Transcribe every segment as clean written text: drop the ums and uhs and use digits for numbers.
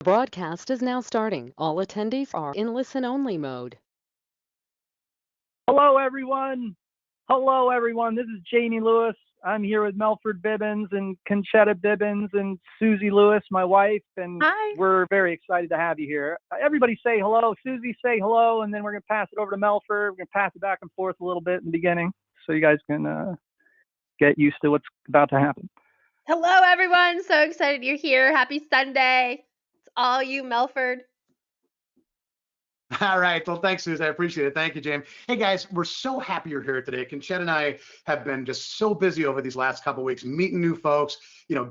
The broadcast is now starting. All attendees are in listen-only mode. Hello, everyone. Hello, everyone. This is Jamie Lewis. I'm here with Melford Bibbins and Conchetta Bibbins and Susie Lewis, my wife, and Hi. we're very excited to have you here. Everybody say hello. Susie, say hello, and then we're going to pass it over to Melford. We're going to pass it back and forth a little bit in the beginning so you guys can get used to what's about to happen. Hello, everyone. So excited you're here. Happy Sunday. It's all you, Melford. All right. Well, thanks, Suze. I appreciate it. Thank you, James. Hey, guys, we're so happy you're here today. Conchetta and I have been just so busy over these last couple of weeks, meeting new folks,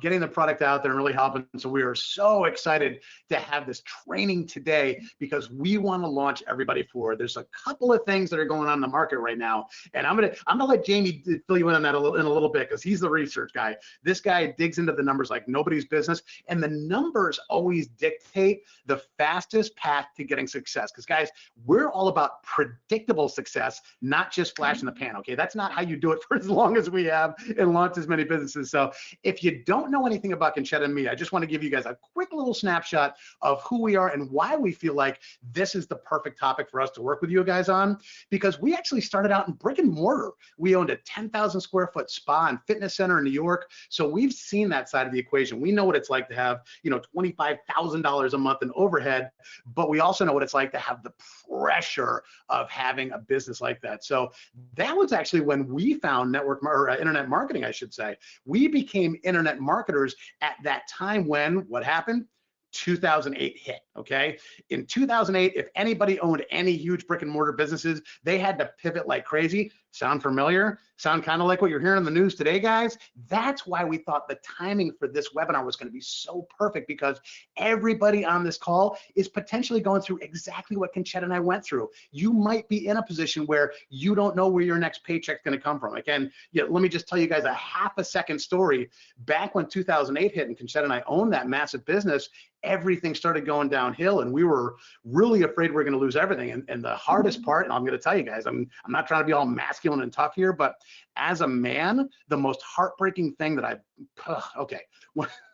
getting the product out there and really helping. So we are so excited to have this training today because we want to launch everybody forward. There's a couple of things that are going on in the market right now, and I'm gonna let Jamie fill you in on that in a little bit because he's the research guy. This guy digs into the numbers like nobody's business, and the numbers always dictate the fastest path to getting success. Because guys, we're all about predictable success, not just flash in the pan. Okay, that's not how you do it for as long as we have and launch as many businesses. So if you don't know anything about Conchetta and me, I just want to give you guys a quick little snapshot of who we are and why we feel like this is the perfect topic for us to work with you guys on, because we actually started out in brick and mortar. We owned a 10,000 square foot spa and fitness center in New York. So we've seen that side of the equation. We know what it's like to have, $25,000 a month in overhead, but we also know what it's like to have the pressure of having a business like that. So that was actually when we found internet marketing, I should say. We became internet marketers at that time when what happened? 2008 hit. Okay, in 2008, if anybody owned any huge brick and mortar businesses, they had to pivot like crazy. Sound familiar? Sound kind of like what you're hearing in the news today, guys? That's why we thought the timing for this webinar was going to be so perfect, because everybody on this call is potentially going through exactly what Conchetta and I went through. You might be in a position where you don't know where your next paycheck's going to come from. Again, let me just tell you guys a half a second story. Back when 2008 hit and Conchetta and I owned that massive business, everything started going downhill and we were really afraid we were going to lose everything. And the hardest part, and I'm going to tell you guys, I'm not trying to be all masculine and tough here, but as a man, the most heartbreaking thing that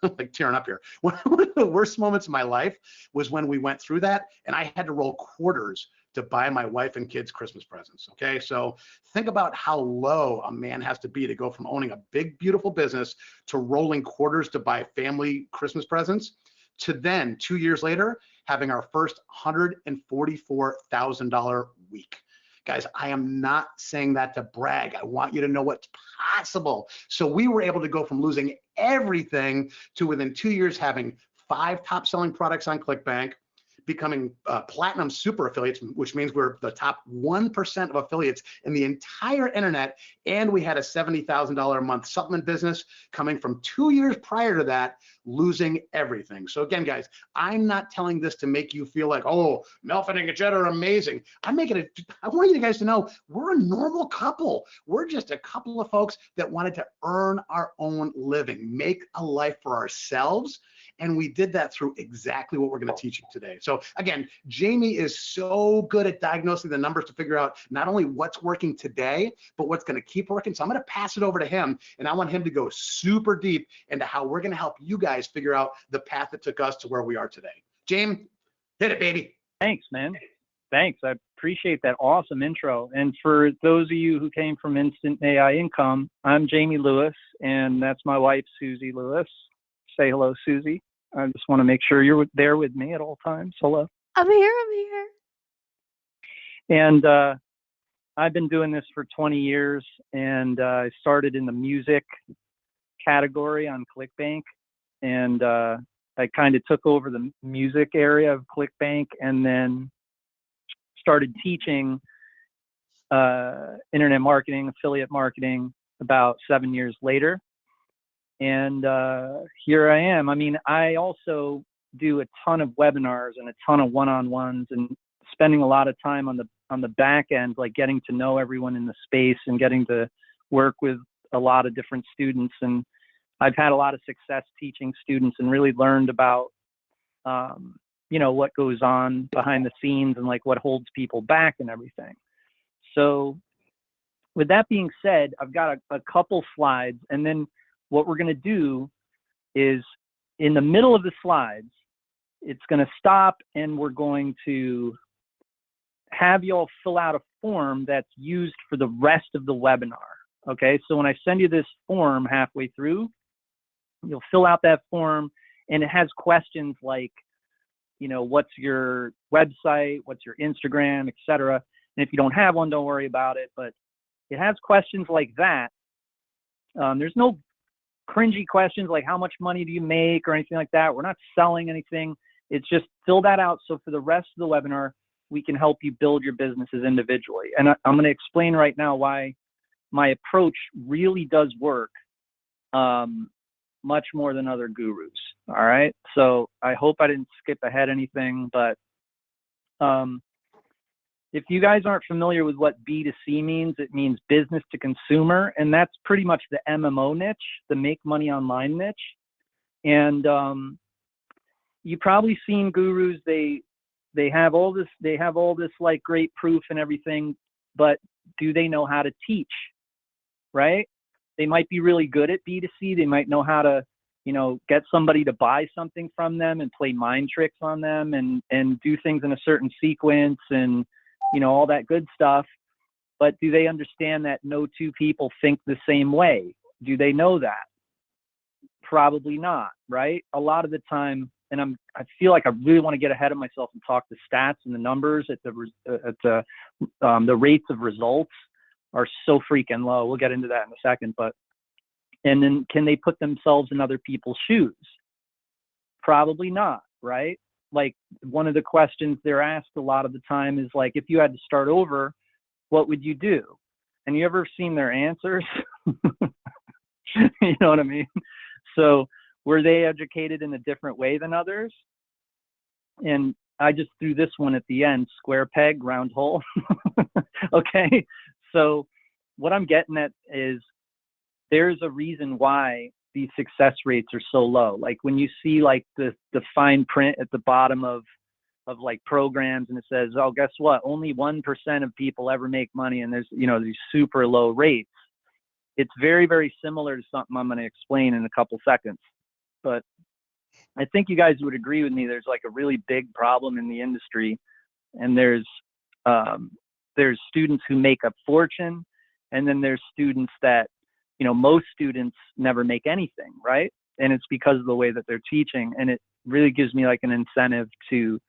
like tearing up here, one of the worst moments of my life was when we went through that and I had to roll quarters to buy my wife and kids Christmas presents. Okay, so think about how low a man has to be to go from owning a big, beautiful business to rolling quarters to buy family Christmas presents, to then 2 years later having our first $144,000 week. Guys, I am not saying that to brag. I want you to know what's possible. So we were able to go from losing everything to within 2 years having 5 top selling products on ClickBank, becoming platinum super affiliates, which means we're the top 1% of affiliates in the entire internet. And we had a $70,000 a month supplement business coming from 2 years prior to that, losing everything. So again, guys, I'm not telling this to make you feel like, oh, Melford and Conchetta are amazing. I want you guys to know we're a normal couple. We're just a couple of folks that wanted to earn our own living, make a life for ourselves. And we did that through exactly what we're going to teach you today. So again, Jamie is so good at diagnosing the numbers to figure out not only what's working today, but what's going to keep working. So I'm going to pass it over to him, and I want him to go super deep into how we're going to help you guys figure out the path that took us to where we are today. James, hit it, baby. Thanks, man. Thanks. I appreciate that awesome intro. And for those of you who came from Instant AI Income, I'm Jamie Lewis, and that's my wife, Susie Lewis. Say hello, Susie. I just want to make sure you're there with me at all times. Hello. I'm here. And I've been doing this for 20 years, and I started in the music category on ClickBank, and I kind of took over the music area of ClickBank, and then started teaching internet marketing, affiliate marketing about 7 years later. And here I am. I mean, I also do a ton of webinars and a ton of one-on-ones, and spending a lot of time on the back end, like getting to know everyone in the space and getting to work with a lot of different students. And I've had a lot of success teaching students and really learned about, what goes on behind the scenes and like what holds people back and everything. So with that being said, I've got a couple slides, and then what we're going to do is in the middle of the slides, it's going to stop, and we're going to have you all fill out a form that's used for the rest of the webinar. Okay, so when I send you this form halfway through, you'll fill out that form, and it has questions like, you know, what's your website, what's your Instagram, etc. And if you don't have one, don't worry about it, but it has questions like that. There's no cringy questions like how much money do you make or anything like that. We're not selling anything. It's just fill that out, so for the rest of the webinar, we can help you build your businesses individually. And I'm going to explain right now why my approach really does work much more than other gurus. All right. So I hope I didn't skip ahead anything, but if you guys aren't familiar with what B2C means, it means business to consumer. And that's pretty much the MMO niche, the make money online niche. And you've probably seen gurus, they have all this like great proof and everything, but do they know how to teach? Right? They might be really good at B2C. They might know how to, you know, get somebody to buy something from them and play mind tricks on them and do things in a certain sequence and, you know, all that good stuff. But do they understand that no two people think the same way? Do they know that? Probably not, right? A lot of the time, and I feel like I really want to get ahead of myself and talk the stats and the numbers at the rates of results are so freaking low. We'll get into that in a second, but, and then can they put themselves in other people's shoes? Probably not, right? Like one of the questions they're asked a lot of the time is like, if you had to start over, what would you do? And you ever seen their answers? You know what I mean? So were they educated in a different way than others? And I just threw this one at the end, square peg, round hole. Okay. So what I'm getting at is there's a reason why these success rates are so low. Like when you see like the fine print at the bottom of like programs and it says, oh, guess what? Only 1% of people ever make money. And there's, you know, these super low rates. It's very, very similar to something I'm going to explain in a couple seconds. But I think you guys would agree with me. There's like a really big problem in the industry, and there's students who make a fortune, and then there's students that, you know, most students never make anything, right? And it's because of the way that they're teaching, and it really gives me like an incentive to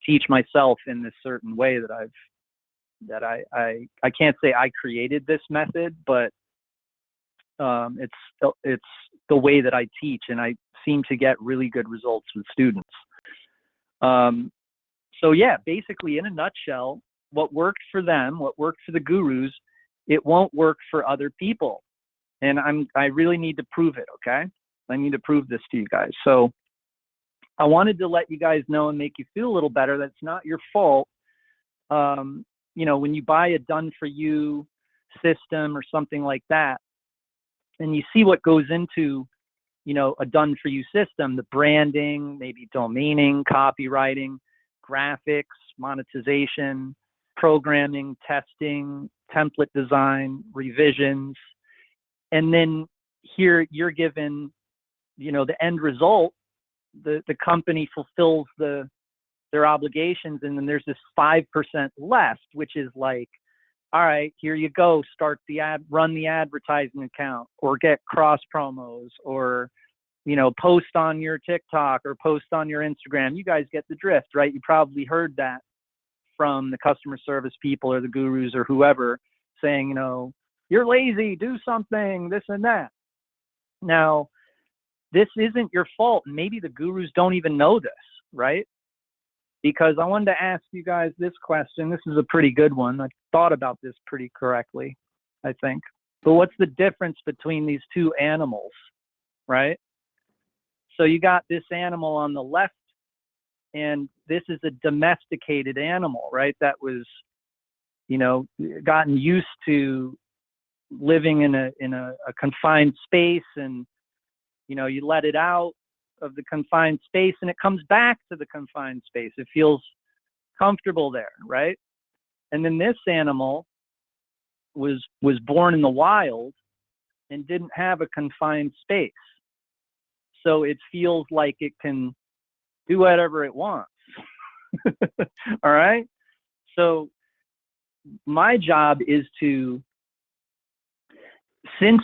teach myself in this certain way that I can't say I created this method, but it's the way that I teach, and I seem to get really good results with students. So yeah, basically in a nutshell, what worked for them, what worked for the gurus, it won't work for other people. And I really need to prove it, okay? I need to prove this to you guys. So I wanted to let you guys know and make you feel a little better that it's not your fault. You know, when you buy a done-for-you system or something like that, and you see what goes into, you know, a done-for-you system, the branding, maybe domaining, copywriting, graphics, monetization, programming, testing, template design, revisions. And then here you're given, you know, the end result, the company fulfills their obligations, and then there's this 5% left, which is like, all right, here you go, start the ad, run the advertising account, or get cross promos, or, you know, post on your TikTok or post on your Instagram. You guys get the drift, right? You probably heard that from the customer service people or the gurus or whoever saying, you know, you're lazy, do something, this and that. Now, this isn't your fault. And maybe the gurus don't even know this, right? Because I wanted to ask you guys this question. This is a pretty good one. I thought about this pretty correctly, I think. But what's the difference between these two animals, right? So you got this animal on the left, and this is a domesticated animal, right? That was, you know, gotten used to living in a confined space, and, you know, you let it out of the confined space and it comes back to the confined space. It feels comfortable there, right? And then this animal was born in the wild and didn't have a confined space. So it feels like it can do whatever it wants. All right. So my job is to, since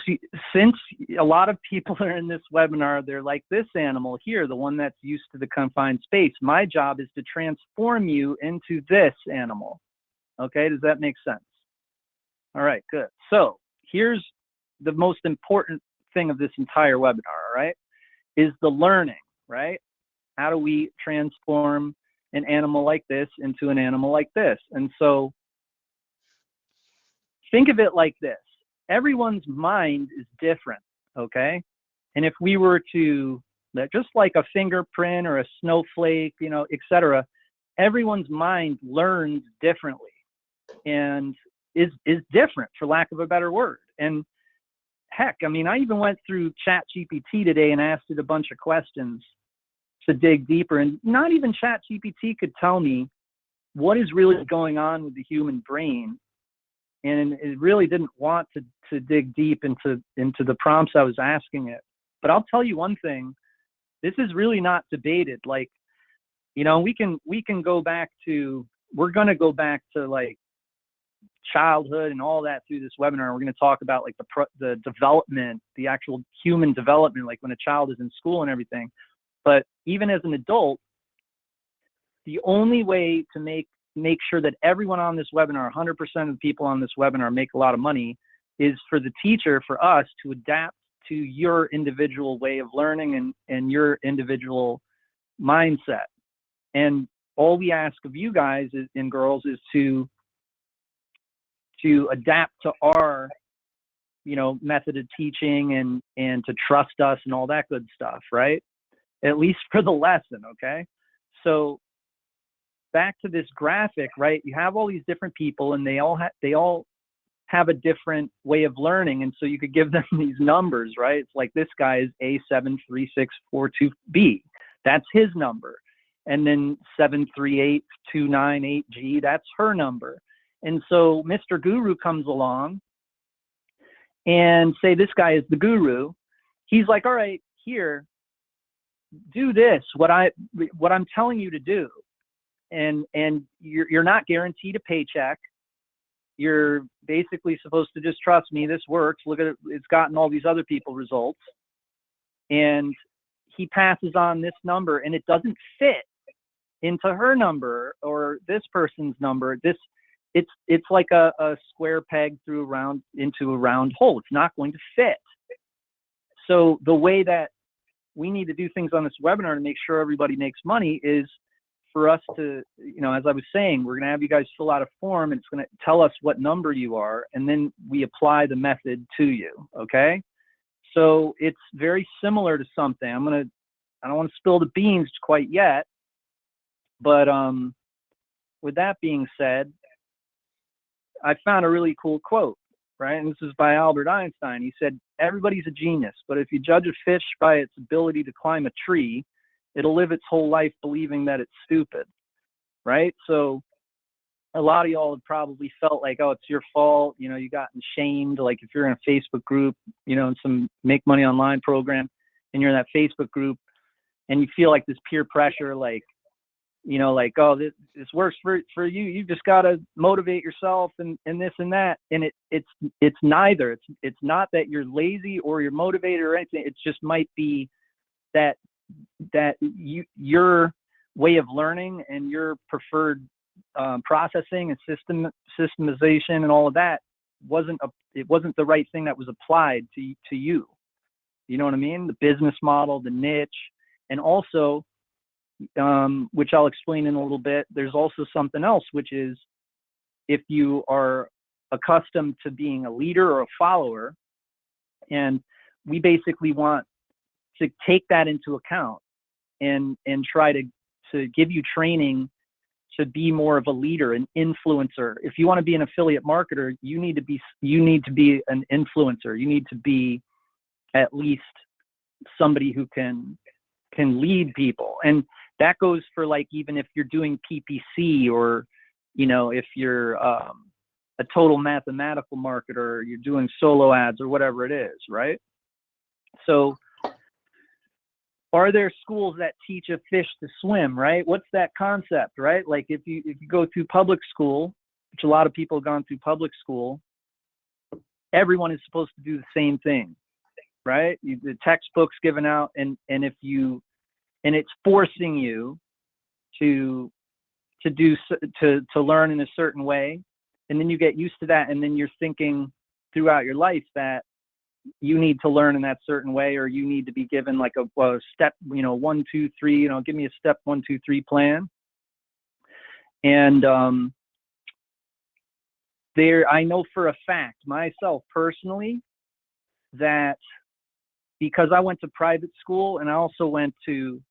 a lot of people are in this webinar, they're like this animal here, the one that's used to the confined space. My job is to transform you into this animal. Okay, does that make sense? All right, good. So here's the most important thing of this entire webinar, all right, is the learning, right? How do we transform an animal like this into an animal like this? And so think of it like this. Everyone's mind is different, okay? And if we were to, just like a fingerprint or a snowflake, you know, etc., everyone's mind learns differently and is different, for lack of a better word. And heck, I mean, I even went through ChatGPT today and asked it a bunch of questions to dig deeper, and not even ChatGPT could tell me what is really going on with the human brain. And it really didn't want to dig deep into the prompts I was asking it. But I'll tell you one thing, this is really not debated. Like, you know, we can go back to, we're going to go back to like childhood and all that through this webinar. We're going to talk about like the development, the actual human development, like when a child is in school and everything. But even as an adult, the only way to make sure that everyone on this webinar, 100% of the people on this webinar make a lot of money, is for the teacher, for us to adapt to your individual way of learning and your individual mindset. And all we ask of you guys and girls is to adapt to our, you know, method of teaching and to trust us and all that good stuff, right? At least for the lesson, okay? So back to this graphic, right? You have all these different people, and they all have a different way of learning, and so you could give them these numbers, right? It's like this guy is A73642B. That's his number. And then 738298G, that's her number. And so Mr. Guru comes along and say this guy is the guru. He's like, all right, here, do this, what I'm telling you to do. And you're not guaranteed a paycheck. You're basically supposed to just trust me. This works. Look at it. It's gotten all these other people results. And he passes on this number, and it doesn't fit into her number or this person's number. It's like a square peg into a round hole. It's not going to fit. So the way that we need to do things on this webinar to make sure everybody makes money is for us to, you know, as I was saying, we're going to have you guys fill out a form, and it's going to tell us what number you are, and then we apply the method to you, okay? So it's very similar to something. I don't want to spill the beans quite yet, but with that being said, I found a really cool quote, right? And this is by Albert Einstein. He said, everybody's a genius, but if you judge a fish by its ability to climb a tree, it'll live its whole life believing that it's stupid, right? So a lot of y'all have probably felt like, oh, it's your fault. You know, you gotten shamed. Like if you're in a Facebook group, you know, in some make money online program, and you're in that Facebook group and you feel like this peer pressure, like, you know, like, oh, this works for you. You just got to motivate yourself and this and that. And it's neither. It's not that you're lazy or you're motivated or anything. It just might be that your way of learning and your preferred processing and systemization and all of that wasn't the right thing that was applied to you. You know what I mean? The business model, the niche, and also, which I'll explain in a little bit, there's also something else, which is if you are accustomed to being a leader or a follower, and we basically want to take that into account and try to give you training to be more of a leader, an influencer. If you want to be an affiliate marketer, you need to be an influencer. You need to be at least somebody who can lead people. And that goes for like, even if you're doing PPC, or, you know, if you're a total mathematical marketer, you're doing solo ads or whatever it is, right? So Are there schools that teach a fish to swim, right? What's that concept, right? Like if you go through public school, which a lot of people have gone through public school, everyone is supposed to do the same thing, right? The textbook's given out, and it's forcing you to learn in a certain way, and then you get used to that, and then you're thinking throughout your life that you need to learn in that certain way, or you need to be given like a step, 1, 2, 3, give me a step 1, 2, 3 plan. And I know for a fact myself personally that because I went to private school, and I also went to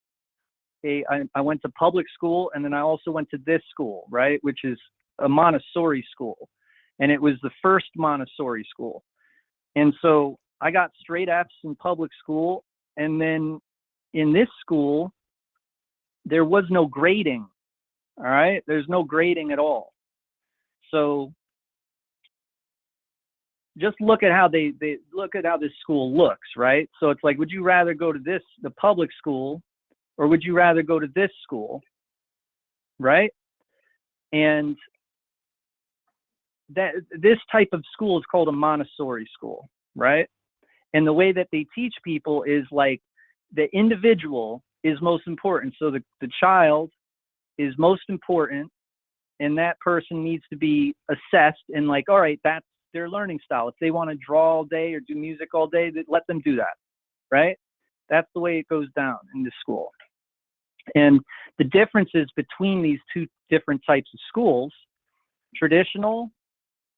I went to public school, and then I also went to this school, right, which is a Montessori school, and it was the first Montessori school. And so I got straight F's in public school, and then in this school there was no grading. All right, there's no grading at all. So just look at how they look at how this school looks, right? So it's like, would you rather go to the public school, or would you rather go to this school, right? And this type of school is called a Montessori school, right? And the way that they teach people is like the individual is most important. So the child is most important, and that person needs to be assessed and like, all right, that's their learning style. If they want to draw all day or do music all day, let them do that, right? That's the way it goes down in this school. And the differences between these two different types of schools, traditional,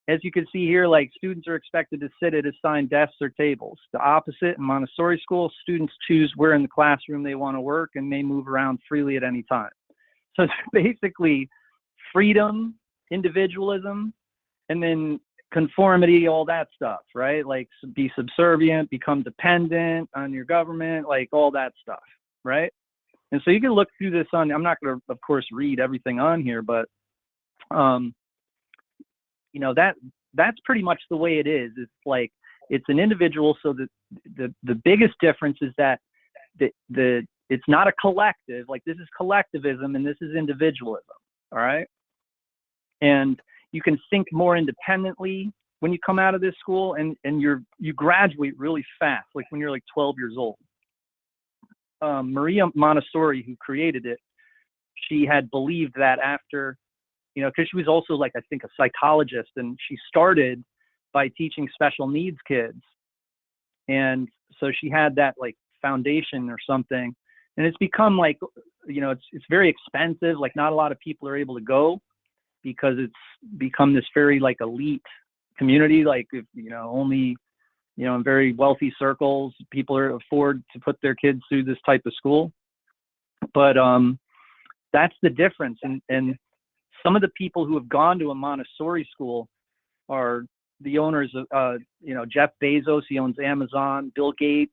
as you can see here, like students are expected to sit at assigned desks or tables. The opposite, in Montessori school, students choose where in the classroom they want to work and may move around freely at any time. So it's basically freedom, individualism, and then conformity, all that stuff, right? Like be subservient, become dependent on your government, like all that stuff, right? And so you can look through this I'm not going to, of course, read everything on here, but that's pretty much the way it is. It's like, it's an individual. So the biggest difference is that it's not a collective, like this is collectivism and this is individualism. All right. And you can think more independently when you come out of this school, and you graduate really fast, like when you're like 12 years old. Maria Montessori, who created it, she had believed that after, because she was also like, I think, a psychologist, and she started by teaching special needs kids. And so she had that like foundation or something, and it's become like, it's very expensive. Like not a lot of people are able to go because it's become this very like elite community. Like, if, only, in very wealthy circles, people afford to put their kids through this type of school. But that's the difference. And some of the people who have gone to a Montessori school are the owners of, Jeff Bezos, he owns Amazon, Bill Gates,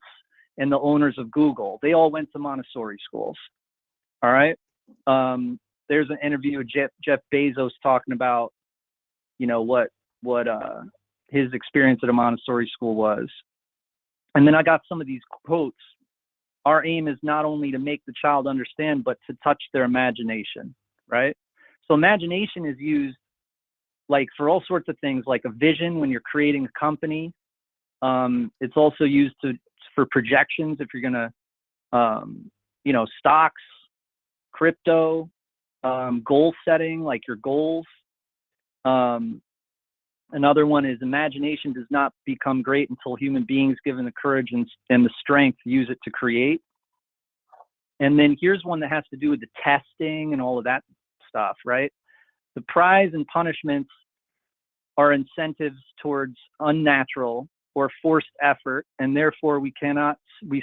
and the owners of Google. They all went to Montessori schools. All right. There's an interview with Jeff Bezos talking about, what his experience at a Montessori school was. And then I got some of these quotes. Our aim is not only to make the child understand, but to touch their imagination, right? So imagination is used like for all sorts of things, like a vision when you're creating a company. It's also used for projections if you're going to, stocks, crypto, goal setting, like your goals. Another one is imagination does not become great until human beings, given the courage and the strength, use it to create. And then here's one that has to do with the testing and all of that stuff, right? The prize and punishments are incentives towards unnatural or forced effort, and therefore we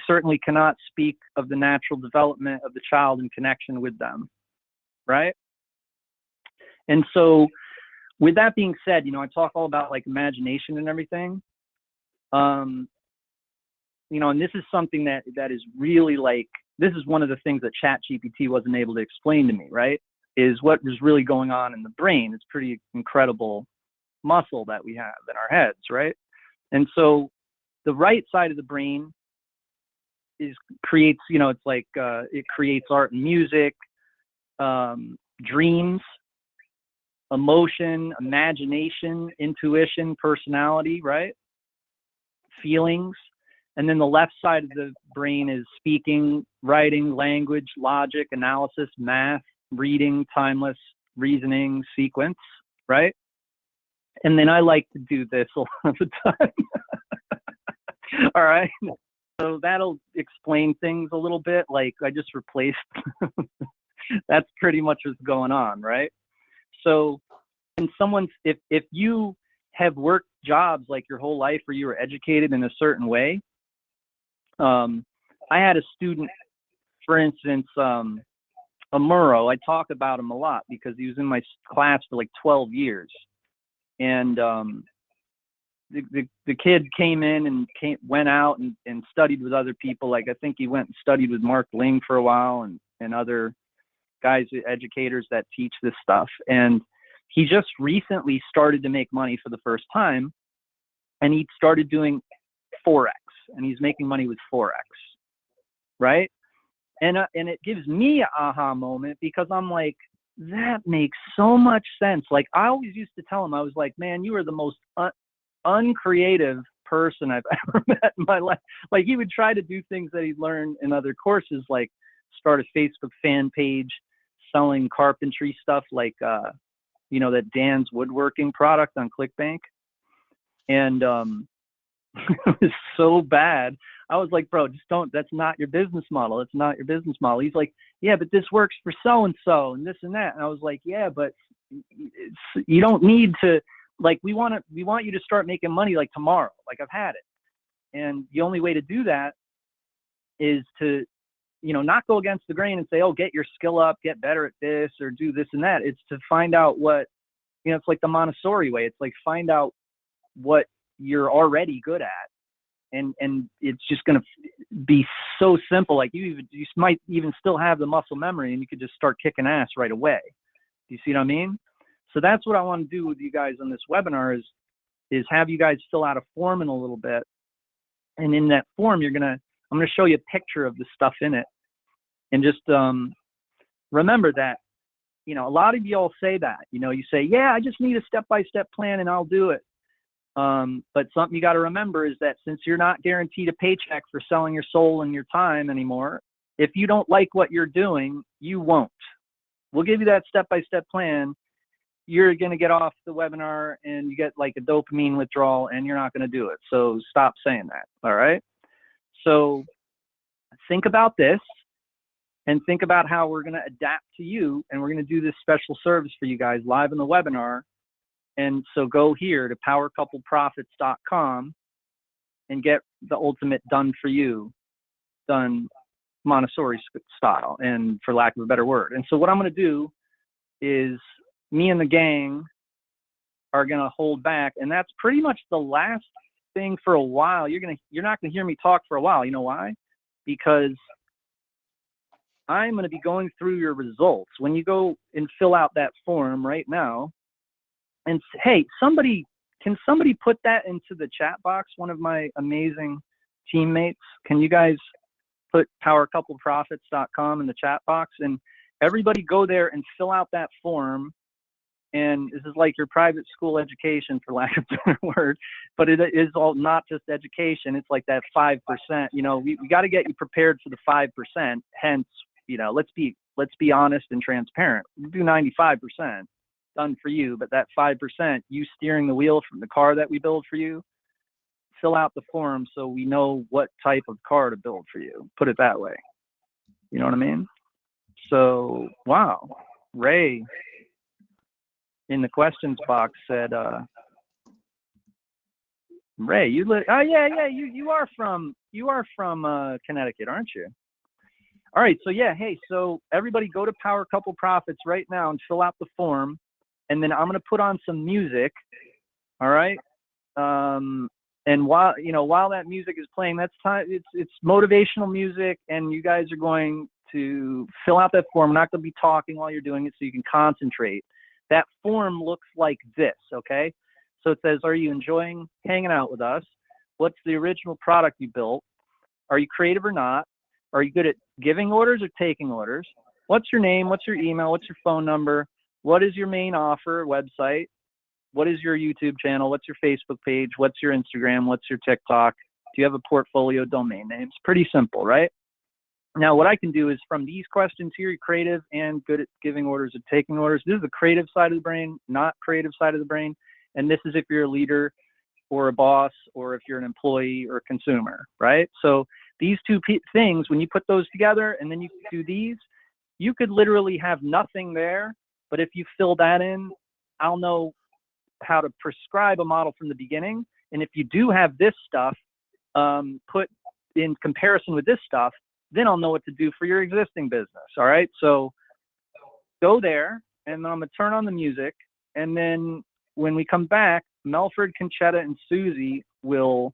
certainly cannot speak of the natural development of the child in connection with them, right? And so with that being said, I talk all about like imagination and everything. And this is something that is really like, this is one of the things that ChatGPT wasn't able to explain to me, right? Is what is really going on in the brain. It's pretty incredible muscle that we have in our heads, right? And so the right side of the brain creates, it's like it creates art and music, dreams, emotion, imagination, intuition, personality, right? Feelings. And then the left side of the brain is speaking, writing, language, logic, analysis, math, reading, timeless, reasoning, sequence, right? And then I like to do this a lot of the time. All right. So that'll explain things a little bit. Like I just replaced, that's pretty much what's going on, right? So when if you have worked jobs like your whole life or you were educated in a certain way, I had a student, for instance, Amuro. I talk about him a lot because he was in my class for like 12 years. And the kid came in and went out and studied with other people. Like I think he went and studied with Mark Ling for a while and other guys, educators that teach this stuff. And he just recently started to make money for the first time. And he started doing Forex, and he's making money with Forex, right? And it gives me an aha moment because I'm like, that makes so much sense. Like I always used to tell him, I was like, man, you are the most uncreative person I've ever met in my life. Like he would try to do things that he'd learned in other courses, like start a Facebook fan page selling carpentry stuff, like that Dan's woodworking product on ClickBank. And it was so bad. I was like, bro, just don't, that's not your business model. It's not your business model. He's like, yeah, but this works for so-and-so and this and that. And I was like, yeah, but you don't need to, like, we want you to start making money like tomorrow. Like I've had it. And the only way to do that is to, not go against the grain and say, oh, get your skill up, get better at this or do this and that. It's to find out what, it's like the Montessori way. It's like find out what you're already good at. And it's just going to be so simple. Like you might even still have the muscle memory and you could just start kicking ass right away. Do you see what I mean? So that's what I want to do with you guys on this webinar is have you guys fill out a form in a little bit. And in that form, I'm going to show you a picture of the stuff in it. And just remember that, a lot of y'all say that, you say, yeah, I just need a step-by-step plan and I'll do it. But something you got to remember is that since you're not guaranteed a paycheck for selling your soul and your time anymore, if you don't like what you're doing, you won't. We'll give you that step-by-step plan. You're going to get off the webinar and you get like a dopamine withdrawal and you're not going to do it. So stop saying that. All right. So think about this and think about how we're going to adapt to you. And we're going to do this special service for you guys live in the webinar. And so go here to powercoupleprofits.com and get the ultimate done for you, done Montessori style, and for lack of a better word. And so what I'm going to do is me and the gang are going to hold back. And that's pretty much the last thing for a while. You're not going to hear me talk for a while. You know why? Because I'm going to be going through your results. When you go and fill out that form right now, and hey, can somebody put that into the chat box? One of my amazing teammates, can you guys put powercoupleprofits.com in the chat box? And everybody go there and fill out that form. And this is like your private school education, for lack of a better word, but it is all not just education. It's like that 5%. We got to get you prepared for the 5%. Hence, let's be honest and transparent. We do 95%. Done for you, but that 5%, you steering the wheel from the car that we build for you, fill out the form so we know what type of car to build for you. Put it that way. You know what I mean? So, wow. Ray in the questions box said, Ray, you are from Connecticut, aren't you? All right. So yeah. Hey, so everybody go to Power Couple Profits right now and fill out the form. And then I'm going to put on some music. All right. And while that music is playing, that's time. It's motivational music, and you guys are going to fill out that form. I'm not going to be talking while you're doing it, so you can concentrate. That form looks like this. Okay. So it says, are you enjoying hanging out with us? What's the original product you built? Are you creative or not? Are you good at giving orders or taking orders? What's your name? What's your email? What's your phone number? What is your main offer website? What is your YouTube channel? What's your Facebook page? What's your Instagram? What's your TikTok? Do you have a portfolio domain name? It's pretty simple, right? Now, what I can do is from these questions here, you're creative and good at giving orders or taking orders. This is the creative side of the brain, not creative side of the brain. And this is if you're a leader or a boss, or if you're an employee or a consumer, right? So these two things, when you put those together and then you do these, you could literally have nothing there. But if you fill that in, I'll know how to prescribe a model from the beginning. And if you do have this stuff put in comparison with this stuff, then I'll know what to do for your existing business. All right. So go there, and then I'm going to turn on the music. And then when we come back, Melford, Conchetta, and Susie will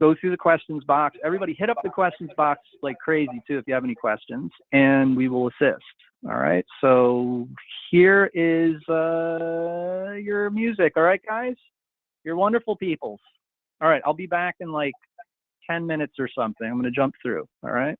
go through the questions box. Everybody hit up the questions box like crazy too if you have any questions, and we will assist. All right. So here is your music. All right, guys? You're wonderful peoples. All right. I'll be back in like 10 minutes or something. I'm going to jump through. All right.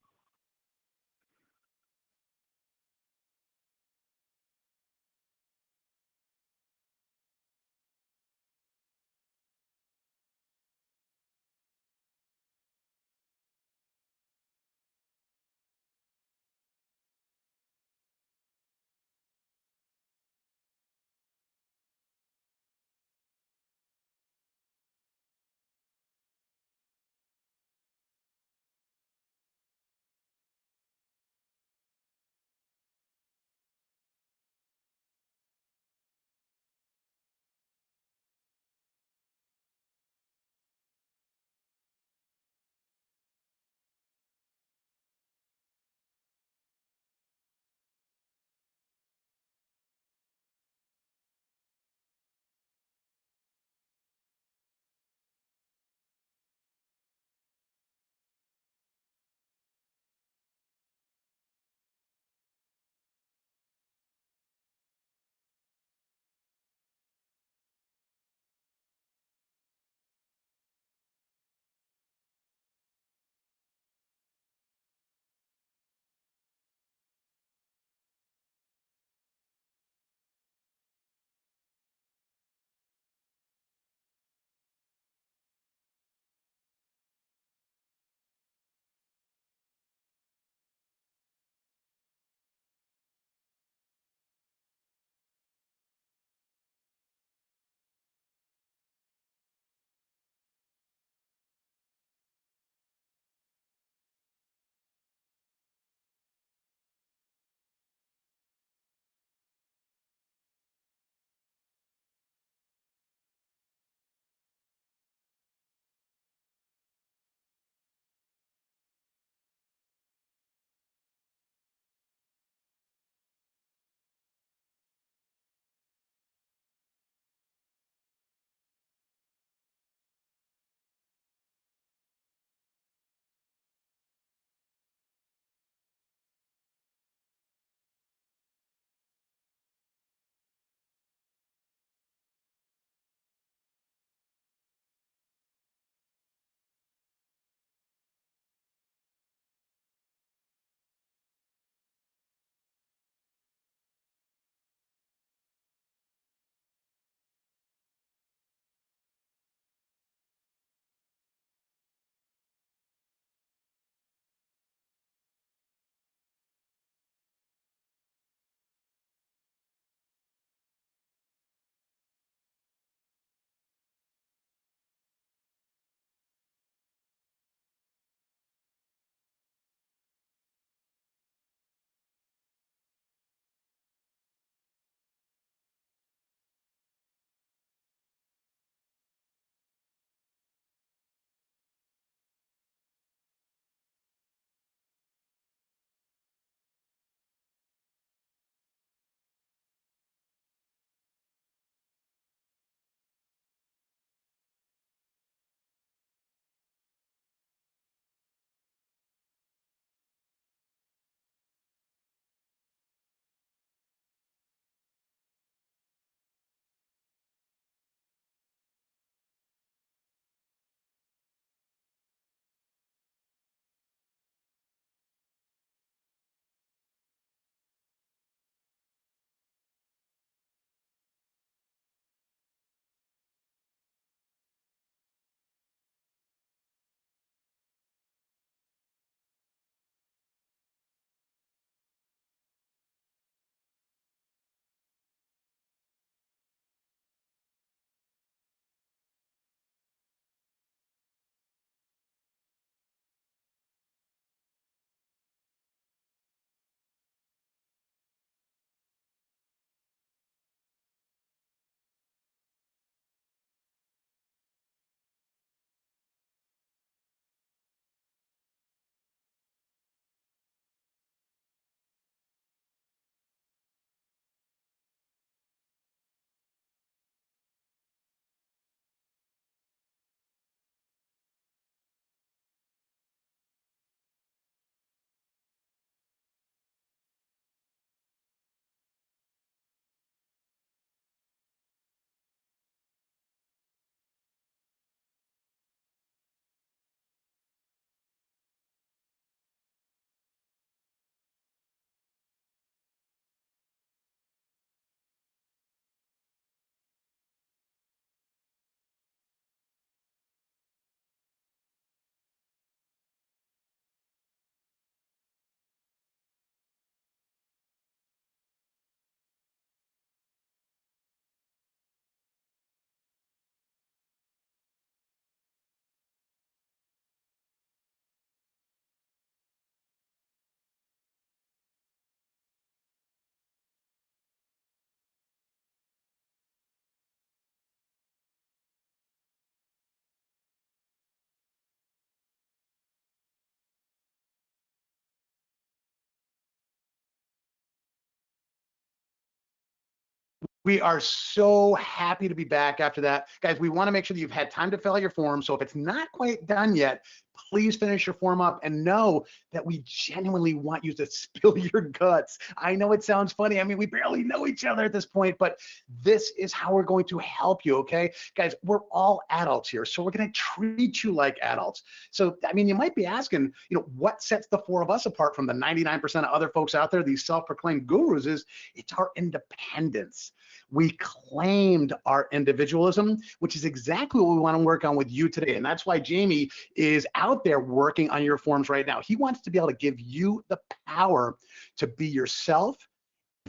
We are so happy to be back after that. Guys, we want to make sure that you've had time to fill out your form. So if it's not quite done yet, please finish your form up and know that we genuinely want you to spill your guts. I know it sounds funny. I mean, we barely know each other at this point, but this is how we're going to help you, okay? Guys, we're all adults here, so we're going to treat you like adults. So, I mean, you might be asking, what sets the four of us apart from the 99% of other folks out there, these self-proclaimed gurus, is it's our independence. We claimed our individualism, which is exactly what we want to work on with you today. And that's why Jamie is out there working on your forms right now. He wants to be able to give you the power to be yourself,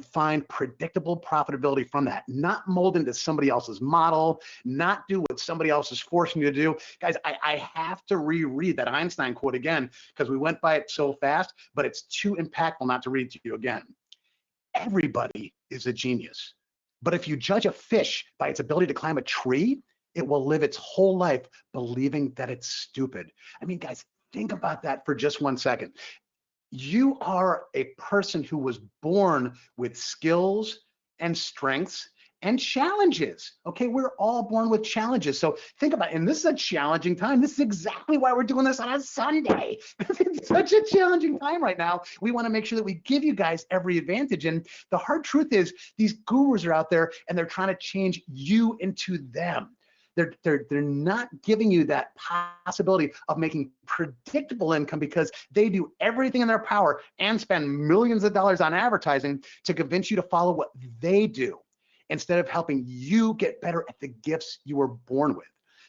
find predictable profitability from that, not mold into somebody else's model, not do what somebody else is forcing you to do. Guys, I have to reread that Einstein quote again because we went by it so fast, but it's too impactful not to read it to you again. Everybody is a genius. But if you judge a fish by its ability to climb a tree, it will live its whole life believing that it's stupid. I mean, guys, think about that for just 1 second. You are a person who was born with skills and strengths and challenges. Okay, we're all born with challenges. So think about it. And this is a challenging time. This is exactly why we're doing this on a Sunday. It's such a challenging time right now. We want to make sure that we give you guys every advantage. And the hard truth is these gurus are out there and they're trying to change you into them. They're not giving you that possibility of making predictable income because they do everything in their power and spend millions of dollars on advertising to convince you to follow what they do instead of helping you get better at the gifts you were born with.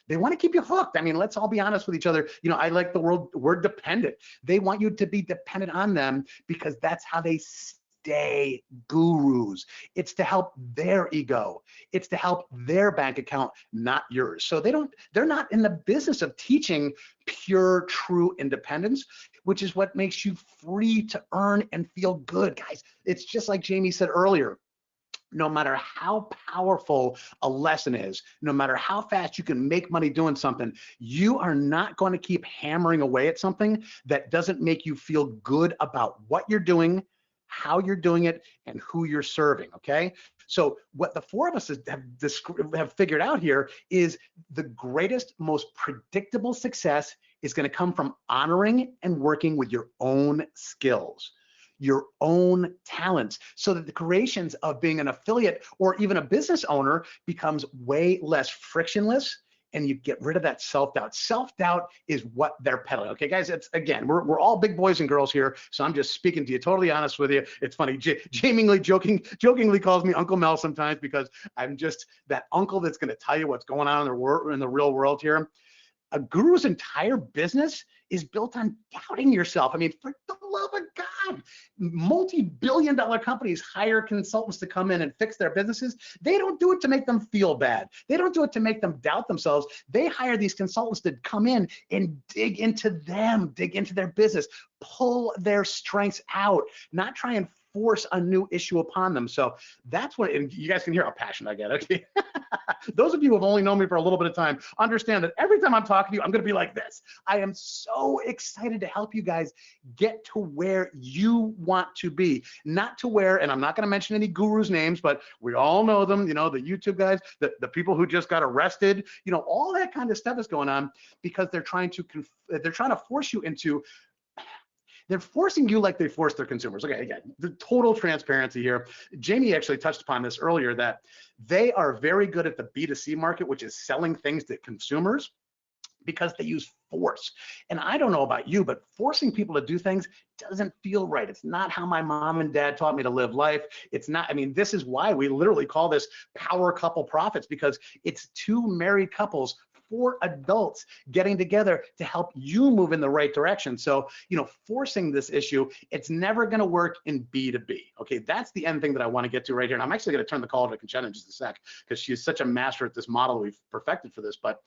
They want to keep you hooked. I mean, let's all be honest with each other. I like the word dependent. They want you to be dependent on them because that's how they stay gurus. It's to help their ego. It's to help their bank account, not yours. So they're not in the business of teaching pure, true independence, which is what makes you free to earn and feel good. Guys, it's just like Jamie said earlier. No matter how powerful a lesson is, no matter how fast you can make money doing something, you are not going to keep hammering away at something that doesn't make you feel good about what you're doing, how you're doing it, and who you're serving, okay? So what the four of us have figured out here is the greatest, most predictable success is going to come from honoring and working with your own skills, your own talents, so that the creations of being an affiliate or even a business owner becomes way less frictionless, and you get rid of that self-doubt. Self-doubt is what they're peddling. Okay, guys, it's again, we're all big boys and girls here, so I'm just speaking to you, totally honest with you. It's funny, Jamie jokingly calls me Uncle Mel sometimes because I'm just that uncle that's going to tell you what's going on in the real world here. A guru's entire business is built on doubting yourself. I mean, for the love of God, multi-billion-dollar companies hire consultants to come in and fix their businesses. They don't do it to make them feel bad. They don't do it to make them doubt themselves. They hire these consultants to come in and dig into them, dig into their business, pull their strengths out, not try and force a new issue upon them. So that's what, and you guys can hear how passionate I get, okay? Those of you who have only known me for a little bit of time understand that every time I'm talking to you, I'm going to be like this. I am so excited to help you guys get to where you want to be, not to where, and I'm not going to mention any gurus' names, but we all know them, the YouTube guys, the people who just got arrested, all that kind of stuff is going on because they're trying to force you into. They're forcing you like they force their consumers. Okay, again, the total transparency here. Jamie actually touched upon this earlier, that they are very good at the B2C market, which is selling things to consumers, because they use force. And I don't know about you, but forcing people to do things doesn't feel right. It's not how my mom and dad taught me to live life. It's not, this is why we literally call this power couple profits, because it's two married couples, 4 adults getting together to help you move in the right direction. So, forcing this issue, it's never going to work in B2B. Okay, that's the end thing that I want to get to right here. And I'm actually going to turn the call over to Conchetta in just a sec, because she's such a master at this model we've perfected for this. But,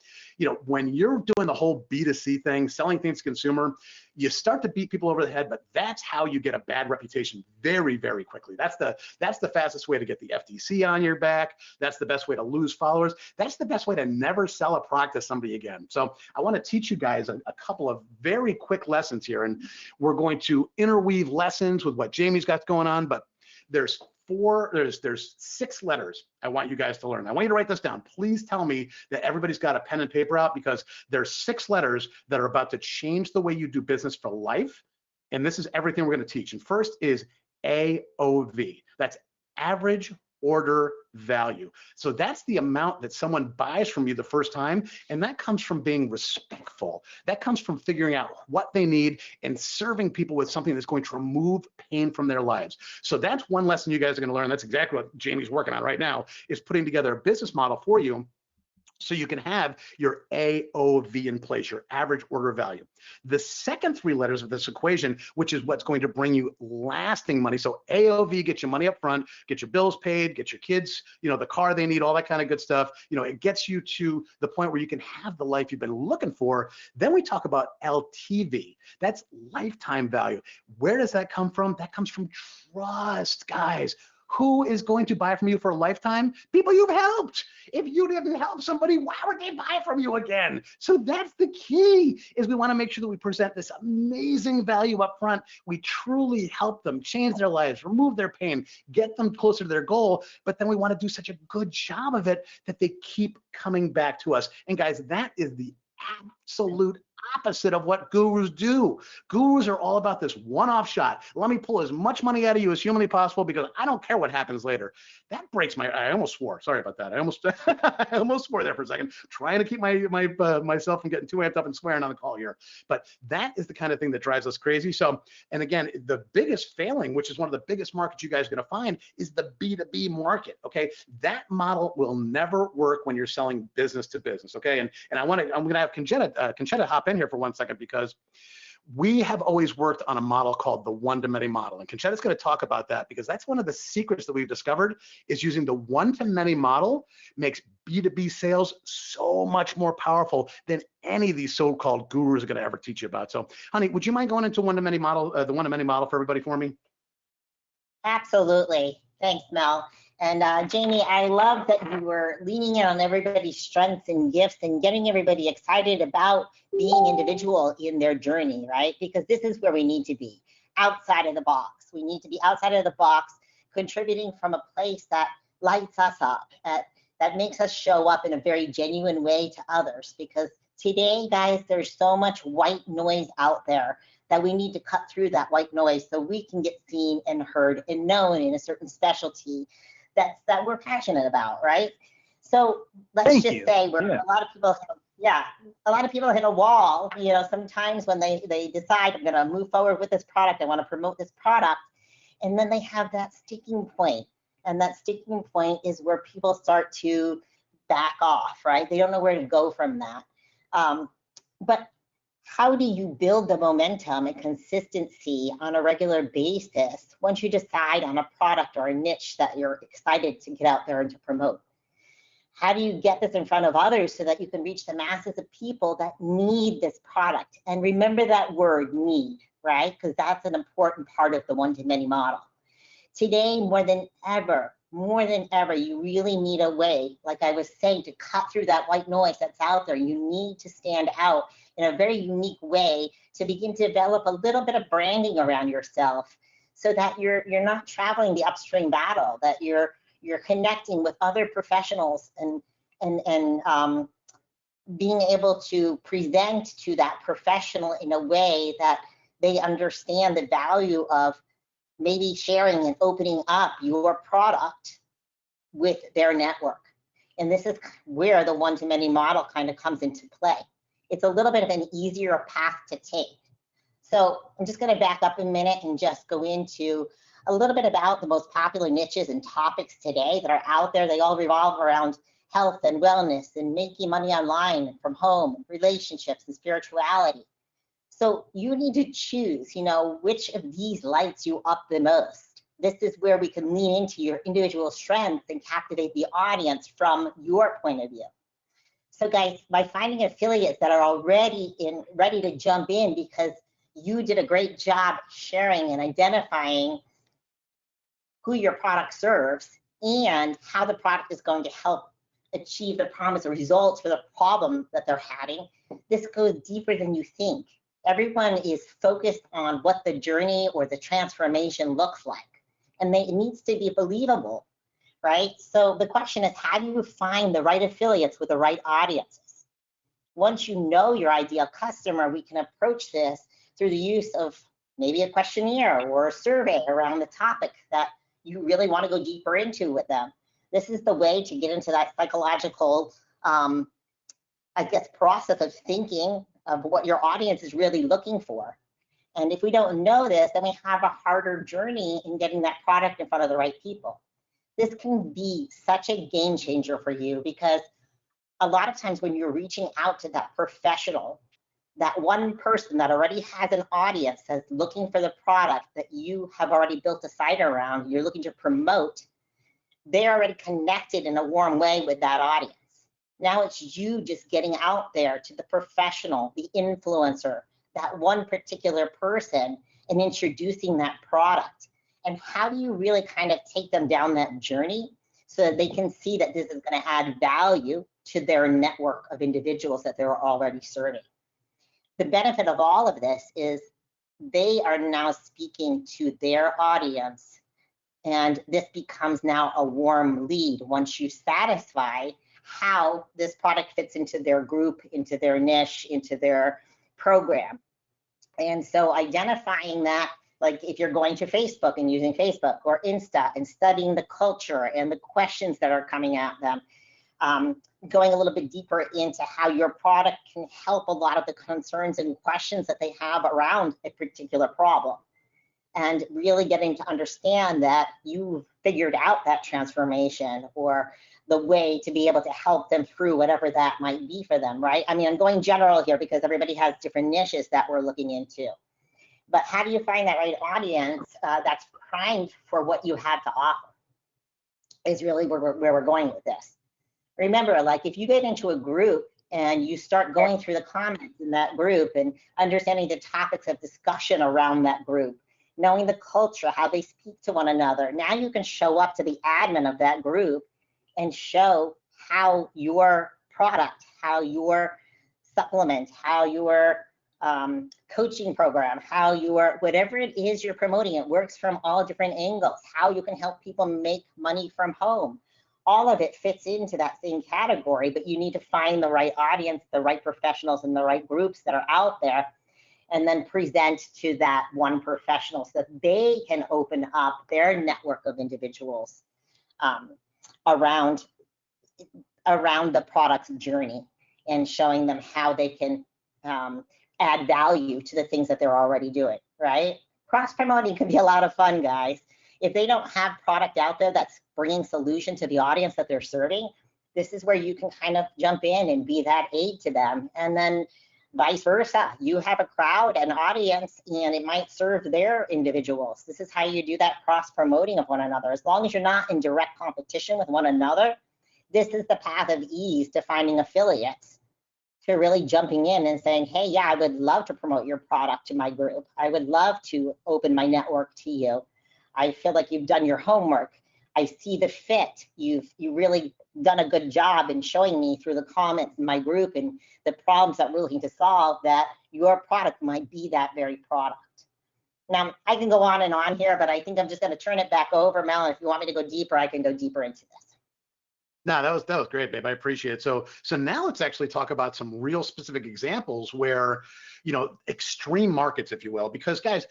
when you're doing the whole B2C thing, selling things to consumer, you start to beat people over the head, but that's how you get a bad reputation very, very quickly. That's the fastest way to get the FTC on your back. That's the best way to lose followers. That's the best way to never sell a product to somebody again. So I want to teach you guys a couple of very quick lessons here, and we're going to interweave lessons with what Jamie's got going on, but there's there's 6 letters I want you guys to learn. I want you to write this down. Please tell me that everybody's got a pen and paper out, because there's 6 letters that are about to change the way you do business for life. And this is everything we're going to teach. And first is AOV. That's average order value. So that's the amount that someone buys from you the first time. And that comes from being respectful. That comes from figuring out what they need and serving people with something that's going to remove pain from their lives. So that's one lesson you guys are going to learn. That's exactly what Jamie's working on right now, is putting together a business model for you, so you can have your AOV in place, your average order value. The second 3 letters of this equation, which is what's going to bring you lasting money. So AOV gets you money up front, get your bills paid, get your kids, the car they need, all that kind of good stuff. It gets you to the point where you can have the life you've been looking for. Then we talk about LTV. That's lifetime value. Where does that come from? That comes from trust, guys. Who is going to buy from you for a lifetime? People you've helped. If you didn't help somebody, why would they buy from you again? So that's the key, is we want to make sure that we present this amazing value up front. We truly help them change their lives, remove their pain, get them closer to their goal. But then we want to do such a good job of it that they keep coming back to us. And guys, that is the absolute opposite of what gurus do. Gurus are all about this one-off shot. Let me pull as much money out of you as humanly possible, because I don't care what happens later. That breaks I almost swore. Sorry about that. I almost swore there for a second, trying to keep myself from getting too amped up and swearing on the call here. But that is the kind of thing that drives us crazy. So, and again, the biggest failing, which is one of the biggest markets you guys are going to find, is the B2B market. Okay, that model will never work when you're selling business to business. Okay, and I'm going to have Conchetta hop in here for 1 second, because we have always worked on a model called the one-to-many model, and Conchetta's going to talk about that, because that's one of the secrets that we've discovered, is using the one-to-many model makes B2B sales so much more powerful than any of these so-called gurus are going to ever teach you about. So, honey, would you mind going into one-to-many model, the one-to-many model for everybody for me? Absolutely. Thanks, Mel. And Jamie, I love that you were leaning in on everybody's strengths and gifts and getting everybody excited about being individual in their journey, right? Because this is where we need to be, outside of the box. We need to be outside of the box, contributing from a place that lights us up, that makes us show up in a very genuine way to others. Because today, guys, there's so much white noise out there that we need to cut through that white noise so we can get seen and heard and known in a certain specialty that we're passionate about, right? So let's just say a lot of people hit a wall, sometimes when they decide, I'm gonna move forward with this product, I wanna promote this product, and then they have that sticking point. And that sticking point is where people start to back off, right? They don't know where to go from that. But how do you build the momentum and consistency on a regular basis once you decide on a product or a niche that you're excited to get out there and to promote? How do you get this in front of others so that you can reach the masses of people that need this product? And remember that word, need, right? Because that's an important part of the one-to-many model. Today, more than ever, you really need a way, like I was saying, to cut through that white noise that's out there. You need to stand out in a very unique way to begin to develop a little bit of branding around yourself, so that you're not traveling the upstream battle, that you're connecting with other professionals and being able to present to that professional in a way that they understand the value of maybe sharing and opening up your product with their network. And this is where the one-to-many model kind of comes into play. It's a little bit of an easier path to take. So I'm just going to back up a minute and just go into a little bit about the most popular niches and topics today that are out there. They all revolve around health and wellness and making money online from home, relationships and spirituality. So you need to choose, which of these lights you up the most. This is where we can lean into your individual strengths and captivate the audience from your point of view. So guys, by finding affiliates that are already ready to jump in because you did a great job sharing and identifying who your product serves and how the product is going to help achieve the promise or results for the problem that they're having, this goes deeper than you think. Everyone is focused on what the journey or the transformation looks like. and it needs to be believable, right? So the question is, how do you find the right affiliates with the right audiences? Once you know your ideal customer, we can approach this through the use of maybe a questionnaire or a survey around the topic that you really want to go deeper into with them. This is the way to get into that psychological, I guess, process of thinking of what your audience is really looking for. And if we don't know this, then we have a harder journey in getting that product in front of the right people. This can be such a game changer for you, because a lot of times when you're reaching out to that professional, that one person that already has an audience that's looking for the product that you have already built a site around, you're looking to promote, they're already connected in a warm way with that audience. Now it's you just getting out there to the professional, the influencer, that one particular person, and introducing that product. And how do you really kind of take them down that journey so that they can see that this is going to add value to their network of individuals that they're already serving? The benefit of all of this is they are now speaking to their audience, and this becomes now a warm lead once you satisfy how this product fits into their group, into their niche, into their program. And so identifying that, like if you're going to Facebook and using Facebook or Insta and studying the culture and the questions that are coming at them, going a little bit deeper into how your product can help a lot of the concerns and questions that they have around a particular problem. And really getting to understand that you've figured out that transformation or the way to be able to help them through whatever that might be for them, right? I mean, I'm going general here because everybody has different niches that we're looking into. But how do you find that right audience that's primed for what you have to offer is really where we're going with this. Remember, like if you get into a group and you start going through the comments in that group and understanding the topics of discussion around that group, knowing the culture, how they speak to one another, now you can show up to the admin of that group and show how your product, how your supplement, how your coaching program, how your, whatever it is you're promoting, it works from all different angles, how you can help people make money from home. All of it fits into that same category, but you need to find the right audience, the right professionals, and the right groups that are out there, and then present to that one professional so that they can open up their network of individuals around the product's journey and showing them how they can add value to the things that they're already doing, right? Cross-promoting can be a lot of fun, guys. If they don't have product out there that's bringing solution to the audience that they're serving, this is where you can kind of jump in and be that aid to them. And then vice versa, you have a crowd, an audience, and it might serve their individuals. This is how you do that cross-promoting of one another. As long as you're not in direct competition with one another, this is the path of ease to finding affiliates, to really jumping in and saying, hey, yeah, I would love to promote your product to my group. I would love to open my network to you. I feel like you've done your homework. I see the fit. You've really done a good job in showing me through the comments in my group and the problems that we're looking to solve that your product might be that very product. Now, I can go on and on here, but I think I'm just going to turn it back over. Mel, if you want me to go deeper, I can go deeper into this. No, that was great, babe. I appreciate it. So now let's actually talk about some real specific examples where, extreme markets, if you will, because guys,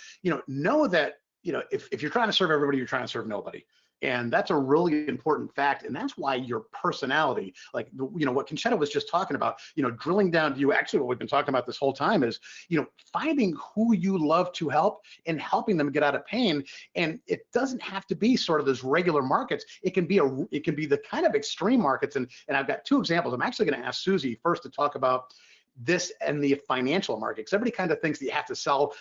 know that, if you're trying to serve everybody, you're trying to serve nobody. And that's a really important fact. And that's why your personality, like, what Conchetta was just talking about, drilling down to you, actually what we've been talking about this whole time is, finding who you love to help and helping them get out of pain. And it doesn't have to be sort of those regular markets. It can be the kind of extreme markets. And I've got two examples. I'm actually going to ask Susie first to talk about this and the financial market, because everybody kind of thinks that you have to sell,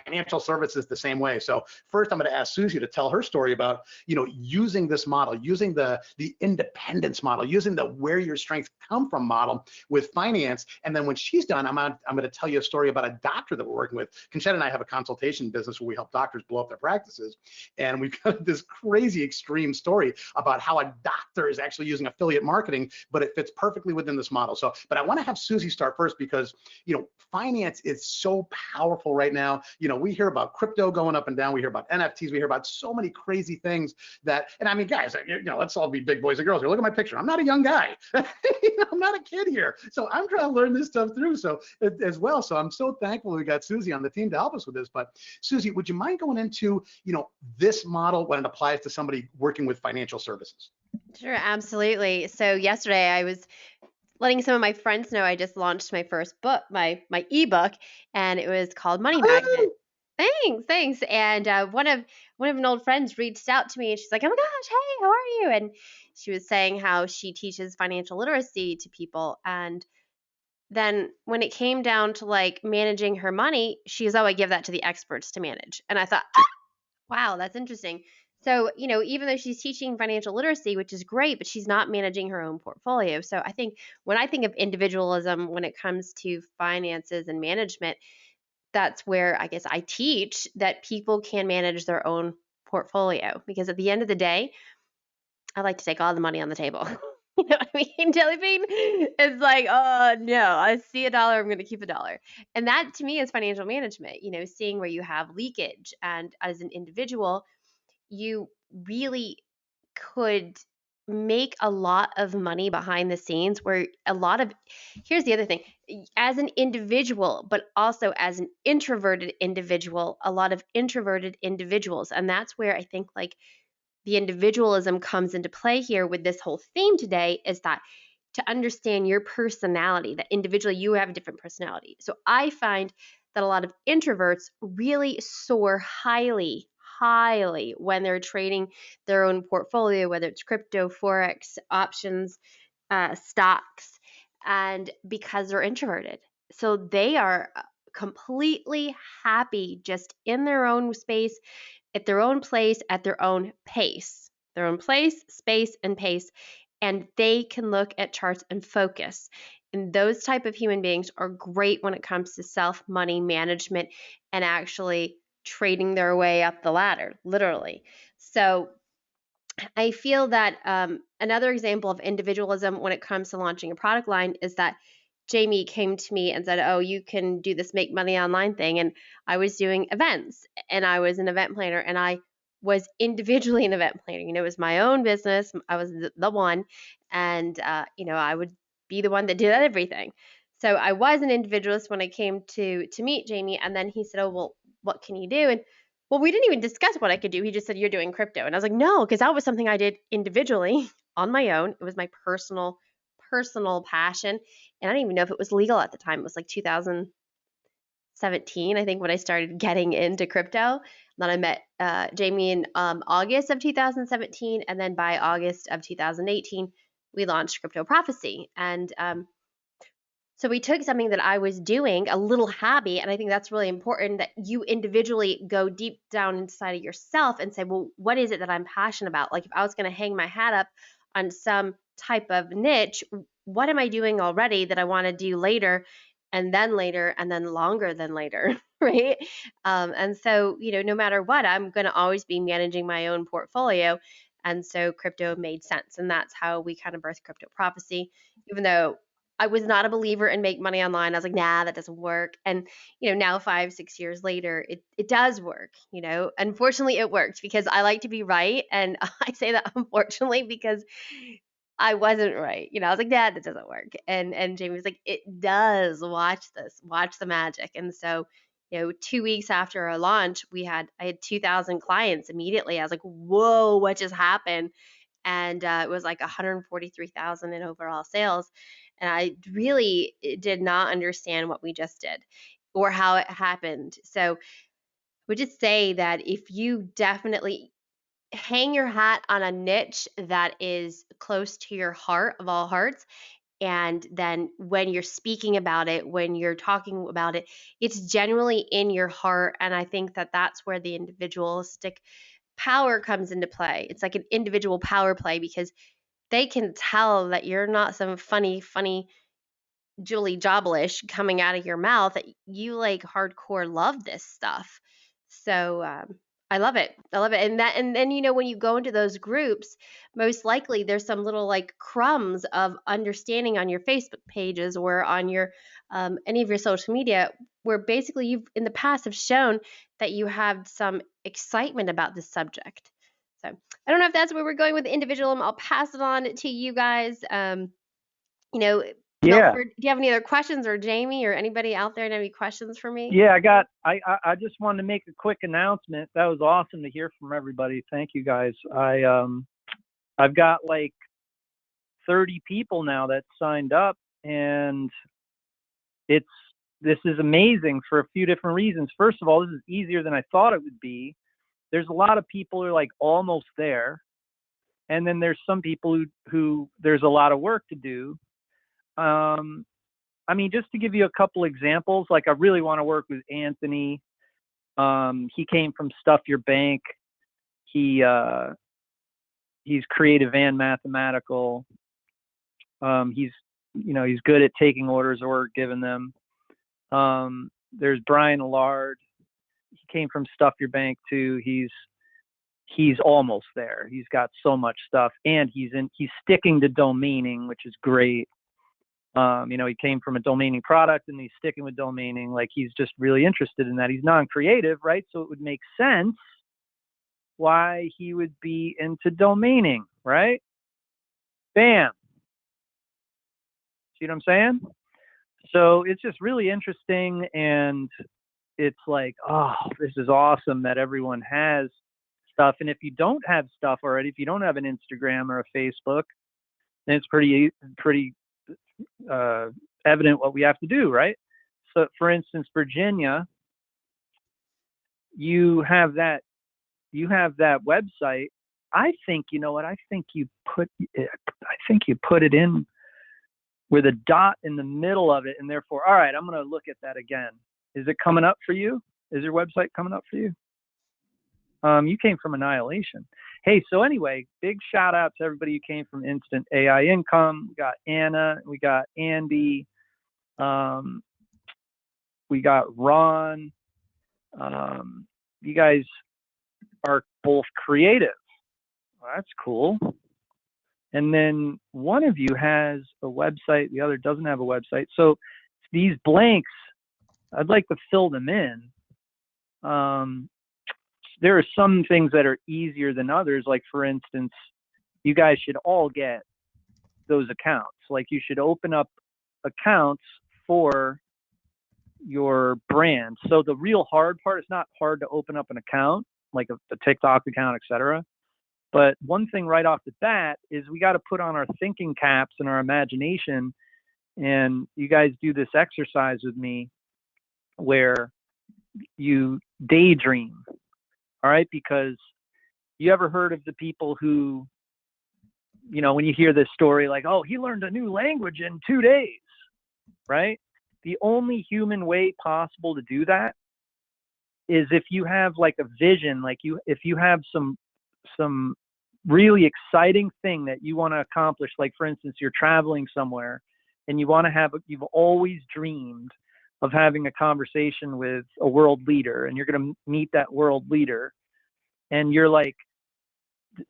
financial services the same way. So first, I'm going to ask Susie to tell her story about, using this model, using the independence model, using the where your strengths come from model with finance. And then when she's done, I'm going to tell you a story about a doctor that we're working with. Conchetta and I have a consultation business where we help doctors blow up their practices. And we've got this crazy extreme story about how a doctor is actually using affiliate marketing, but it fits perfectly within this model. So, but I want to have Susie start first, first because, finance is so powerful right now. We hear about crypto going up and down. We hear about NFTs. We hear about so many crazy things that, and I mean, guys, let's all be big boys and girls here. Look at my picture. I'm not a young guy. I'm not a kid here. So I'm trying to learn this stuff through. So as well. So I'm so thankful we got Susie on the team to help us with this. But Susie, would you mind going into, this model when it applies to somebody working with financial services? Sure, absolutely. So yesterday I was letting some of my friends know I just launched my first book, my ebook, and it was called Money Magnet. Thanks. And one of an old friends reached out to me, and she's like, "Oh my gosh, hey, how are you?" And she was saying how she teaches financial literacy to people, and then when it came down to like managing her money, she goes, "Oh, I give that to the experts to manage." And I thought, wow, that's interesting. So, even though she's teaching financial literacy, which is great, but she's not managing her own portfolio. So, I think when I think of individualism when it comes to finances and management, that's where I guess I teach that people can manage their own portfolio, because at the end of the day, I like to take all the money on the table. You know what I mean? Jelly bean. It's like, oh no, I see a dollar, I'm going to keep a dollar. And that to me is financial management, seeing where you have leakage. And as an individual, you really could make a lot of money behind the scenes where here's the other thing, as an individual, but also as an introverted individual, a lot of introverted individuals. And that's where I think like the individualism comes into play here with this whole theme today, is that to understand your personality, that individually you have a different personality. So I find that a lot of introverts really soar highly when they're trading their own portfolio, whether it's crypto, forex, options, stocks, and because they're introverted. So they are completely happy just in their own space, at their own place, at their own pace, their own place, space, and pace. And they can look at charts and focus. And those type of human beings are great when it comes to money management and actually trading their way up the ladder, literally. So I feel that another example of individualism when it comes to launching a product line is that Jamie came to me and said, "Oh, you can do this make money online thing." And I was doing events, and I was an event planner, and I was individually an event planner. It was my own business. I was the one, and I would be the one that did everything. So I was an individualist when I came to meet Jamie, and then he said, "Oh, well, what can you do?" And well, we didn't even discuss what I could do. He just said, "You're doing crypto." And I was like, "No," because that was something I did individually on my own. It was my personal passion. And I didn't even know if it was legal at the time. It was like 2017, I think, when I started getting into crypto. Then I met Jamie in August of 2017. And then by August of 2018, we launched Crypto Prophecy. And so we took something that I was doing, a little hobby, and I think that's really important that you individually go deep down inside of yourself and say, well, what is it that I'm passionate about? Like if I was going to hang my hat up on some type of niche, what am I doing already that I want to do later, and then longer than later, right? And so, no matter what, I'm going to always be managing my own portfolio. And so crypto made sense. And that's how we kind of birthed Crypto Prophecy, even though I was not a believer in make money online. I was like, nah, that doesn't work. And, now 5-6 years later, it does work. Unfortunately it worked because I like to be right. And I say that unfortunately because I wasn't right. I was like, Dad, that doesn't work. And Jamie was like, it does. Watch this, watch the magic. And so, 2 weeks after our launch, I had 2,000 clients immediately. I was like, whoa, what just happened? And it was like 143,000 in overall sales. And I really did not understand what we just did or how it happened. So I would just say that if you definitely hang your hat on a niche that is close to your heart of all hearts, and then when you're speaking about it, when you're talking about it, it's genuinely in your heart. And I think that that's where the individualistic power comes into play. It's like an individual power play because they can tell that you're not some funny Julie Joblish coming out of your mouth, that you like hardcore love this stuff. So I love it. I love it. And then, when you go into those groups, most likely there's some little like crumbs of understanding on your Facebook pages or on your any of your social media, where basically you've in the past have shown that you have some excitement about this subject. So I don't know if that's where we're going with individualism. I'll pass it on to you guys. Yeah. Melford, do you have any other questions, or Jamie or anybody out there have any questions for me? Yeah, I just wanted to make a quick announcement. That was awesome to hear from everybody. Thank you guys. I've got like 30 people now that signed up, and this is amazing for a few different reasons. First of all, this is easier than I thought it would be. There's a lot of people who are like almost there, and then there's some people who there's a lot of work to do. I mean, just to give you a couple examples, like I really want to work with Anthony. He came from Stuff Your Bank. He's creative and mathematical. He's good at taking orders or giving them. There's Brian Allard. He came from Stuff Your Bank too. He's almost there. He's got so much stuff, and he's sticking to domaining, which is great. He came from a domaining product and he's sticking with domaining. Like, he's just really interested in that. He's non-creative, right? So it would make sense why he would be into domaining, right? Bam. See what I'm saying? So it's just really interesting, and it's like, oh, this is awesome that everyone has stuff. And if you don't have stuff already, if you don't have an Instagram or a Facebook, then it's pretty evident what we have to do, right? So, for instance, Virginia, you have that website. I think, you know what? I think you put it in with a dot in the middle of it, and therefore, all right, I'm going to look at that again. Is it coming up for you? Is your website coming up for you? You came from Annihilation. Hey, so anyway, big shout out to everybody who came from Instant AI Income. We got Anna, we got Andy, we got Ron. You guys are both creative. Well, that's cool. And then one of you has a website, the other doesn't have a website. So these blanks, I'd like to fill them in. There are some things that are easier than others. Like, for instance, you guys should all get those accounts. Like, you should open up accounts for your brand. So the real hard part, is not hard to open up an account, like a TikTok account, etc. But one thing right off the bat is we got to put on our thinking caps and our imagination. And you guys do this exercise with me where you daydream. All right, because you ever heard of the people who, when you hear this story, like, oh, he learned a new language in 2 days, right? The only human way possible to do that is if you have like a vision, if you have some really exciting thing that you want to accomplish. Like, for instance, you're traveling somewhere and you've always dreamed of having a conversation with a world leader, and you're going to meet that world leader, and you're like,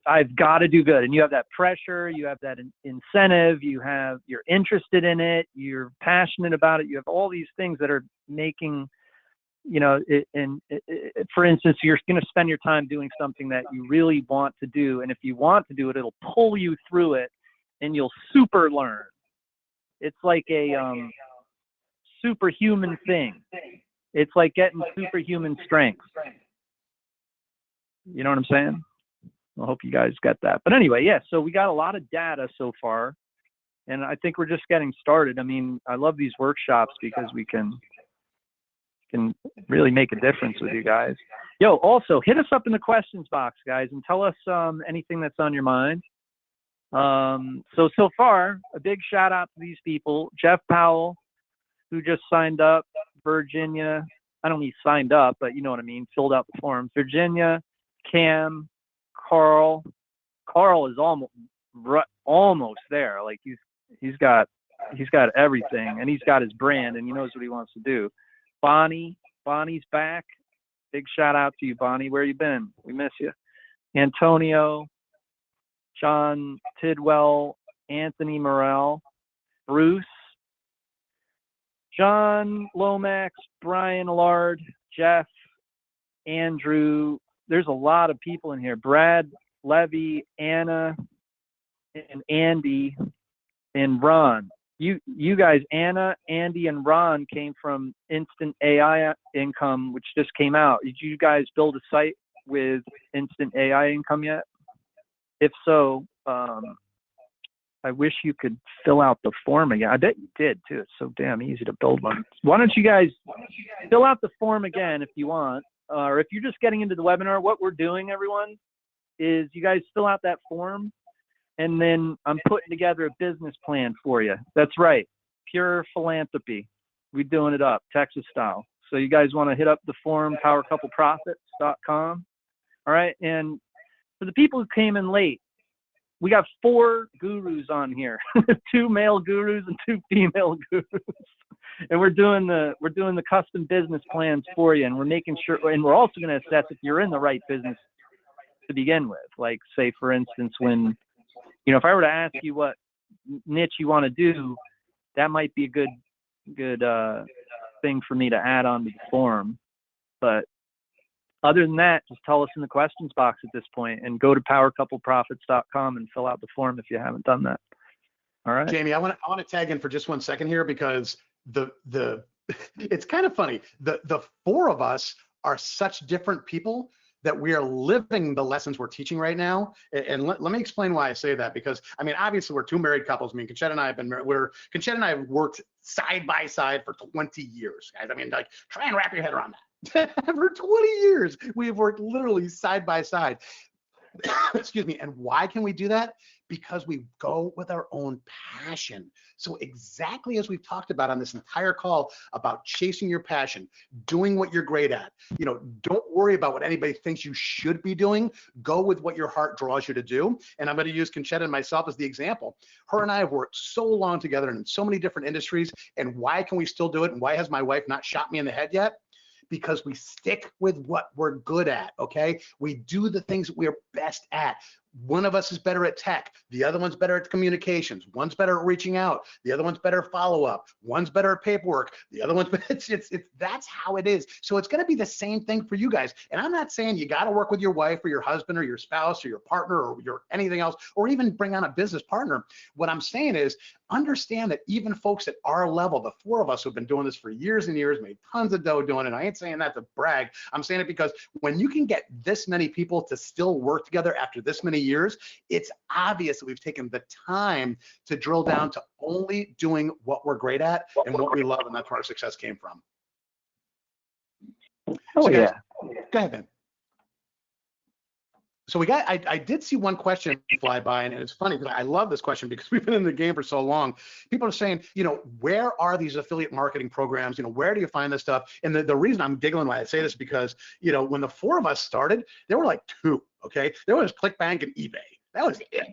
I've got to do good. And you have that pressure, you have that incentive, you're interested in it, you're passionate about it, you have all these things that are making, for instance, you're going to spend your time doing something that you really want to do. And if you want to do it, it'll pull you through it and you'll super learn. It's like a superhuman thing. It's like getting superhuman strength. You know what I'm saying? I hope you guys get that. But anyway, yeah, so we got a lot of data so far, and I think we're just getting started. I mean, I love these workshops because we can really make a difference with you guys. Yo, also, hit us up in the questions box, guys, and tell us anything that's on your mind. So far, a big shout out to these people. Jeff Powell, who just signed up. Virginia, I don't mean signed up, but you know what I mean, filled out the form. Virginia, Cam, Carl is almost there. Like, he's got everything, and he's got his brand, and he knows what he wants to do. Bonnie's back. Big shout out to you, Bonnie. Where you been? We miss you. Antonio, John Tidwell, Anthony Morel, Bruce, John Lomax, Brian Allard, Jeff, Andrew. There's a lot of people in here. Brad, Levy, Anna, and Andy, and Ron. You guys, Anna, Andy, and Ron came from Instant AI Income, which just came out. Did you guys build a site with Instant AI Income yet? If so, I wish you could fill out the form again. I bet you did too. It's so damn easy to build one. Why don't you guys fill out the form again if you want, or if you're just getting into the webinar, what we're doing, everyone, is you guys fill out that form, and then I'm putting together a business plan for you. That's right, pure philanthropy. We're doing it up, Texas style. So you guys want to hit up the forum, powercoupleprofits.com. All right, and for the people who came in late, we got 4 gurus on here, 2 male gurus and 2 female gurus, and we're doing the custom business plans for you, and we're making sure, and we're also going to assess if you're in the right business to begin with. Like, say for instance, when, you know, if I were to ask you what niche you want to do, that might be a good thing for me to add on to the form. But other than that, just tell us in the questions box at this point, and go to powercoupleprofits.com and fill out the form if you haven't done that. All right. Jamie, I want to tag in for just 1 second here, because it's kind of funny. The 4 of us are such different people that we are living the lessons we're teaching right now. And let me explain why I say that, because I mean, obviously we're 2 married couples. I mean, Conchetta and I have been married. Conchetta and I have worked side by side for 20 years, guys. I mean, like, try and wrap your head around that. For 20 years, we've worked literally side by side. Excuse me. And why can we do that? Because we go with our own passion. So exactly as we've talked about on this entire call about chasing your passion, doing what you're great at, you know, don't worry about what anybody thinks you should be doing. Go with what your heart draws you to do. And I'm going to use Conchetta and myself as the example. Her and I have worked so long together and in so many different industries. And why can we still do it? And why has my wife not shot me in the head yet? Because we stick with what we're good at, okay? We do the things that we're best at. One of us is better at tech. The other one's better at communications. One's better at reaching out. The other one's better at follow-up. One's better at paperwork. The other one's that's how it is. So it's going to be the same thing for you guys. And I'm not saying you got to work with your wife or your husband or your spouse or your partner or your anything else, or even bring on a business partner. What I'm saying is, understand that even folks at our level, the 4 of us who've been doing this for years and years, made tons of dough doing it. And I ain't saying that to brag. I'm saying it because when you can get this many people to still work together after this many years, it's obvious that we've taken the time to drill down to only doing what we're great at and what we love, and that's where our success came from. Oh, so guys, yeah. Go ahead, Ben. So I did see one question fly by, and it's funny because I love this question because we've been in the game for so long. People are saying, you know, where are these affiliate marketing programs? You know, where do you find this stuff? And the reason I'm giggling why I say this is because, you know, when the 4 of us started, there were like 2, okay? There was ClickBank and eBay. That was it.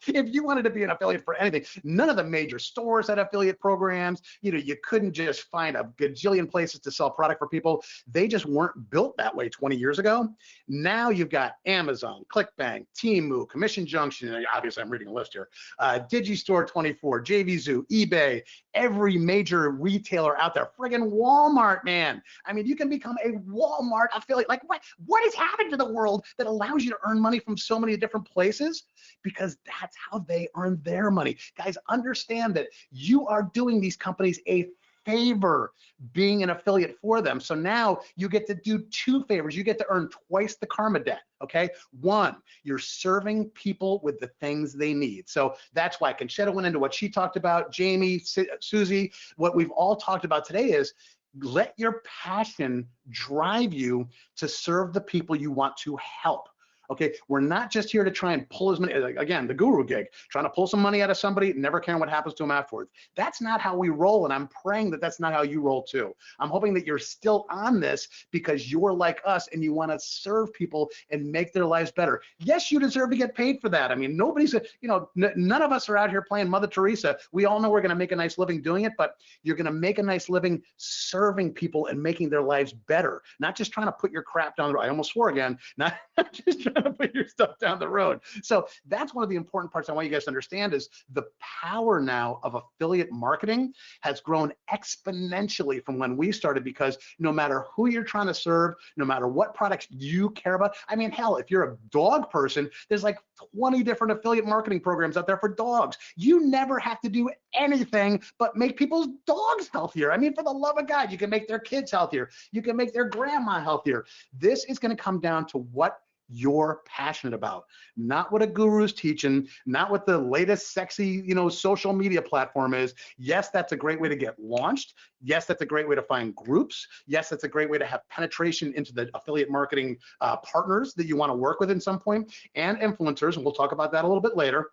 If you wanted to be an affiliate for anything, none of the major stores had affiliate programs. You know, you couldn't just find a gajillion places to sell product for people. They just weren't built that way 20 years ago. Now you've got Amazon, ClickBank, Temu, Commission Junction, and obviously I'm reading a list here, Digistore24, JVZoo, eBay, every major retailer out there, friggin' Walmart, man. I mean, you can become a Walmart affiliate. Like, what has happened to the world that allows you to earn money from so many different places? Because that's how they earn their money. Guys, understand that you are doing these companies a favor being an affiliate for them. So now you get to do 2 favors. You get to earn twice the karma debt, okay? 1, you're serving people with the things they need. So that's why Conchetta went into what she talked about, Jamie, Susie, what we've all talked about today is let your passion drive you to serve the people you want to help. Okay, we're not just here to try and pull as many, again, the guru gig, trying to pull some money out of somebody, never caring what happens to them afterwards. That's not how we roll, and I'm praying that that's not how you roll too. I'm hoping that you're still on this because you're like us and you want to serve people and make their lives better. Yes, you deserve to get paid for that. I mean, nobody's, none of us are out here playing Mother Teresa. We all know we're going to make a nice living doing it, but you're going to make a nice living serving people and making their lives better, not just trying to put your crap down the road. I almost swore again, not just trying to put your stuff down the road. So that's one of the important parts I want you guys to understand is the power now of affiliate marketing has grown exponentially from when we started, because no matter who you're trying to serve, no matter what products you care about, I mean, hell, if you're a dog person, there's like 20 different affiliate marketing programs out there for dogs. You never have to do anything but make people's dogs healthier. I mean, for the love of God, you can make their kids healthier. You can make their grandma healthier. This is going to come down to what you're passionate about, not what a guru's teaching, not what the latest sexy, social media platform is. Yes, that's a great way to get launched. Yes, that's a great way to find groups. Yes, that's a great way to have penetration into the affiliate marketing partners that you want to work with at some point, and influencers, and we'll talk about that a little bit later.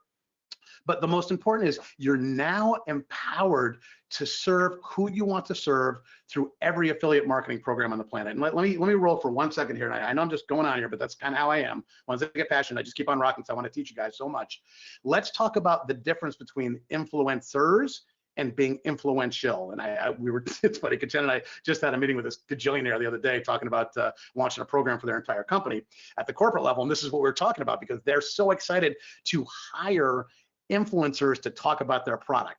But the most important is you're now empowered to serve who you want to serve through every affiliate marketing program on the planet. And let me roll for 1 second here. And I know I'm just going on here, but that's kind of how I am. Once I get passionate, I just keep on rocking. So I want to teach you guys so much. Let's talk about the difference between influencers and being influential. And it's funny, Chen and I just had a meeting with this gajillionaire the other day talking about launching a program for their entire company at the corporate level. And this is what we're talking about, because they're so excited to hire influencers to talk about their product.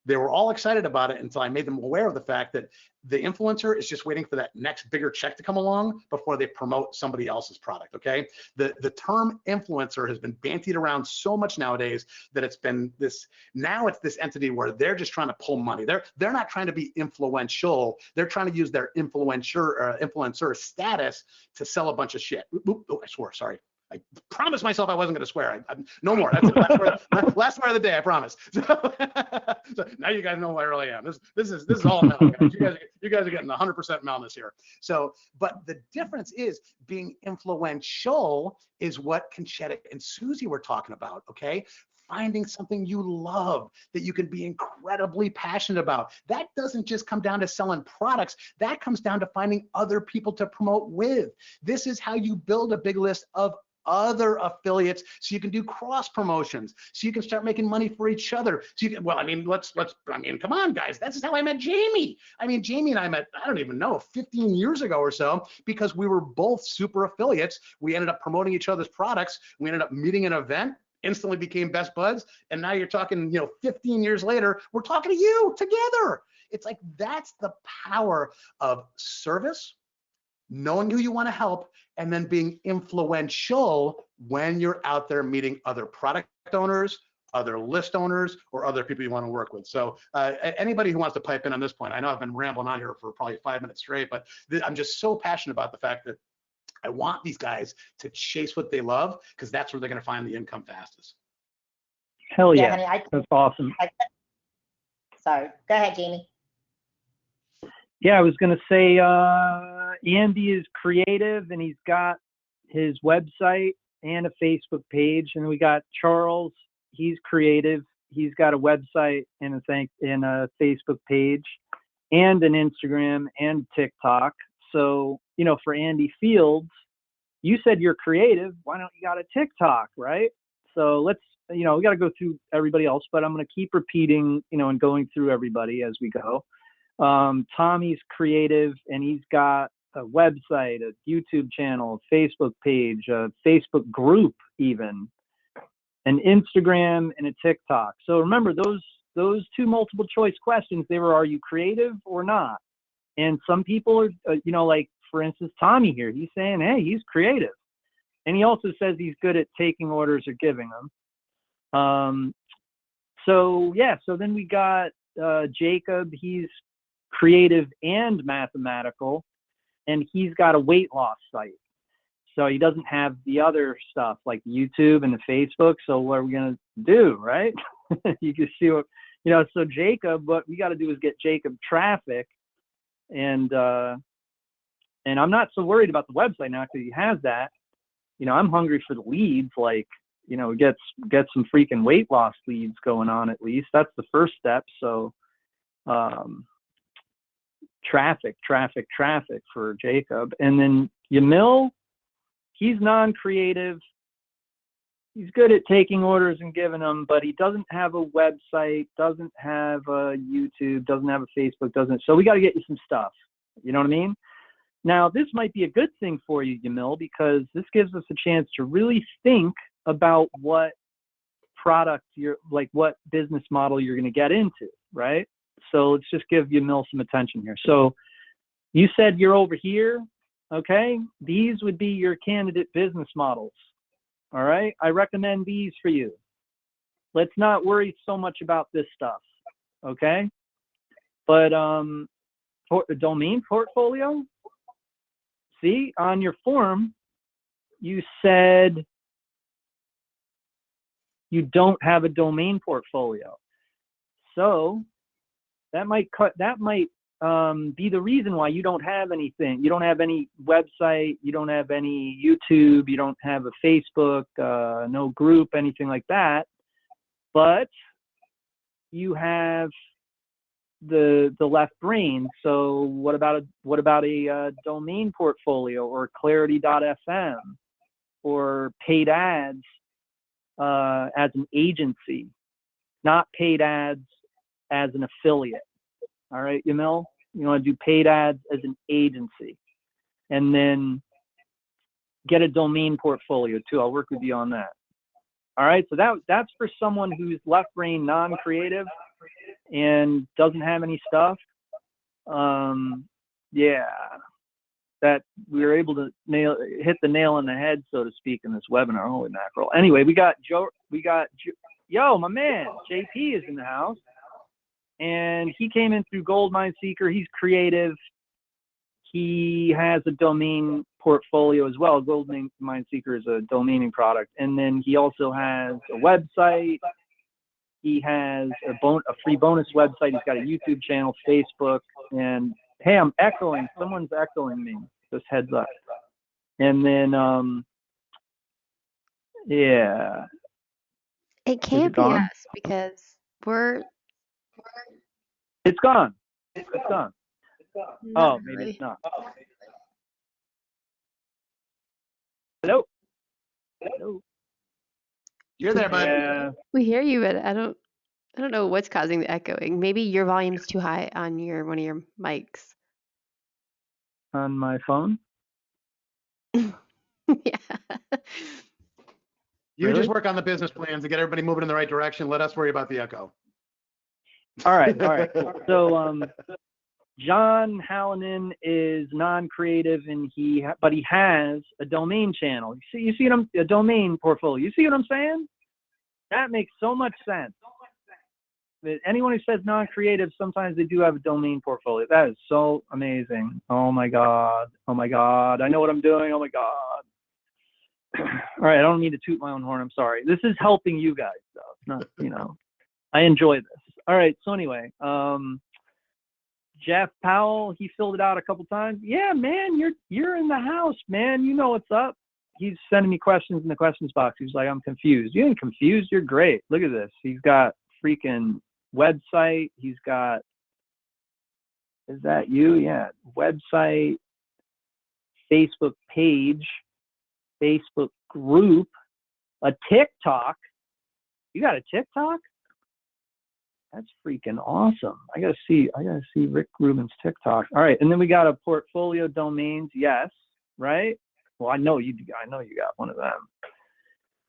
They were all excited about it until I made them aware of the fact that the influencer is just waiting for that next bigger check to come along before they promote somebody else's product, okay? The term influencer has been bantied around so much nowadays that it's this entity where they're just trying to pull money. They're not trying to be influential. They're trying to use their influencer status to sell a bunch of shit. Oh, I swore, sorry. I promised myself I wasn't going to swear. No more. That's it. Last word of the day. I promise. So now you guys know who I really am. This is all Mel, guys. You guys are getting 100% Melness here. So, but the difference is being influential is what Conchetta and Susie were talking about. Okay. Finding something you love that you can be incredibly passionate about. That doesn't just come down to selling products. That comes down to finding other people to promote with. This is how you build a big list of other affiliates, so you can do cross promotions, so you can start making money for each other. So you can, well, I mean, come on, guys. That's how I met Jamie. I mean, Jamie and I met, I don't even know, 15 years ago or so, because we were both super affiliates. We ended up promoting each other's products. We ended up meeting an event, instantly became best buds. And now you're talking, 15 years later, we're talking to you together. It's like, that's the power of service, knowing who you want to help, and then being influential when you're out there meeting other product owners, other list owners, or other people you want to work with. So anybody who wants to pipe in on this point, I know I've been rambling on here for probably 5 minutes straight, but I'm just so passionate about the fact that I want these guys to chase what they love, because that's where they're going to find the income fastest. Hell yeah, honey, that's awesome. Sorry, go ahead, Jamie. Yeah, I was going to say Andy is creative, and he's got his website and a Facebook page. And we got Charles. He's creative. He's got a website and a Facebook page and an Instagram and TikTok. So, for Andy Fields, you said you're creative. Why don't you got a TikTok, right? So let's, we got to go through everybody else, but I'm going to keep repeating, and going through everybody as we go. Tommy's creative, and he's got a website, a YouTube channel, a Facebook page, a Facebook group, even an Instagram and a TikTok. So remember those two multiple choice questions, they were, are you creative or not? And some people are, like for instance, Tommy here, he's saying, hey, he's creative. And he also says he's good at taking orders or giving them. So then we got Jacob, he's creative and mathematical, and he's got a weight loss site. So he doesn't have the other stuff like YouTube and the Facebook. So what are we going to do, right? You can see what, so Jacob, what we got to do is get Jacob traffic. And I'm not so worried about the website now because he has that. I'm hungry for the leads, like, get some freaking weight loss leads going on at least. That's the first step. So traffic for Jacob. And then Yamil, he's non-creative. He's good at taking orders and giving them, but he doesn't have a website, doesn't have a YouTube, doesn't have a Facebook, so we got to get you some stuff. You know what I mean? Now, this might be a good thing for you, Yamil, because this gives us a chance to really think about what product what business model you're going to get into, right? So let's just give Yamil some attention here. So you said you're over here, okay? These would be your candidate business models. All right, I recommend these for you. Let's not worry so much about this stuff, okay? But domain portfolio, see, on your form, you said you don't have a domain portfolio. So that might be the reason why you don't have anything. You don't have any website, you don't have any YouTube, you don't have a Facebook, no group, anything like that. But you have the left brain. So what about a domain portfolio, or clarity.fm, or paid ads as an agency, not paid ads as an affiliate? All right, Yamil, you want to do paid ads as an agency, and then get a domain portfolio too. I'll work with you on that. All right, so that's for someone who's left brain, non-creative, and doesn't have any stuff. Yeah, that we were able to hit the nail on the head, so to speak, in this webinar. Holy mackerel! Anyway, we got yo, my man, JP is in the house. And he came in through Goldmine Seeker. He's creative. He has a domain portfolio as well. Goldmine Seeker is a domaining product. And then he also has a website. He has a free bonus website. He's got a YouTube channel, Facebook. And hey, I'm echoing. Someone's echoing me. Just heads up. And then, yeah. It can't be us because we're. It's gone. It's gone. Oh, maybe really. it's not. Hello. Hello. You're there, bud. Yeah. We hear you, but I don't know what's causing the echoing. Maybe your volume's too high on one of your mics. On my phone. Yeah. You Really? just work on the business plans to get everybody moving in the right direction. Let us worry about the echo. All right. So John Hallinan is non-creative, and but he has a domain channel. You see a domain portfolio. You see what I'm saying? That makes so much sense. Anyone who says non-creative, sometimes they do have a domain portfolio. That is so amazing. Oh my God. Oh my God. I know what I'm doing. Oh my God. All right. I don't mean to toot my own horn. I'm sorry. This is helping you guys, though. It's not, I enjoy this. All right. So anyway, Jeff Powell, he filled it out a couple times. Yeah, man, you're in the house, man. You know what's up. He's sending me questions in the questions box. He's like, I'm confused. You ain't confused. You're great. Look at this. He's got freaking website. He's got, is that you? Yeah. Website, Facebook page, Facebook group, a TikTok. You got a TikTok? That's freaking awesome. I gotta see Rick Rubin's TikTok. All right, and then we got a portfolio domains. Yes, right? Well, I know you got one of them.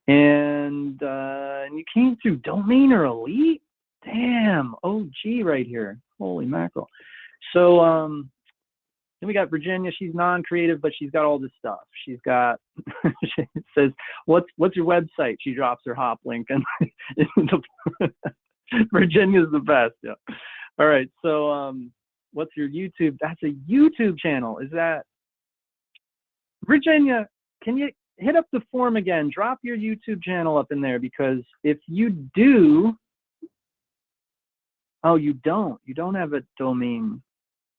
And you came through Domain or Elite? Damn, OG right here. Holy mackerel. So then we got Virginia. She's non-creative, but she's got all this stuff. She's got, it says, what's your website? She drops her hop link, and Virginia's the best. Yeah. All right. So what's your YouTube? That's a YouTube channel. Is that Virginia? Can you hit up the form again? Drop your YouTube channel up in there, because if you do, oh, you don't have a domain.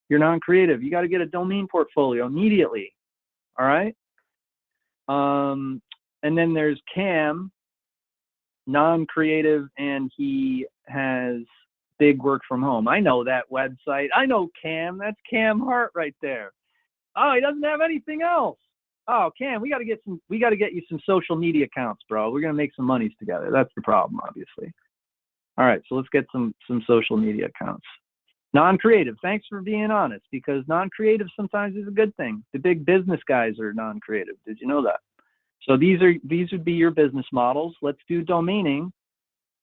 You're non-creative. You got to get a domain portfolio immediately. All right. And then there's Cam, non-creative, and he has big work from home. I know that website. I know Cam. That's Cam Hart right there. Oh, he doesn't have anything else. Oh, Cam, we got to get you some social media accounts, bro. We're gonna make some monies together. That's the problem, obviously. All right, so let's get some social media accounts. Non-creative. Thanks for being honest, because non-creative sometimes is a good thing. The big business guys are non-creative. Did you know that? So these would be your business models. Let's do domaining,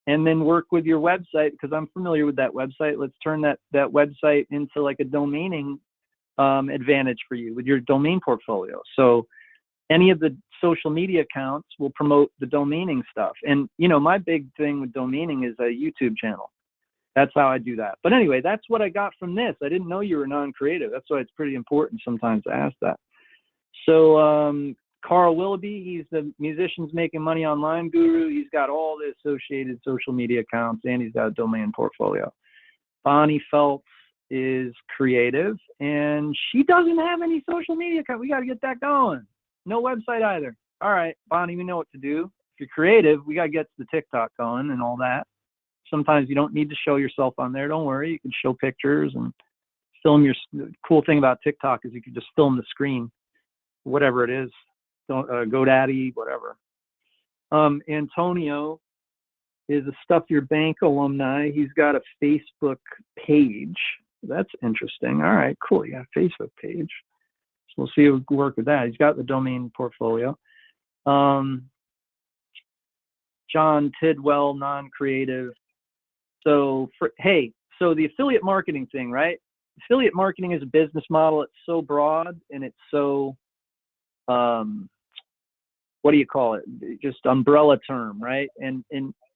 and then work with your website, because I'm familiar with that website. Let's turn that website into like a domaining advantage for you with your domain portfolio. So any of the social media accounts will promote the domaining stuff. And my big thing with domaining is a YouTube channel. That's how I do that. But anyway, that's what I got from this. I didn't know you were non-creative. That's why it's pretty important sometimes to ask that. So Carl Willoughby, he's the Musicians Making Money Online guru. He's got all the associated social media accounts, and he's got a domain portfolio. Bonnie Phelps is creative, and she doesn't have any social media account. We got to get that going. No website either. All right, Bonnie, we know what to do. If you're creative, we got to get the TikTok going and all that. Sometimes you don't need to show yourself on there. Don't worry. You can show pictures and film your. The cool thing about TikTok is you can just film the screen, whatever it is. Don't GoDaddy, whatever. Antonio is a Stuff Your Bank alumni. He's got a Facebook page. That's interesting. All right, cool. You got a Facebook page. So we'll see if we can work with that. He's got the domain portfolio. John Tidwell, non-creative. So so the affiliate marketing thing, right? Affiliate marketing is a business model. It's so broad and it's so, what do you call it? Just umbrella term, right? And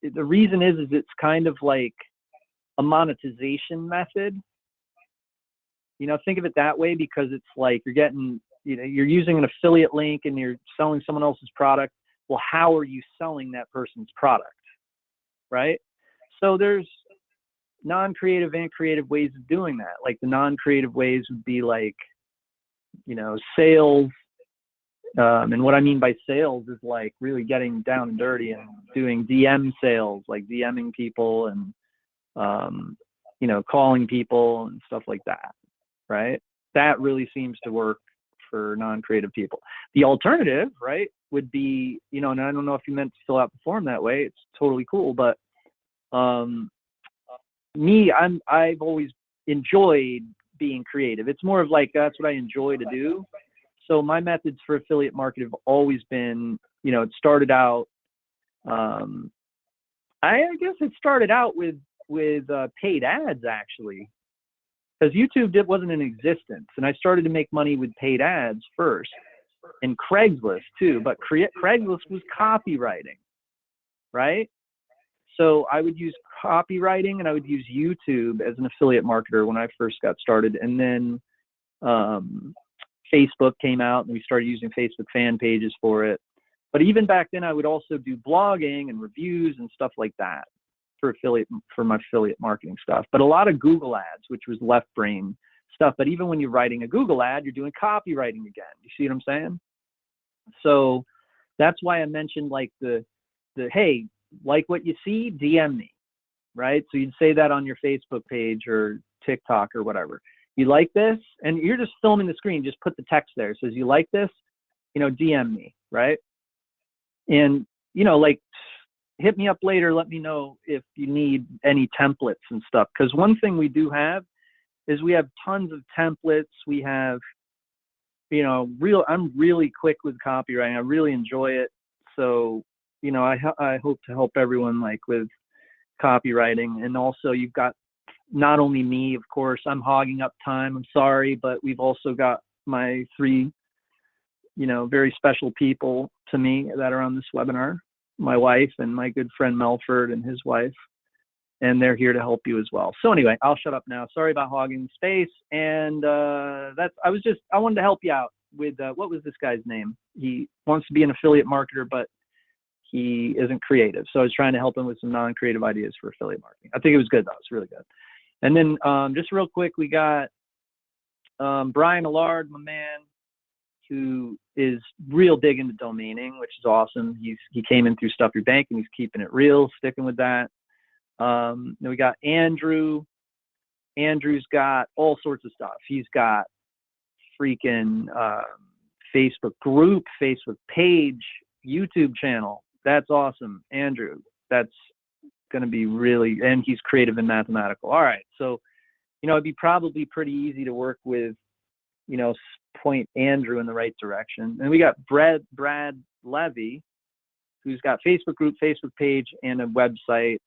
the reason is it's kind of like a monetization method. Think of it that way, because it's like you're getting, you're using an affiliate link and you're selling someone else's product. Well, how are you selling that person's product, right? So there's non-creative and creative ways of doing that. Like the non-creative ways would be like, sales. And what I mean by sales is like really getting down and dirty and doing DM sales, like DMing people and, calling people and stuff like that, right? That really seems to work for non-creative people. The alternative, right, would be, and I don't know if you meant to fill out the form that way. It's totally cool. But I've always enjoyed being creative. It's more of like, that's what I enjoy to do. So my methods for affiliate marketing have always been, it started out, I guess it started out with paid ads, actually, because YouTube wasn't in existence. And I started to make money with paid ads first, and Craigslist too. But Craigslist was copywriting, right? So I would use copywriting and I would use YouTube as an affiliate marketer when I first got started. And then Facebook came out and we started using Facebook fan pages for it. But even back then, I would also do blogging and reviews and stuff like that for my affiliate marketing stuff. But a lot of Google ads, which was left brain stuff. But even when you're writing a Google ad, you're doing copywriting again. You see what I'm saying? So that's why I mentioned like the hey, like what you see, DM me, right? So you'd say that on your Facebook page or TikTok or whatever. You like this? And you're just filming the screen. Just put the text there. It says, you like this? DM me, right? And, like, hit me up later. Let me know if you need any templates and stuff. Because one thing we do have is we have tons of templates. We have, I'm really quick with copywriting. I really enjoy it. So, I hope to help everyone like with copywriting. And also you've got not only me, of course, I'm hogging up time. I'm sorry, but we've also got my 3, very special people to me that are on this webinar, my wife and my good friend Melford and his wife, and they're here to help you as well. So anyway, I'll shut up now. Sorry about hogging the space. And I wanted to help you out with, what was this guy's name? He wants to be an affiliate marketer, but he isn't creative. So I was trying to help him with some non-creative ideas for affiliate marketing. I think it was good though. It's really good. And then just real quick, we got Brian Allard, my man. who is real big into domaining, which is awesome. He came in through Stuff Your Bank, and he's keeping it real, sticking with that. Then we got Andrew. Andrew's got all sorts of stuff. He's got freaking Facebook group, Facebook page, YouTube channel. That's awesome, Andrew. That's going to be really, and he's creative and mathematical. All right, so it'd be probably pretty easy to work with, point Andrew in the right direction. And we got Brad Levy, who's got Facebook group, Facebook page, and a website,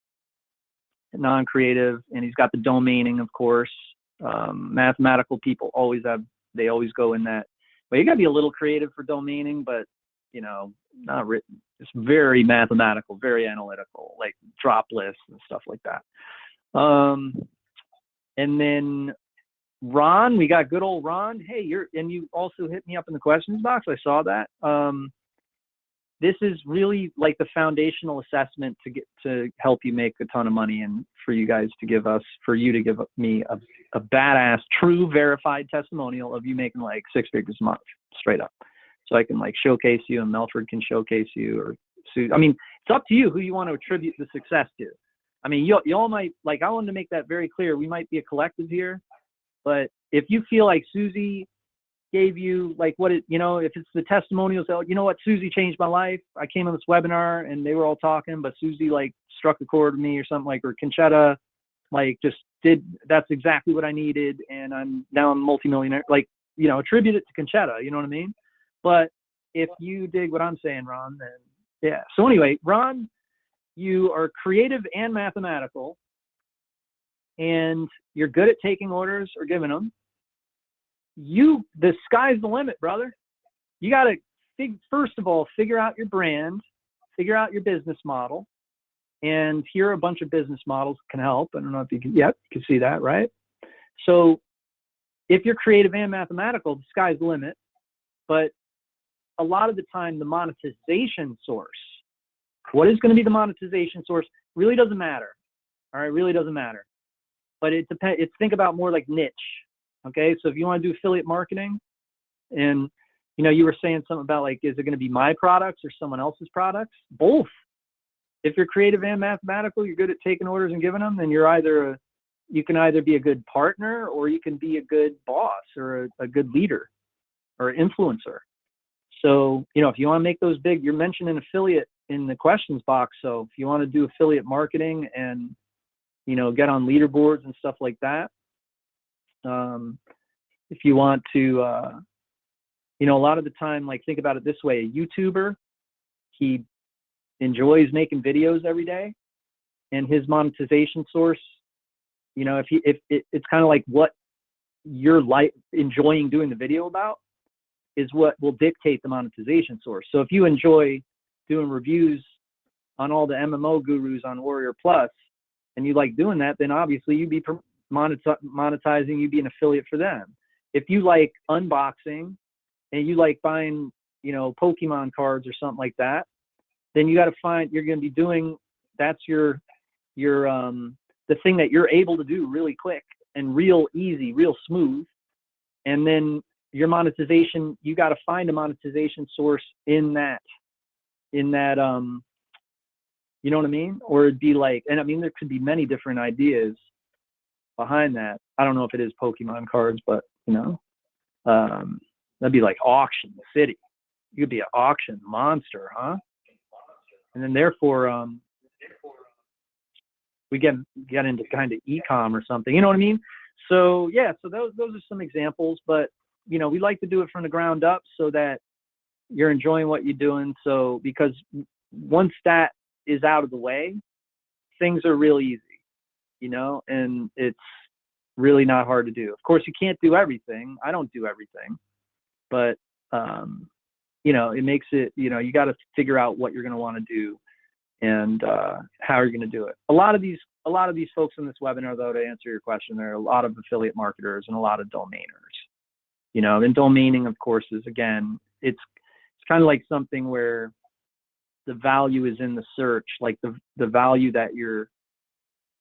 non-creative, and he's got the domaining, of course. Mathematical people always go in that. But you got to be a little creative for domaining, but not written. It's very mathematical, very analytical, like drop lists and stuff like that. And then Ron, we got good old Ron. Hey, you also hit me up in the questions box. I saw that. This is really like the foundational assessment to help you make a ton of money, and for you to give me a badass, true, verified testimonial of you making like 6 figures a month, straight up. So I can like showcase you, and Melford can showcase you, or Sue. I mean, it's up to you who you want to attribute the success to. I mean, y'all might, like, I wanted to make that very clear. We might be a collective here, but if you feel like Susie gave you like if it's the testimonials, what, Susie changed my life. I came on this webinar and they were all talking, but Susie like struck a chord with me, or something, like, or Conchetta like just that's exactly what I needed, and I'm multimillionaire. Like, attribute it to Conchetta, you know what I mean? But if you dig what I'm saying, Ron, then yeah. So anyway, Ron, you are creative and mathematical, and you're good at taking orders or giving them. The sky's the limit, brother. You got to first of all figure out your brand, figure out your business model, and here are a bunch of business models that can help. I don't know if you can. Yep, you can see that, right? So if you're creative and mathematical, the sky's the limit. But a lot of the time, the monetization source, what is going to be the monetization source, really doesn't matter. All right, really doesn't matter. But it depends. Think about more like niche. Okay, so if you want to do affiliate marketing, and you were saying something about like, is it going to be my products or someone else's products? Both. If you're creative and mathematical, you're good at taking orders and giving them, then you can either be a good partner, or you can be a good boss, or a good leader or influencer. So, if you want to make those big, you're mentioning affiliate in the questions box. So if you want to do affiliate marketing and, get on leaderboards and stuff like that, if you want to, a lot of the time, like, think about it this way: a YouTuber, he enjoys making videos every day, and his monetization source, if it's kind of like what you're like enjoying doing the video about is what will dictate the monetization source. So if you enjoy doing reviews on all the MMO gurus on Warrior Plus, and you like doing that, then obviously you'd be monetizing, you'd be an affiliate for them. If you like unboxing and you like buying, Pokemon cards or something like that, then you got to find, you're going to be doing, that's your the thing that you're able to do really quick and real easy, real smooth. And then your monetization, you got to find a monetization source in that, you know what I mean? Or it'd be like, and I mean, there could be many different ideas behind that. I don't know if it is Pokemon cards, but that'd be like auction city. You could be an auction monster, huh? And then therefore, we get into kind of e-com or something, you know what I mean? So yeah, so those are some examples, but we like to do it from the ground up so that you're enjoying what you're doing. So, because once that is out of the way, things are real easy, and it's really not hard to do. Of course, you can't do everything. I don't do everything, but, it makes it, you got to figure out what you're going to want to do and how you're going to do it. A lot of these folks in this webinar, though, to answer your question, there are a lot of affiliate marketers and a lot of domainers. And domaining, of course, is, again, it's kind of like something where the value is in the search. Like the value that you're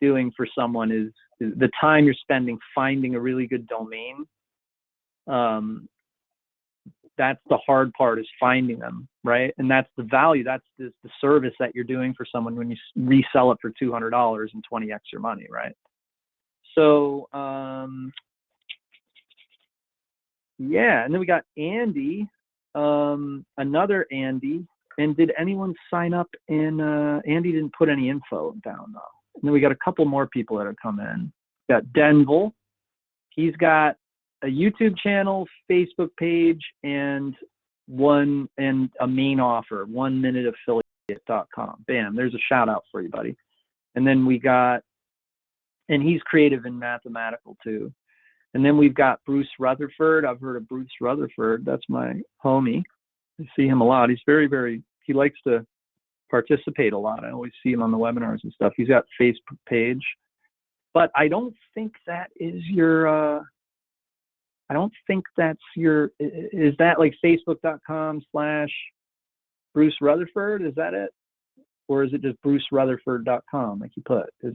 doing for someone is the time you're spending finding a really good domain. that's the hard part, is finding them, right? And that's the value. That's the service that you're doing for someone when you resell it for $200 and 20x your money, right? So, yeah. And then we got Andy, another Andy. And did anyone sign up in, Andy didn't put any info down though. And then we got a couple more people that have come in. We got Denville. He's got a YouTube channel, Facebook page, and a main offer, 1minuteaffiliate.com. Bam, there's a shout out for you, buddy. And then we got, and he's creative and mathematical too. And then we've got Bruce Rutherford. I've heard of Bruce Rutherford. That's my homie. I see him a lot. He's he likes to participate a lot. I always see him on the webinars and stuff. He's got a Facebook page, but I don't think that is your, is that like facebook.com/Bruce Rutherford? Is that it? Or is it just brucerutherford.com like you put? I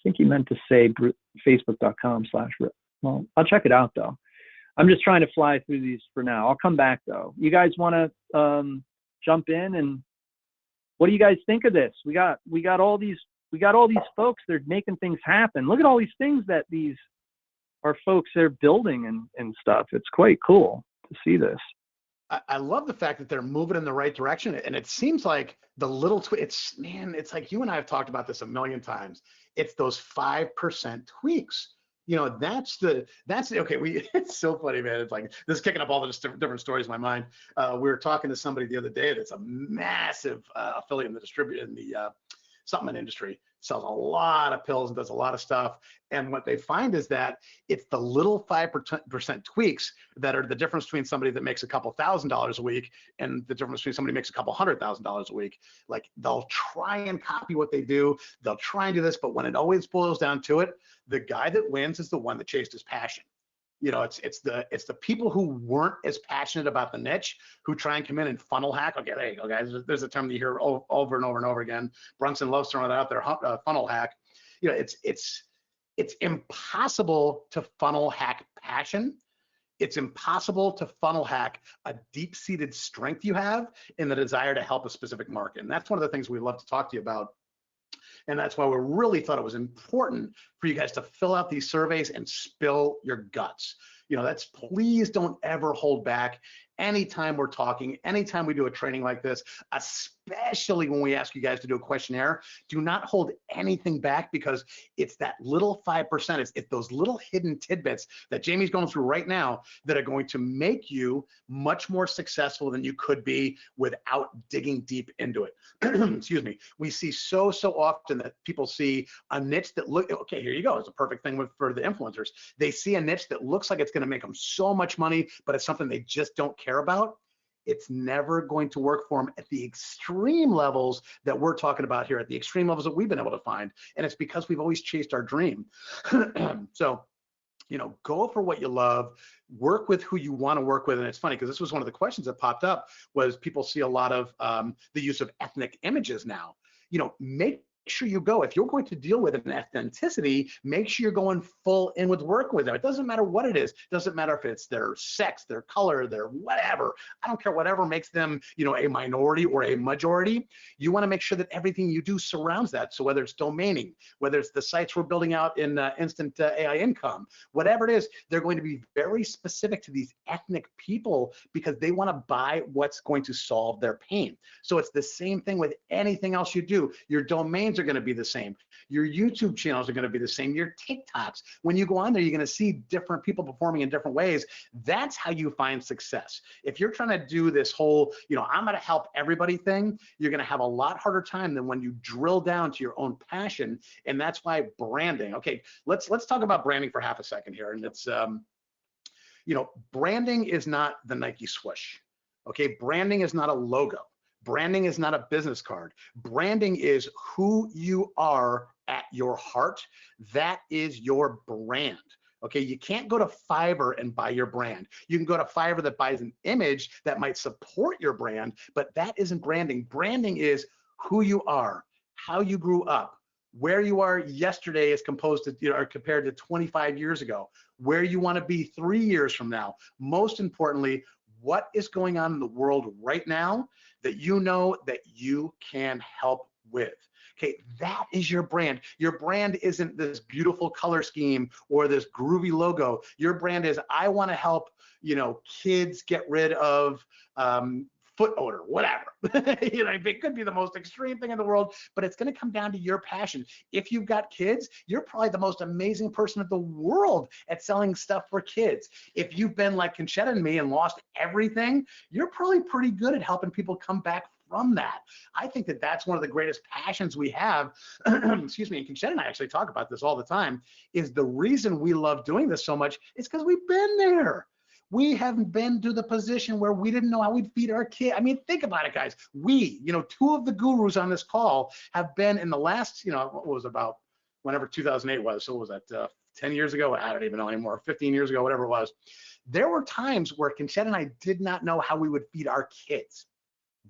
think he meant to say facebook.com/. Well, I'll check it out though. I'm just trying to fly through these for now. I'll come back though. You guys want to jump in, and what do you guys think of this? We got all these folks. They're making things happen. Look at all these things that these are folks they're building and stuff. It's quite cool to see this. I love the fact that they're moving in the right direction, and it seems like the little it's like you and I have talked about this a million times. It's those 5% tweaks. That's okay. It's so funny, man. It's like this is kicking up all the different stories in my mind. We were talking to somebody the other day that's a massive affiliate in the supplement industry, sells a lot of pills and does a lot of stuff. And what they find is that it's the little 5% tweaks that are the difference between somebody that makes a couple $1,000s a week and the difference between somebody who makes a couple $100,000 a week. Like, they'll try and copy what they do. They'll try and do this, but when it always boils down to it, the guy that wins is the one that chased his passion. It's the people who weren't as passionate about the niche who try and come in and funnel hack. Okay, there you go, guys. There's a term that you hear over and over and over again. Brunson loves throwing it out there. Funnel hack. It's impossible to funnel hack passion. It's impossible to funnel hack a deep-seated strength you have in the desire to help a specific market. And that's one of the things we love to talk to you about. And that's why we really thought it was important for you guys to fill out these surveys and spill your guts. Please don't ever hold back. Anytime we're talking, anytime we do a training like this, especially when we ask you guys to do a questionnaire, do not hold anything back, because it's that little 5%. It's those little hidden tidbits that Jamie's going through right now that are going to make you much more successful than you could be without digging deep into it. Excuse me. We see so often that people see a niche that okay, here you go. It's a perfect thing for the influencers. They see a niche that looks like it's going to make them so much money, but it's something they just don't care about. It's never going to work for them at the extreme levels that we're talking about here, at the extreme levels that we've been able to find. And it's because we've always chased our dream. So, go for what you love, work with who you want to work with. And it's funny, because this was one of the questions that popped up, was people see a lot of the use of ethnic images now. Make sure you go, if you're going to deal with an ethnicity, make sure you're going full in with work with them. It doesn't matter what it is. It doesn't matter if it's their sex, their color, their whatever. I don't care, whatever makes them, a minority or a majority. You want to make sure that everything you do surrounds that. So whether it's domaining, whether it's the sites we're building out in instant AI income, whatever it is, they're going to be very specific to these ethnic people, because they want to buy what's going to solve their pain. So it's the same thing with anything else you do. Your domains are going to be the same. Your YouTube channels are going to be the same. Your TikToks, when you go on there, you're going to see different people performing in different ways. That's how you find success. If you're trying to do this whole, I'm going to help everybody thing, you're going to have a lot harder time than when you drill down to your own passion. And that's why branding. Okay, let's talk about branding for half a second here. And it's, branding is not the Nike swoosh. Okay, branding is not a logo. Branding is not a business card. Branding is who you are at your heart. That is your brand. Okay, you can't go to Fiverr and buy your brand. You can go to Fiverr that buys an image that might support your brand, but that isn't branding. Branding is who you are, how you grew up, Where you are yesterday is composed to, or compared to 25 years ago, where you want to be 3 years from now. Most importantly, what is going on in the world right now that you know that you can help with. Okay, that is your brand. Your brand isn't this beautiful color scheme or this groovy logo. Your brand is, I want to help, kids get rid of foot odor, whatever. It could be the most extreme thing in the world, but it's going to come down to your passion. If you've got kids, you're probably the most amazing person in the world at selling stuff for kids. If you've been like Conchetta and me and lost everything, you're probably pretty good at helping people come back from that. I think that that's one of the greatest passions we have. Excuse me, and Conchetta and I actually talk about this all the time, is the reason we love doing this so much is because we've been there. We haven't been to the position where we didn't know how we'd feed our kid. I mean, think about it, guys. We, two of the gurus on this call have been in the last, what was about whenever 2008 was. So what was that 10 years ago? I don't even know anymore. 15 years ago, whatever it was. There were times where Conchetta and I did not know how we would feed our kids.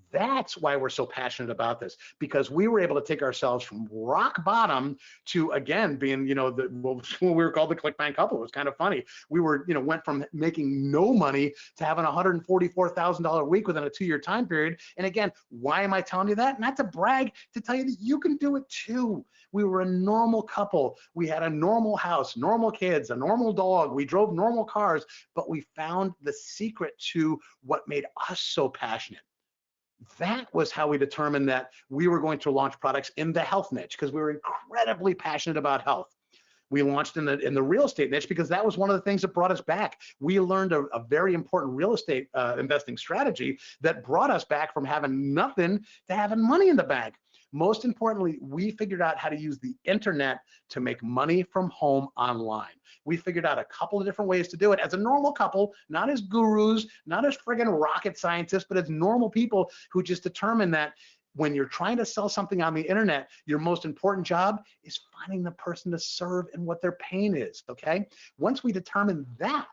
That's why we're so passionate about this, because we were able to take ourselves from rock bottom to, again, being, what we were called the ClickBank couple. It was kind of funny. We were, went from making no money to having a $144,000 a week within a 2-year time period. And again, why am I telling you that? Not to brag, to tell you that you can do it too. We were a normal couple. We had a normal house, normal kids, a normal dog. We drove normal cars, but we found the secret to what made us so passionate. That was how we determined that we were going to launch products in the health niche, because we were incredibly passionate about health. We launched in the real estate niche because that was one of the things that brought us back. We learned a very important real estate investing strategy that brought us back from having nothing to having money in the bank. Most importantly, we figured out how to use the internet to make money from home online. We figured out a couple of different ways to do it as a normal couple, not as gurus, not as friggin' rocket scientists, but as normal people who just determined that when you're trying to sell something on the internet, your most important job is finding the person to serve and what their pain is, okay? Once we determined that,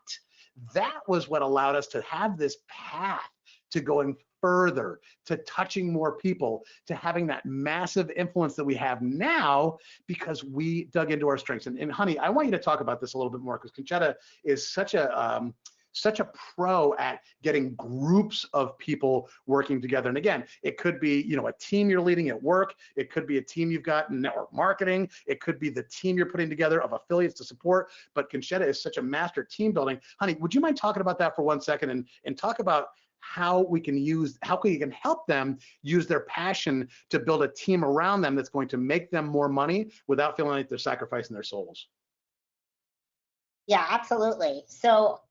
that was what allowed us to have this path to going further, to touching more people, to having that massive influence that we have now, because we dug into our strengths. And honey, I want you to talk about this a little bit more, because Conchetta is such a pro at getting groups of people working together. And again, it could be, a team you're leading at work. It could be a team you've got in network marketing. It could be the team you're putting together of affiliates to support. But Conchetta is such a master team building. Honey, would you mind talking about that for 1 second and talk about how we can help them use their passion to build a team around them that's going to make them more money without feeling like they're sacrificing their souls? Yeah, absolutely. So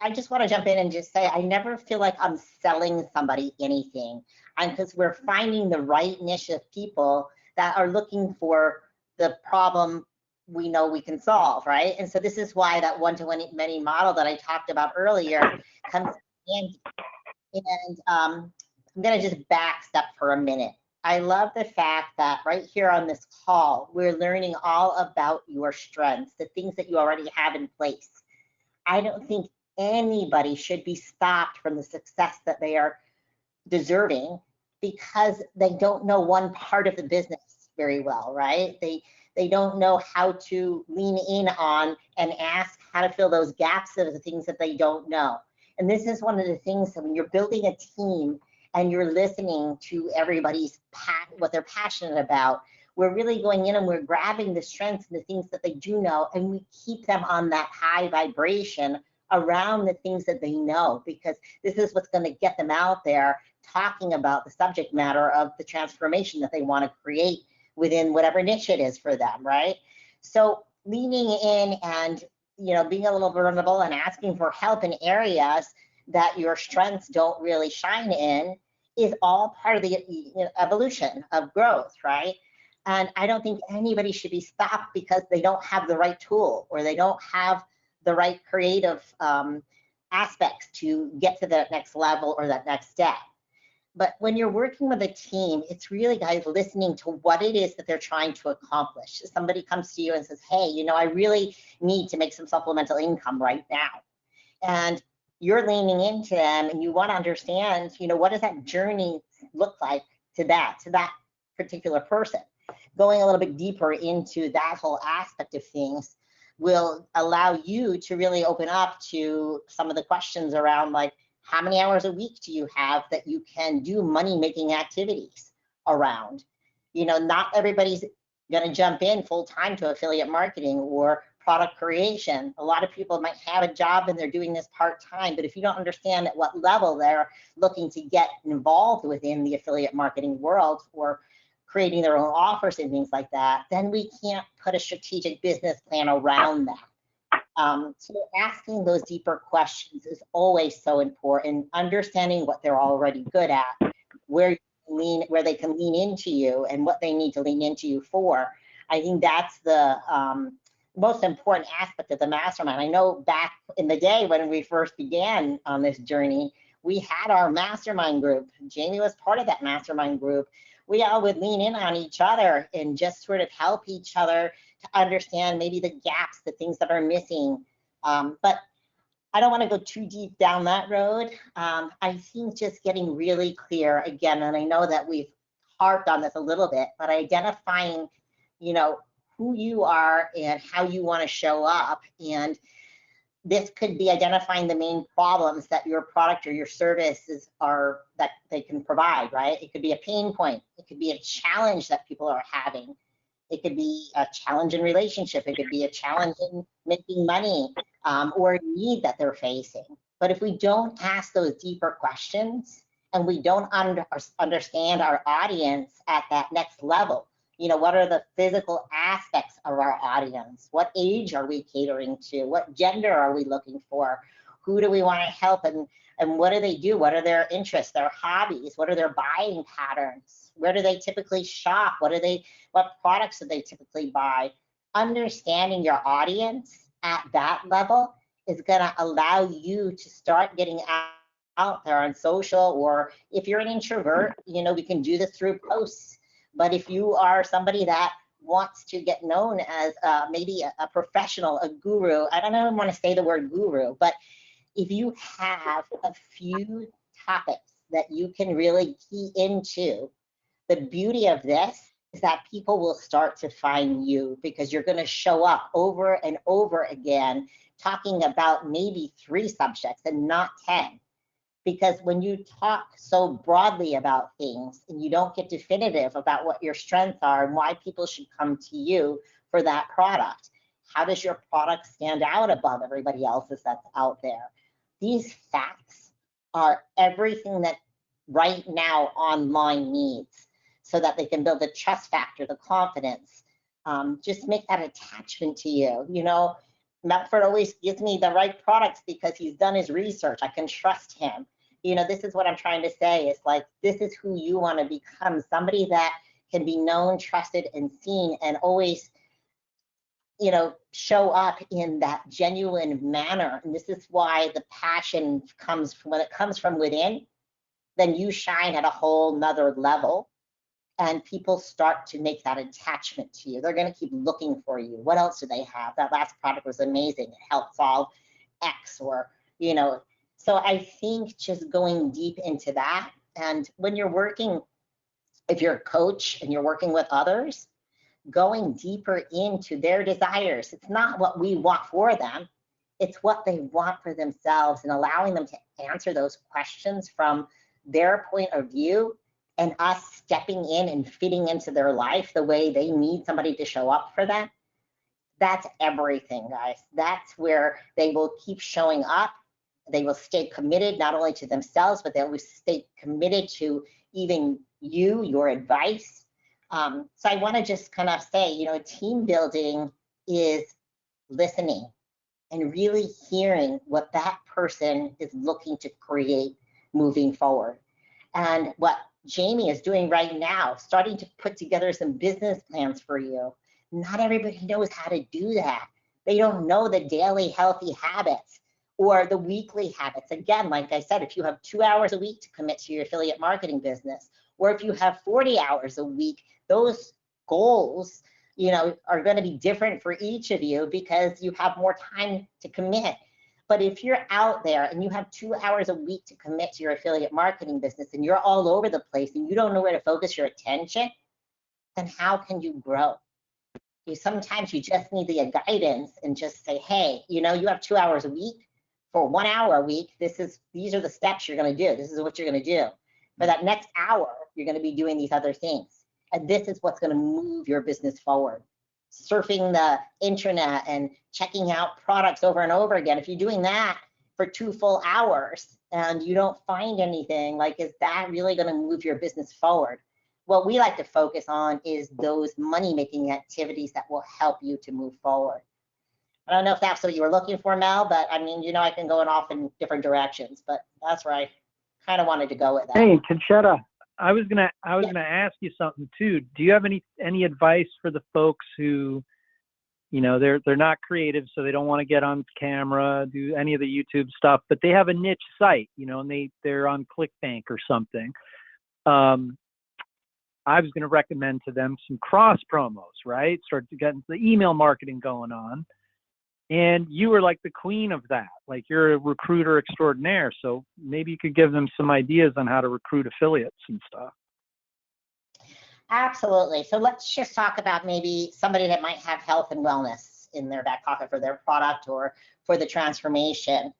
I just want to jump in and just say, I never feel like I'm selling somebody anything, because we're finding the right niche of people that are looking for the problem we know we can solve, right? And so this is why that one-to-many model that I talked about earlier comes in. And I'm going to just back step for a minute. I love the fact that right here on this call, we're learning all about your strengths, the things that you already have in place. I don't think anybody should be stopped from the success that they are deserving because they don't know one part of the business very well, right? They don't know how to lean in on and ask how to fill those gaps of the things that they don't know. And this is one of the things that when you're building a team and you're listening to everybody's what they're passionate about, we're really going in and we're grabbing the strengths and the things that they do know, and we keep them on that high vibration around the things that they know, because this is what's going to get them out there talking about the subject matter of the transformation that they want to create within whatever niche it is for them, right? So leaning in and being a little vulnerable and asking for help in areas that your strengths don't really shine in is all part of the evolution of growth, right? And I don't think anybody should be stopped because they don't have the right tool or they don't have the right creative aspects to get to that next level or that next step. But when you're working with a team, it's really, guys, listening to what it is that they're trying to accomplish. Somebody comes to you and says, hey, I really need to make some supplemental income right now. And you're leaning into them and you want to understand, what does that journey look like to that particular person? going a little bit deeper into that whole aspect of things will allow you to really open up to some of the questions around, like, how many hours a week do you have that you can do money making activities around? You know, not everybody's going to jump in full time to affiliate marketing or product creation. A lot of people might have a job and they're doing this part time, but if you don't understand at what level they're looking to get involved within the affiliate marketing world or creating their own offers and things like that, then we can't put a strategic business plan around that. So asking those deeper questions is always so important. Understanding what they're already good at, where they can lean into you, and what they need to lean into you for. I think that's the most important aspect of the mastermind. I know back in the day when we first began on this journey, we had our mastermind group. Jamie was part of that mastermind group. We all would lean in on each other and just sort of help each other to understand maybe the gaps, the things that are missing. But I don't want to go too deep down that road. I think just getting really clear again, and I know that we've harped on this a little bit, but identifying, you know, who you are and how you want to show up. And this could be identifying the main problems that your product or your services are, that they can provide, right? It could be a pain point. It could be a challenge that people are having. It could be a challenge in relationship. It could be a challenge in making money, or a need that they're facing. But if we don't ask those deeper questions and we don't understand our audience at that next level, you know, what are the physical aspects of our audience? What age are we catering to? What gender are we looking for? Who do we want to help, and what do they do? What are their interests, their hobbies? What are their buying patterns? Where do they typically shop? What products do they typically buy? Understanding your audience at that level is going to allow you to start getting out there on social, or if you're an introvert, you know, we can do this through posts. But if you are somebody that wants to get known as maybe a professional, a guru, I don't even want to say the word guru, but if you have a few topics that you can really key into, the beauty of this is that people will start to find you, because you're going to show up over and over again talking about maybe 3 subjects and not 10. Because when you talk so broadly about things and you don't get definitive about what your strengths are and why people should come to you for that product, how does your product stand out above everybody else's that's out there? These facts are everything that right now online needs, so that they can build the trust factor, the confidence, just make that attachment to you. You know, Melford always gives me the right products because he's done his research. I can trust him. You know, this is what I'm trying to say. It's like, this is who you want to become, somebody that can be known, trusted, and seen, and always, you know, show up in that genuine manner. And this is why the passion comes from, when it comes from within, then you shine at a whole nother level, and people start to make that attachment to you. They're going to keep looking for you. What else do they have? That last product was amazing. It helped solve X, or, you know. So I think just going deep into that, and when you're working, if you're a coach and you're working with others, going deeper into their desires. It's not what we want for them, it's what they want for themselves, and allowing them to answer those questions from their point of view, and us stepping in and fitting into their life the way they need somebody to show up for them. That's everything, guys. That's where they will keep showing up. They will stay committed not only to themselves, but they will stay committed to even you, your advice. So I want to just kind of say, you know, team building is listening and really hearing what that person is looking to create moving forward. And what Jamie is doing right now, starting to put together some business plans for you. Not everybody knows how to do that. They don't know the daily healthy habits or the weekly habits. Again, like I said, if you have 2 hours a week to commit to your affiliate marketing business, or if you have 40 hours a week, those goals, you know, are going to be different for each of you because you have more time to commit. But if you're out there and you have 2 hours a week to commit to your affiliate marketing business, and you're all over the place and you don't know where to focus your attention, then how can you grow? Sometimes you just need the guidance and just say, hey, you know, you have 2 hours a week. For 1 hour a week, these are the steps you're going to do. This is what you're going to do. For that next hour, you're going to be doing these other things. And this is what's going to move your business forward. Surfing the internet and checking out products over and over again. If you're doing that for 2 full hours and you don't find anything, like, is that really going to move your business forward? What we like to focus on is those money-making activities that will help you to move forward. I don't know if that's what you were looking for, Mel, but I mean, you know, I can go off in different directions, but that's where I kind of wanted to go with that. Hey, Conchetta, I was gonna ask you something too. Do you have any advice for the folks who, you know, they're not creative, so they don't want to get on camera, do any of the YouTube stuff, but they have a niche site, you know, and they're on ClickBank or something. I was going to recommend to them some cross promos, right? Start to get the email marketing going on. And you were like the queen of that. Like, you're a recruiter extraordinaire. So maybe you could give them some ideas on how to recruit affiliates and stuff. Absolutely. So let's just talk about maybe somebody that might have health and wellness in their back pocket for their product or for the transformation.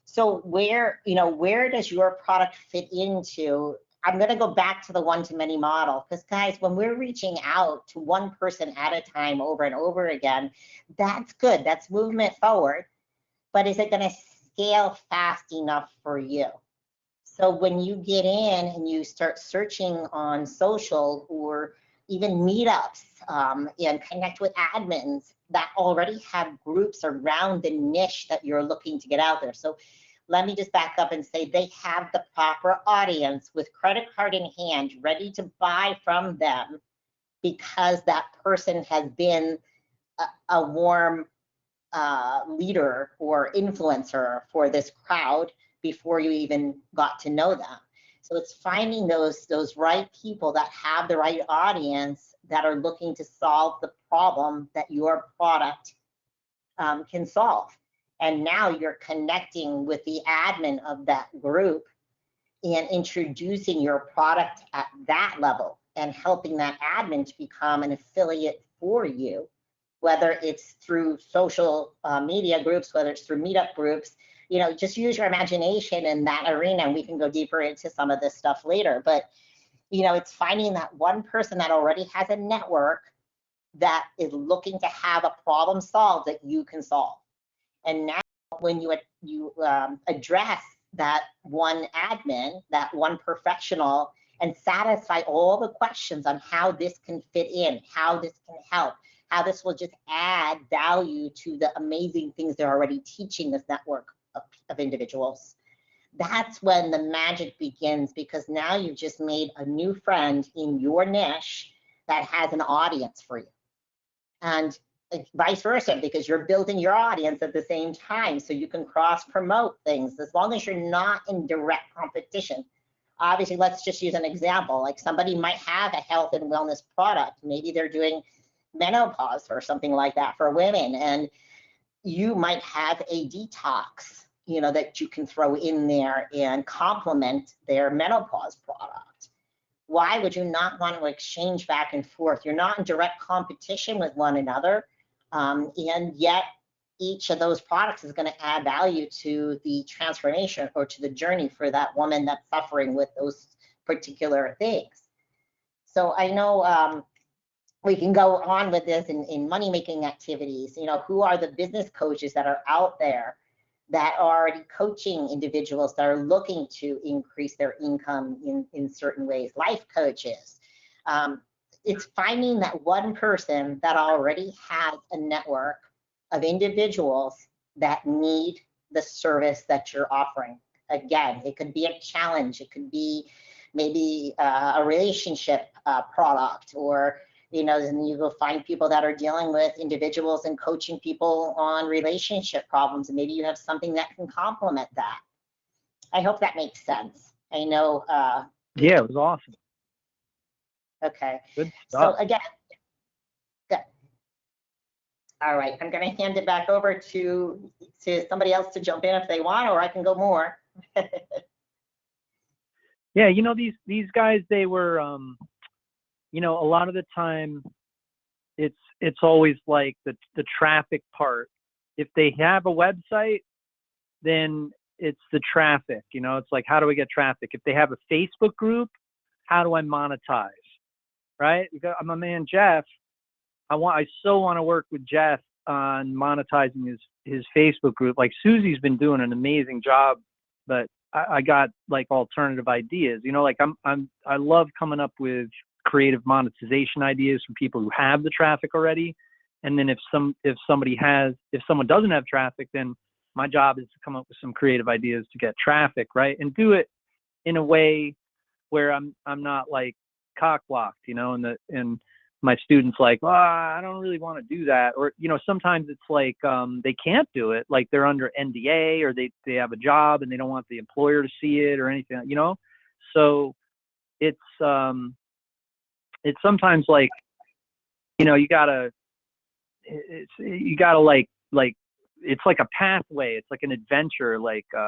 So where does your product fit into? I'm going to go back to the one-to-many model, because guys, when we're reaching out to one person at a time over and over again, that's good. That's movement forward. But is it going to scale fast enough for you? So when you get in and you start searching on social or even meetups and connect with admins that already have groups around the niche that you're looking to get out there. So let me just back up and say they have the proper audience with credit card in hand, ready to buy from them because that person has been a warm leader or influencer for this crowd before you even got to know them. So it's finding those right people that have the right audience that are looking to solve the problem that your product can solve. And now you're connecting with the admin of that group and introducing your product at that level and helping that admin to become an affiliate for you, whether it's through social media groups, whether it's through meetup groups. You know, just use your imagination in that arena, and we can go deeper into some of this stuff later. But, you know, it's finding that one person that already has a network that is looking to have a problem solved that you can solve. And now when you address that one admin, that one professional, and satisfy all the questions on how this can fit in, how this can help, how this will just add value to the amazing things they're already teaching this network of individuals. That's when the magic begins, because now you've just made a new friend in your niche that has an audience for you. And vice versa, because you're building your audience at the same time, so you can cross promote things as long as you're not in direct competition. Obviously, let's just use an example. Like, somebody might have a health and wellness product. Maybe they're doing menopause or something like that for women, and you might have a detox, you know, that you can throw in there and complement their menopause product. Why would you not want to exchange back and forth? You're not in direct competition with one another. And yet each of those products is going to add value to the transformation or to the journey for that woman that's suffering with those particular things. So I know we can go on with this in money-making activities. You know, who are the business coaches that are out there that are already coaching individuals that are looking to increase their income in certain ways? Life coaches. It's finding that one person that already has a network of individuals that need the service that you're offering. Again, it could be a challenge. It could be maybe a relationship product, or, you know, then you go find people that are dealing with individuals and coaching people on relationship problems, and maybe you have something that can complement that. I hope that makes sense. I know. Yeah, it was awesome. Okay. Good stuff. So again, good. All right, I'm going to hand it back over to somebody else to jump in if they want, or I can go more. Yeah, you know, these guys, they were you know, a lot of the time it's always like the traffic part. If they have a website, then it's the traffic, you know, it's like, how do I get traffic? If they have a Facebook group, how do I monetize? Right? Because my man Jeff, I so want to work with Jeff on monetizing his Facebook group. Like Susie's been doing an amazing job, but I got like alternative ideas. You know, like I love coming up with creative monetization ideas for people who have the traffic already. And then if someone doesn't have traffic, then my job is to come up with some creative ideas to get traffic, right? And do it in a way where I'm not like cock blocked, you know, and my students like, oh, I don't really want to do that. Or, you know, sometimes it's like they can't do it, like they're under NDA or they have a job and they don't want the employer to see it or anything, you know? So it's sometimes like, you know, you gotta like, it's like a pathway. It's like an adventure, like, you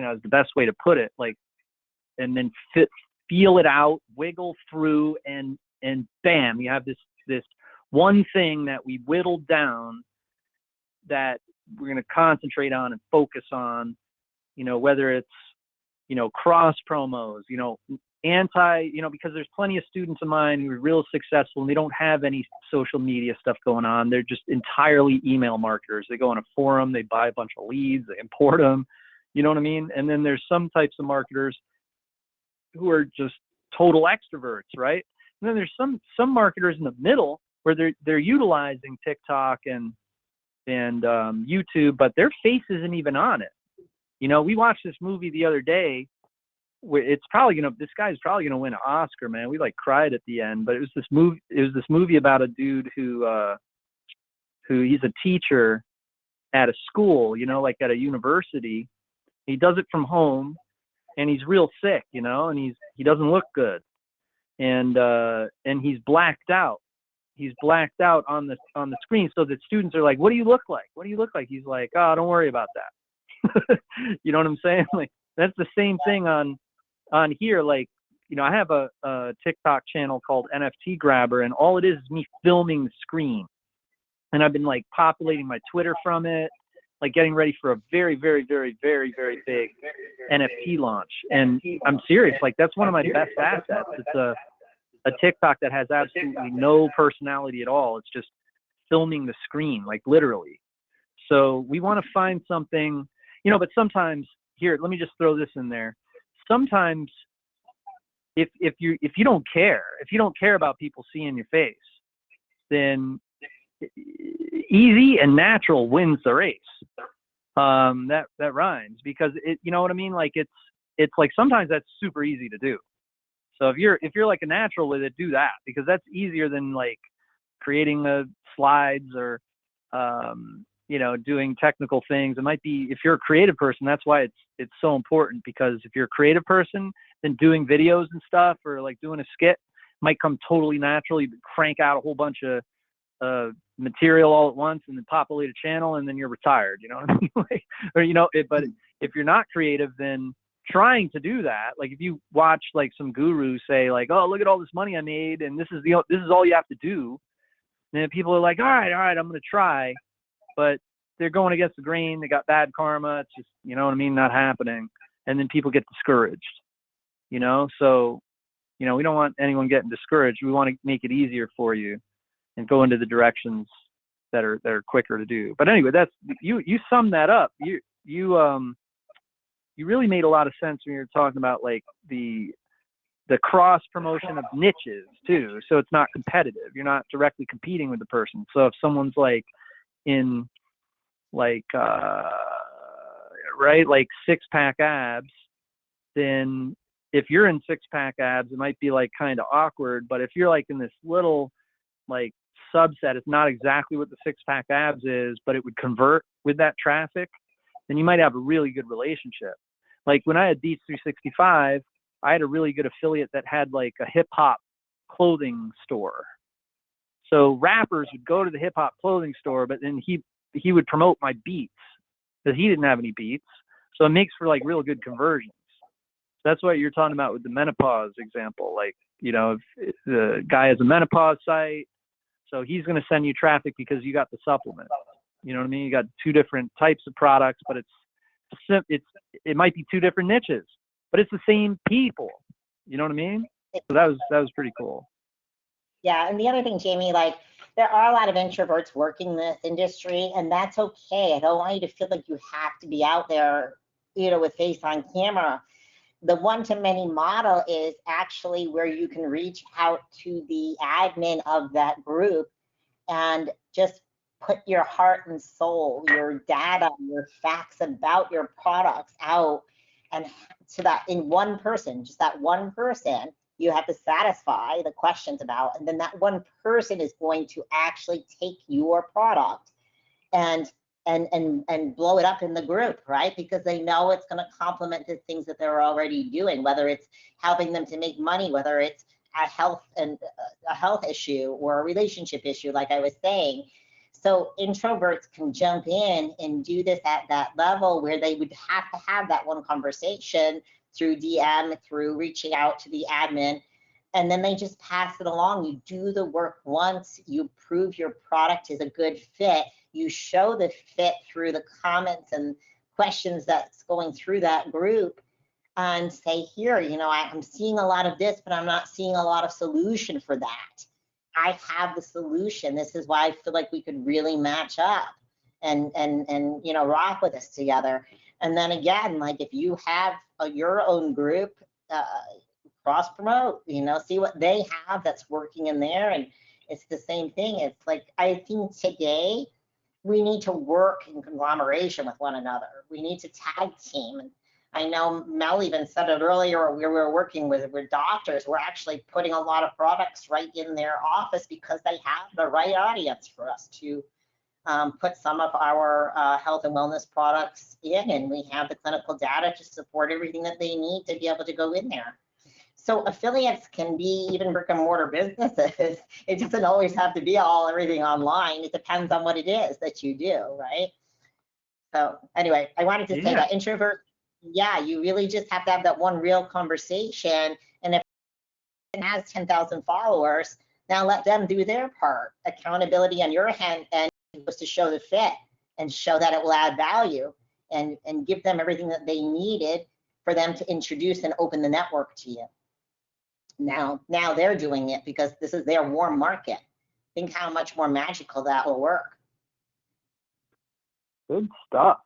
know, is the best way to put it. Like, and then feel it out, wiggle through, and bam, you have this one thing that we whittled down that we're going to concentrate on and focus on, you know, whether it's, you know, cross promos, you know, you know, because there's plenty of students of mine who are real successful and they don't have any social media stuff going on. They're just entirely email marketers. They go on a forum, they buy a bunch of leads, they import them, you know what I mean? And then there's some types of marketers who are just total extroverts, right? And then there's some marketers in the middle where they're utilizing TikTok and YouTube, but their face isn't even on it. You know, we watched this movie the other day. This guy's probably gonna win an Oscar, man. We like cried at the end, but it was this movie about a dude who he's a teacher at a school, you know, like at a university. He does it from home, and he's real sick, you know, and he doesn't look good, and he's blacked out. He's blacked out on the screen, so the students are like, "What do you look like? What do you look like?" He's like, "Oh, don't worry about that." You know what I'm saying? Like that's the same thing on here. Like, you know, I have a TikTok channel called NFT Grabber, and all it is me filming the screen, and I've been like populating my Twitter from it, like getting ready for a very, very, very, very, very big NFT launch. And I'm serious, like that's one of my best assets. It's a TikTok that has absolutely no personality at all. It's just filming the screen, like literally. So we want to find something, you know, but sometimes here, let me just throw this in there. Sometimes if you don't care about people seeing your face, then easy and natural wins the race. That rhymes, because it, you know what I mean? Like it's like sometimes that's super easy to do. So if you're like a natural with it, do that, because that's easier than like creating the slides or you know, doing technical things. It might be, if you're a creative person, that's why it's so important, because if you're a creative person, then doing videos and stuff or like doing a skit might come totally natural. You crank out a whole bunch of material all at once and then populate a channel and then you're retired, you know what I mean? Like, or, you know, but if you're not creative, then trying to do that, like if you watch like some guru say like, oh, look at all this money I made and this is all you have to do, and then people are like, all right, I'm going to try, but they're going against the grain. They got bad karma. It's just, you know what I mean, not happening. And then people get discouraged, you know? So, you know, we don't want anyone getting discouraged. We want to make it easier for you and go into the directions that are quicker to do. But anyway, that's, you summed that up. You really made a lot of sense when you were talking about like the cross promotion of niches too. So it's not competitive. You're not directly competing with the person. So if someone's like in like, right, like 6-pack abs, then if you're in 6-pack abs, it might be like kind of awkward. But if you're like in this little like subset, it's not exactly what the 6-pack abs is, but it would convert with that traffic, then you might have a really good relationship. Like when I had Beats 365, I had a really good affiliate that had like a hip hop clothing store. So rappers would go to the hip hop clothing store, but then he would promote my beats because he didn't have any beats. So it makes for like real good conversions. That's what you're talking about with the menopause example. Like, if the guy has a menopause site, so he's going to send you traffic because you got the supplement. You know what I mean? You got two different types of products, but it might be two different niches, but it's the same people. You know what I mean? So that was pretty cool. Yeah, and the other thing, Jamie, like there are a lot of introverts working in this industry, and that's okay. I don't want you to feel like you have to be out there, with face on camera. The one-to-many model is actually where you can reach out to the admin of that group and just put your heart and soul, your data, your facts about your products out, and so that in one person, just that one person, you have to satisfy the questions about, and then that one person is going to actually take your product and blow it up in the group, right? Because they know it's going to complement the things that they're already doing, whether it's helping them to make money, whether it's a health issue or a relationship issue, like I was saying. So introverts can jump in and do this at that level where they would have to have that one conversation through DM, through reaching out to the admin, and then they just pass it along. You do the work once, you prove your product is a good fit, you show the fit through the comments and questions that's going through that group, and say, here, I'm seeing a lot of this, but I'm not seeing a lot of solution for that. I have the solution. This is why I feel like we could really match up and rock with us together. And then again, like if you have your own group, cross promote, see what they have that's working in there, and it's the same thing. It's like, I think today we need to work in conglomeration with one another. We need to tag team. And I know Mel even said it earlier, we were working with doctors. We're actually putting a lot of products right in their office because they have the right audience for us to put some of our health and wellness products in, and we have the clinical data to support everything that they need to be able to go in there. So affiliates can be even brick and mortar businesses. It doesn't always have to be everything online. It depends on what it is that you do, right? So anyway, I wanted to say that introvert, you really just have to have that one real conversation. And if it has 10,000 followers, now let them do their part. Accountability on your hand and was to show the fit and show that it will add value and give them everything that they needed for them to introduce and open the network to you. Now they're doing it because this is their warm market. Think how much more magical that will work. Good stuff.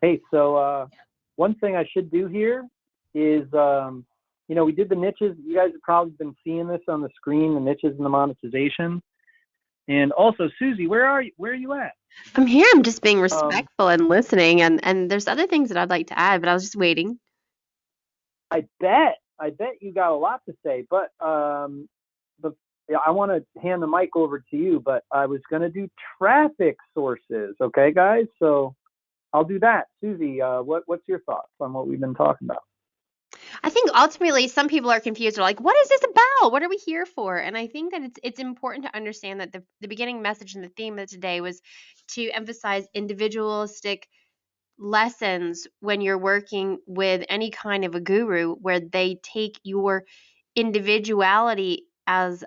Hey, so one thing I should do here is, we did the niches. You guys have probably been seeing this on the screen, the niches and the monetization. And also, Susie, where are you at? I'm here. I'm just being respectful and listening. And there's other things that I'd like to add, but I was just waiting. I bet you got a lot to say, but I want to hand the mic over to you, but I was going to do traffic sources. Okay, guys? So I'll do that. Susie, what's your thoughts on what we've been talking about? I think ultimately some people are confused. They're like, what is this about? What are we here for? And I think that it's important to understand that the beginning message and the theme of today was to emphasize individualistic lessons when you're working with any kind of a guru, where they take your individuality as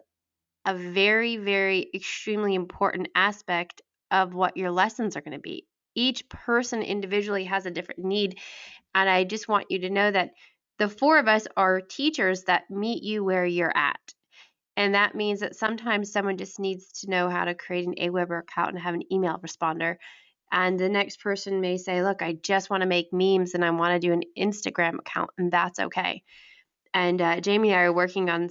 a very, very extremely important aspect of what your lessons are going to be. Each person individually has a different need. And I just want you to know that the four of us are teachers that meet you where you're at. And that means that sometimes someone just needs to know how to create an Aweber account and have an email responder. And the next person may say, look, I just want to make memes and I want to do an Instagram account, and that's okay. And Jamie and I are working on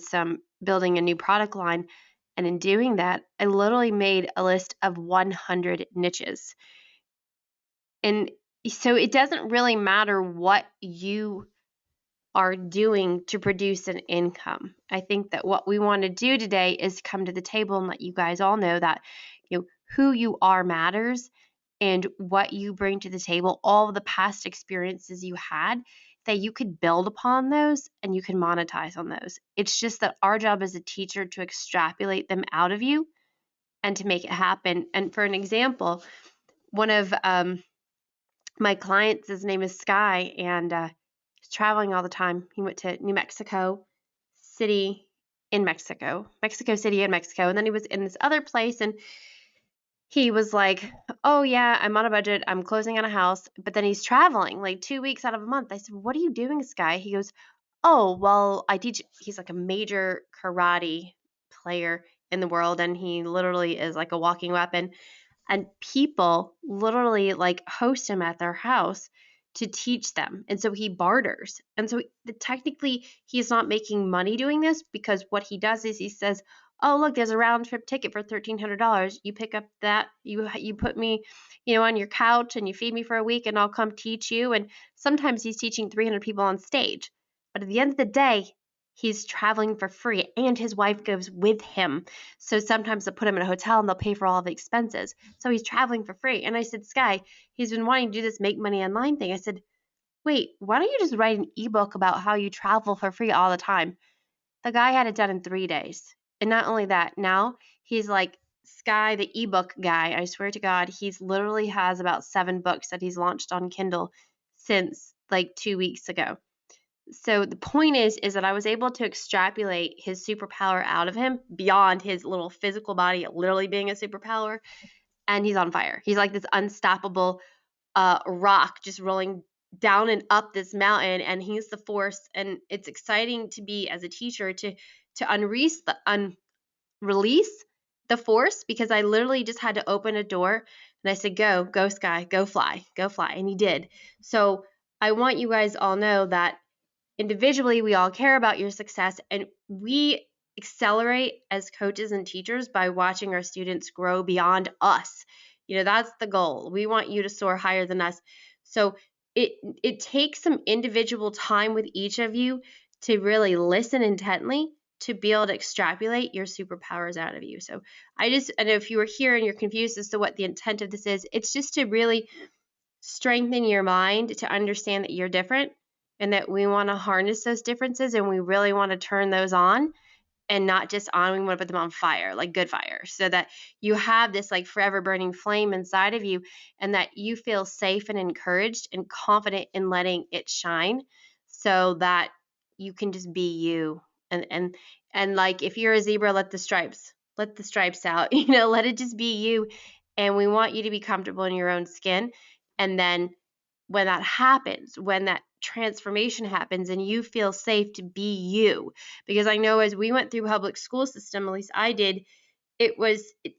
building a new product line. And in doing that, I literally made a list of 100 niches. And so it doesn't really matter what you are doing to produce an income. I think that what we want to do today is come to the table and let you guys all know that who you are matters, and what you bring to the table, all of the past experiences you had, that you could build upon those and you can monetize on those. It's just that our job as a teacher to extrapolate them out of you and to make it happen. And for an example, one of my clients, his name is Sky, and traveling all the time. He went to Mexico City in Mexico City in Mexico. And then he was in this other place, and he was like, oh yeah, I'm on a budget. I'm closing on a house. But then he's traveling like 2 weeks out of a month. I said, what are you doing, Sky? He goes, oh, well, I teach. He's like a major karate player in the world, and he literally is like a walking weapon. And people literally like host him at their house to teach them. And so he barters. And so technically he's not making money doing this, because what he does is he says, oh, look, there's a round trip ticket for $1,300. You pick up that, you put me, on your couch, and you feed me for a week, and I'll come teach you. And sometimes he's teaching 300 people on stage. But at the end of the day, he's traveling for free, and his wife goes with him. So sometimes they'll put him in a hotel and they'll pay for all the expenses. So he's traveling for free. And I said, Sky, he's been wanting to do this make money online thing. I said, wait, why don't you just write an ebook about how you travel for free all the time? The guy had it done in 3 days. And not only that, now he's like Sky, the ebook guy. I swear to God, he's literally has about 7 books that he's launched on Kindle since like 2 weeks ago. So the point is that I was able to extrapolate his superpower out of him beyond his little physical body literally being a superpower, and he's on fire. He's like this unstoppable rock just rolling down and up this mountain, and he's the force. And it's exciting to be as a teacher to unrelease the force, because I literally just had to open a door and I said, go Sky, go fly, and he did. So I want you guys all know that individually, we all care about your success, and we accelerate as coaches and teachers by watching our students grow beyond us. That's the goal. We want you to soar higher than us. So it takes some individual time with each of you to really listen intently to be able to extrapolate your superpowers out of you. So I know if you were here and you're confused as to what the intent of this is, it's just to really strengthen your mind to understand that you're different, and that we want to harness those differences, and we really want to turn those on, and not just on, we want to put them on fire, like good fire, so that you have this like forever burning flame inside of you, and that you feel safe and encouraged and confident in letting it shine, so that you can just be you. And like, if you're a zebra, let the stripes out, let it just be you. And we want you to be comfortable in your own skin. And then when that happens, when that transformation happens and you feel safe to be you, because I know as we went through public school system, at least I did,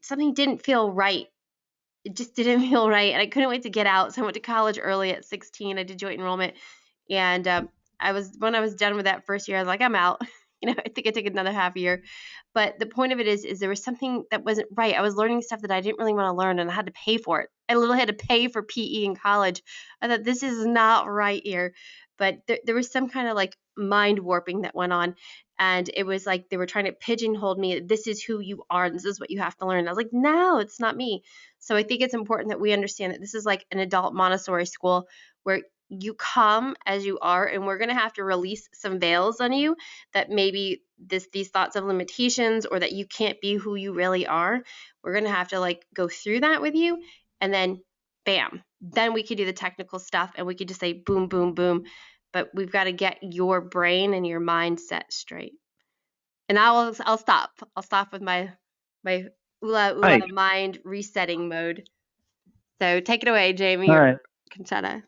something didn't feel right. It just didn't feel right. And I couldn't wait to get out. So I went to college early at 16. I did joint enrollment. And when I was done with that first year, I was like, I'm out. I think I took another half year. But the point of it is there was something that wasn't right. I was learning stuff that I didn't really want to learn, and I had to pay for it. I literally had to pay for PE in college. I thought, this is not right here. But there was some kind of like mind warping that went on. And it was like they were trying to pigeonhole me. This is who you are. And this is what you have to learn. And I was like, no, it's not me. So I think it's important that we understand that this is like an adult Montessori school where you come as you are, and we're going to have to release some veils on you that maybe these thoughts of limitations, or that you can't be who you really are. We're going to have to like go through that with you, and then bam, then we could do the technical stuff, and we could just say boom, boom, boom. But we've got to get your brain and your mindset straight. And I'll stop. I'll stop with my ula Right. mind resetting mode. So take it away, Jamie All or right. Conchetta.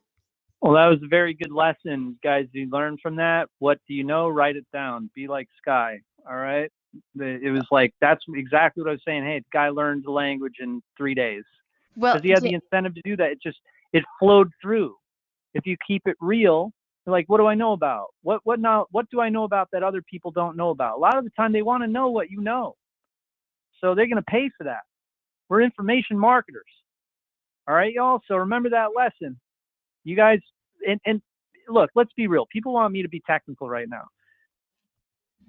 Well, that was a very good lesson, guys. You learned from that. What do you know? Write it down. Be like Sky. All right. It was like, that's exactly what I was saying. Hey, the guy learned the language in 3 days Well, because he had the incentive to do that. It flowed through. If you keep it real, like, what do I know about? What do I know about that other people don't know about? A lot of the time they want to know what you know. So they're going to pay for that. We're information marketers. All right, y'all. So remember that lesson. You guys, and look, let's be real. People want me to be technical right now.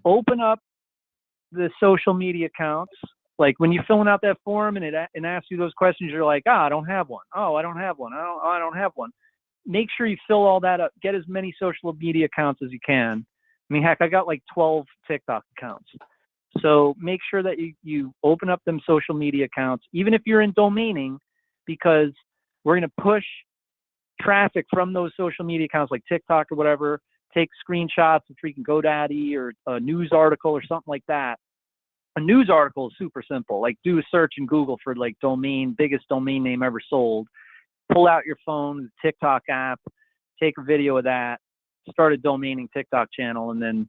Open up the social media accounts. Like when you're filling out that form and it asks you those questions, you're like, I don't have one. Oh, I don't have one. I don't have one. Make sure you fill all that up. Get as many social media accounts as you can. I mean, heck, I got like 12 TikTok accounts. So make sure that you open up them social media accounts, even if you're in domaining, because we're going to push traffic from those social media accounts like TikTok or whatever take screenshots of freaking GoDaddy or a news article or something like that. A news article is super simple. Like, do a search in Google for like biggest domain name ever sold. Pull out your phone, the TikTok app, take a video of that, start a domaining TikTok channel, and then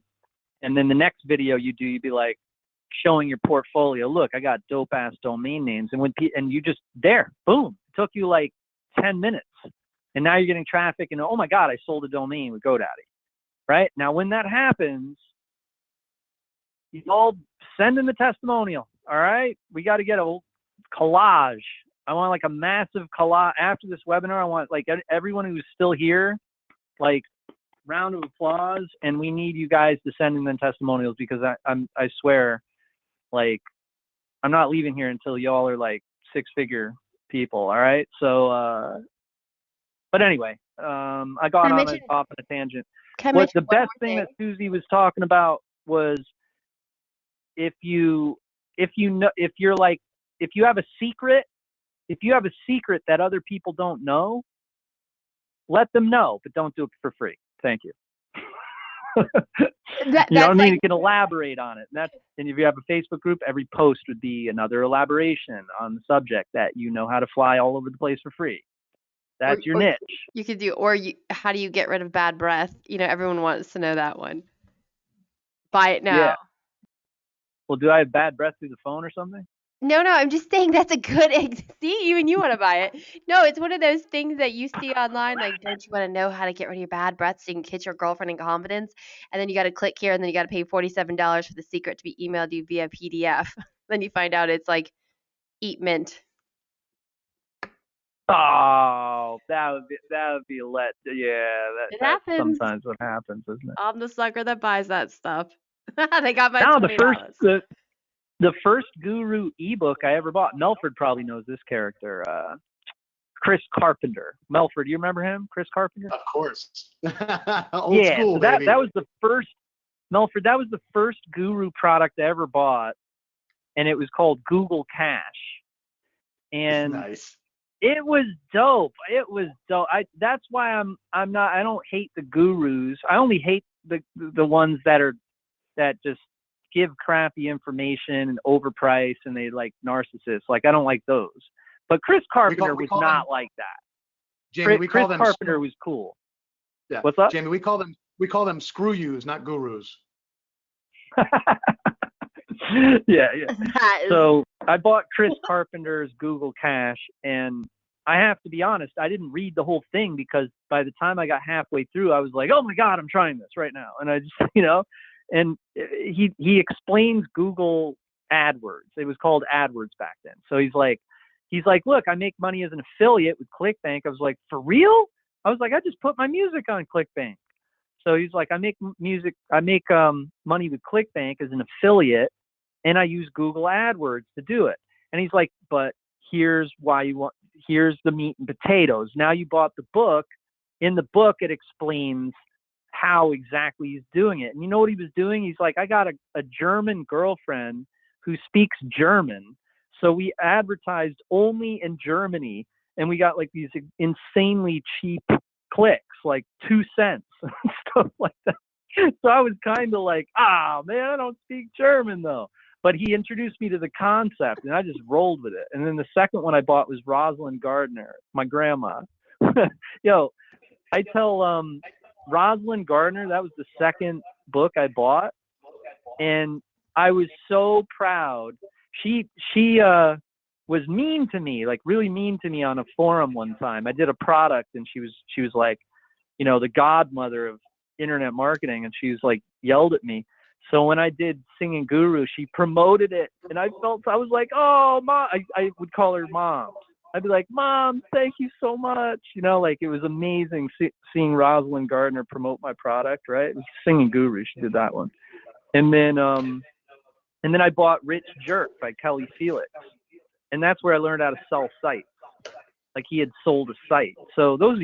the next video you do, you'd be like showing your portfolio. Look, I got dope ass domain names, and you just there, boom. It took you like 10 minutes, and now you're getting traffic, and oh my God, I sold a domain with GoDaddy. Right now, when that happens, you all send in the testimonial. All right, we got to get a collage. I want like a massive collage after this webinar. I want like everyone who's still here, like round of applause, and we need you guys to send in the testimonials, because I swear, like, I'm not leaving here until y'all are like 6-figure people. All right, so but anyway, I got off on a tangent. What the best thing that Susie was talking about was, if you have a secret that other people don't know, let them know, but don't do it for free. Thank you. You know what I mean? You can elaborate on it. And if you have a Facebook group, every post would be another elaboration on the subject that you know how to fly all over the place for free. That's your niche. You could do, how do you get rid of bad breath? You know, everyone wants to know that one. Buy it now. Yeah. Well, do I have bad breath through the phone or something? No, I'm just saying that's a good see, even you want to buy it. No, it's one of those things that you see online, like, don't you want to know how to get rid of your bad breath so you can kiss your girlfriend in confidence? And then you got to click here, and then you got to pay $47 for the secret to be emailed you via PDF. Then you find out it's like, eat mint. Oh, that would be It happens. Sometimes what happens, isn't it? I'm the sucker that buys that stuff. They got my Now, $20. the first guru ebook I ever bought, Melford probably knows this character, Chris Carpenter. Melford, do you remember him? Chris Carpenter? Of course. Old school, so baby. that was the first, Melford, that was the first guru product I ever bought, and it was called Google Cash. And nice. It was dope. That's why I don't hate the gurus. I only hate the ones that just give crappy information and overprice, and they like narcissists. Like, I don't like those. But Chris Carpenter was not like that. Jamie, Chris Carpenter was cool. Yeah. What's up? Jamie, we call them screw yous, not gurus. Yeah. So I bought Chris Carpenter's Google Cash, and I have to be honest, I didn't read the whole thing, because by the time I got halfway through, I was like, oh my God, I'm trying this right now. And I just, and he explains Google AdWords. It was called AdWords back then. So he's like, look, I make money as an affiliate with ClickBank. I was like, for real? I was like, I just put my music on ClickBank. So he's like, I make money with ClickBank as an affiliate, and I use Google AdWords to do it. And he's like, but here's the meat and potatoes. Now you bought the book. In the book, it explains how exactly he's doing it. And you know what he was doing? He's like, I got a German girlfriend who speaks German. So we advertised only in Germany, and we got like these insanely cheap clicks, like 2 cents, stuff like that. So I was kind of like, man, I don't speak German though. But he introduced me to the concept, and I just rolled with it. And then the second one I bought was Rosalind Gardner, my grandma. Yo, I tell Rosalind Gardner, that was the second book I bought, and I was so proud. She was mean to me, like really mean to me on a forum one time. I did a product, and she was like, the godmother of internet marketing, and she was like yelled at me. So when I did Singing Guru, she promoted it, and I was like, oh, Mom. I would call her Mom. I'd be like, Mom, thank you so much. Like, it was amazing seeing Rosalind Gardner promote my product, right? It was Singing Guru. She did that one. And then I bought Rich Jerk by Kelly Felix. And that's where I learned how to sell sites. Like, he had sold a site. So those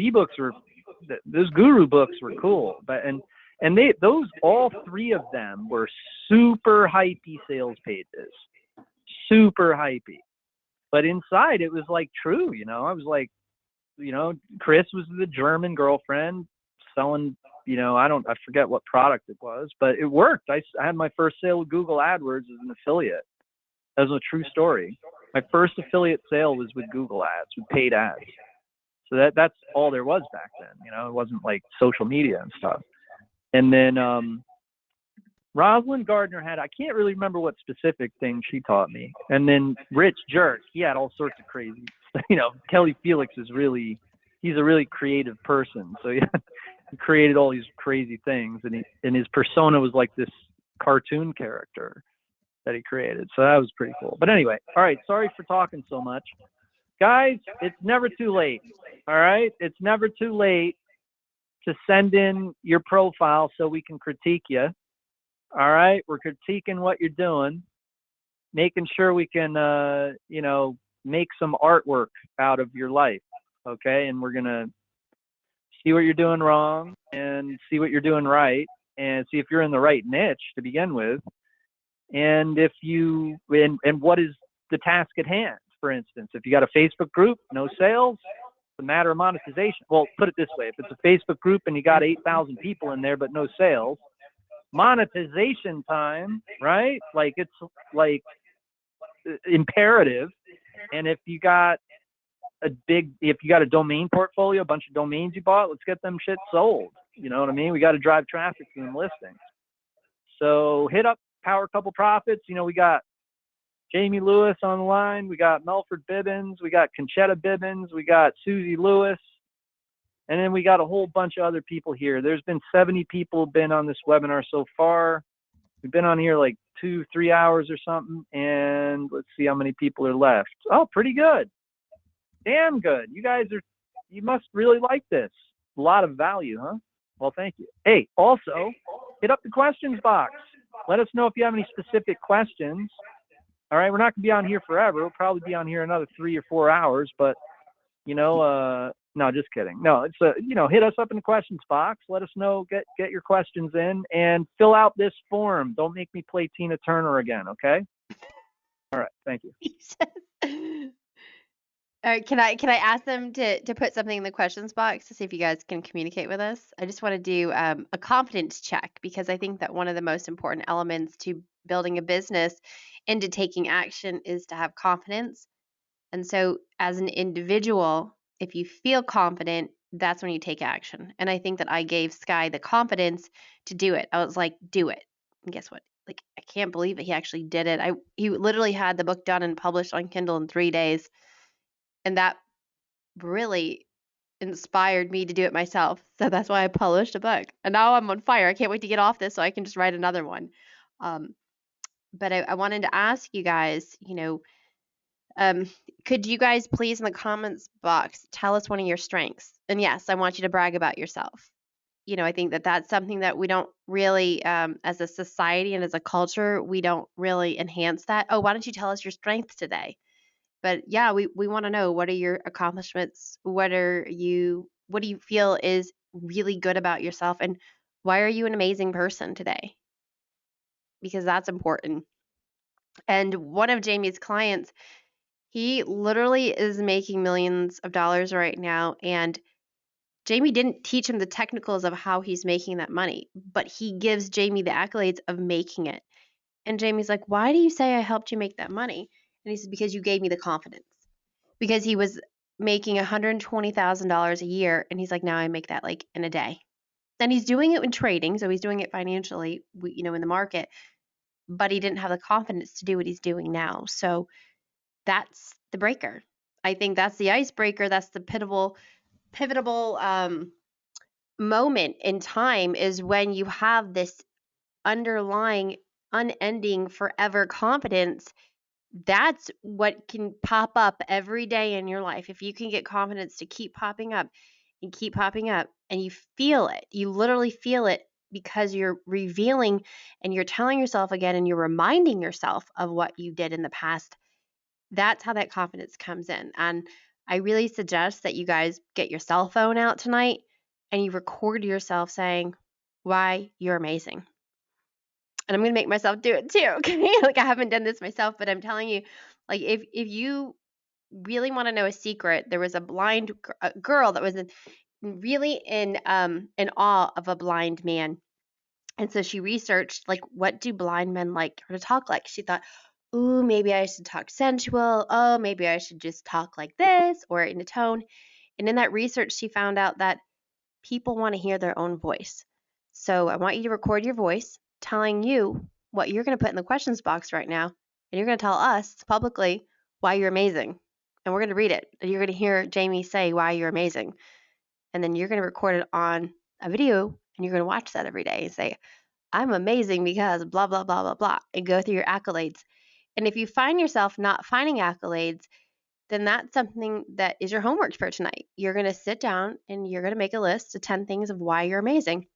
those guru books were cool. And all three of them were super hypey sales pages, super hypey. But inside it was like true, I was like, Chris was the German girlfriend selling I forget what product it was, but it worked. I had my first sale with Google AdWords as an affiliate. That was a true story. My first affiliate sale was with Google ads, with paid ads. So that's all there was back then. It wasn't like social media and stuff. And then Rosalind Gardner I can't really remember what specific thing she taught me. And then Rich Jerk, he had all sorts of crazy, Kelly Felix he's a really creative person. So he created all these crazy things, and his persona was like this cartoon character that he created. So that was pretty cool. But anyway, all right, sorry for talking so much. Guys, it's never too late. All right? It's never too late to send in your profile so we can critique you. All right? We're critiquing what you're doing, making sure we can, make some artwork out of your life. Okay? And we're going to see what you're doing wrong and see what you're doing right and see if you're in the right niche to begin with. And and what is the task at hand? For instance, if you got a Facebook group, no sales, it's a matter of monetization. Well, put it this way. If it's a Facebook group and you got 8,000 people in there, but no sales, monetization time, right? Like it's like imperative. And if you got a domain portfolio, a bunch of domains you bought, let's get them shit sold. You know what I mean? We got to drive traffic to them listings. So hit up Power Couple Profits. We got Jamie Lewis on the line. We got Melford Bibbins. We got Conchetta Bibbins. We got Susie Lewis. And then we got a whole bunch of other people here. There's been 70 people been on this webinar so far. We've been on here like 2-3 hours or something. And let's see how many people are left. Oh, pretty good. Damn good. You must really like this. A lot of value, huh? Well, thank you. Hey, also, hit up the questions box. Let us know if you have any specific questions. All right, we're not going to be on here forever. We'll probably be on here another 3 or 4 hours, but, no, just kidding. No, it's, hit us up in the questions box. Let us know, get your questions in, and fill out this form. Don't make me play Tina Turner again, okay? All right, thank you. All right, can I ask them to put something in the questions box to see if you guys can communicate with us? I just want to do a confidence check because I think that one of the most important elements to building a business and to taking action is to have confidence. And so as an individual, if you feel confident, that's when you take action. And I think that I gave Sky the confidence to do it. I was like, do it. And guess what? Like, I can't believe that he actually did it. He literally had the book done and published on Kindle in 3 days. And that really inspired me to do it myself. So that's why I published a book. And now I'm on fire. I can't wait to get off this so I can just write another one. But I wanted to ask you guys, could you guys please in the comments box tell us one of your strengths? And yes, I want you to brag about yourself. I think that that's something that we don't really, as a society and as a culture, we don't really enhance that. Oh, why don't you tell us your strengths today? But yeah, we want to know, what are your accomplishments? What do you feel is really good about yourself? And why are you an amazing person today? Because that's important. And one of Jamie's clients, he literally is making millions of dollars right now. And Jamie didn't teach him the technicals of how he's making that money, but he gives Jamie the accolades of making it. And Jamie's like, why do you say I helped you make that money? And he says, because you gave me the confidence. Because he was making $120,000 a year, and he's like, now I make that like in a day. And he's doing it in trading, so he's doing it financially, in the market, but he didn't have the confidence to do what he's doing now. So that's the breaker. I think that's the icebreaker. That's the pivotal moment in time, is when you have this underlying, unending, forever confidence. That's what can pop up every day in your life. If you can get confidence to keep popping up and keep popping up, and you feel it, you literally feel it, because you're revealing and you're telling yourself again and you're reminding yourself of what you did in the past. That's how that confidence comes in. And I really suggest that you guys get your cell phone out tonight and you record yourself saying why you're amazing. And I'm going to make myself do it too. Okay. Like, I haven't done this myself, but I'm telling you, like, if you really want to know a secret, there was a blind girl that was really in awe of a blind man. And so she researched, like, what do blind men like her to talk like? She thought, ooh, maybe I should talk sensual. Oh, maybe I should just talk like this or in a tone. And in that research, she found out that people want to hear their own voice. So I want you to record your voice telling you what you're going to put in the questions box right now. And you're going to tell us publicly why you're amazing. And we're going to read it. And you're going to hear Jamie say why you're amazing. And then you're going to record it on a video and you're going to watch that every day and say, I'm amazing because blah, blah, blah, blah, blah, and go through your accolades. And if you find yourself not finding accolades, then that's something that is your homework for tonight. You're going to sit down and you're going to make a list of 10 things of why you're amazing.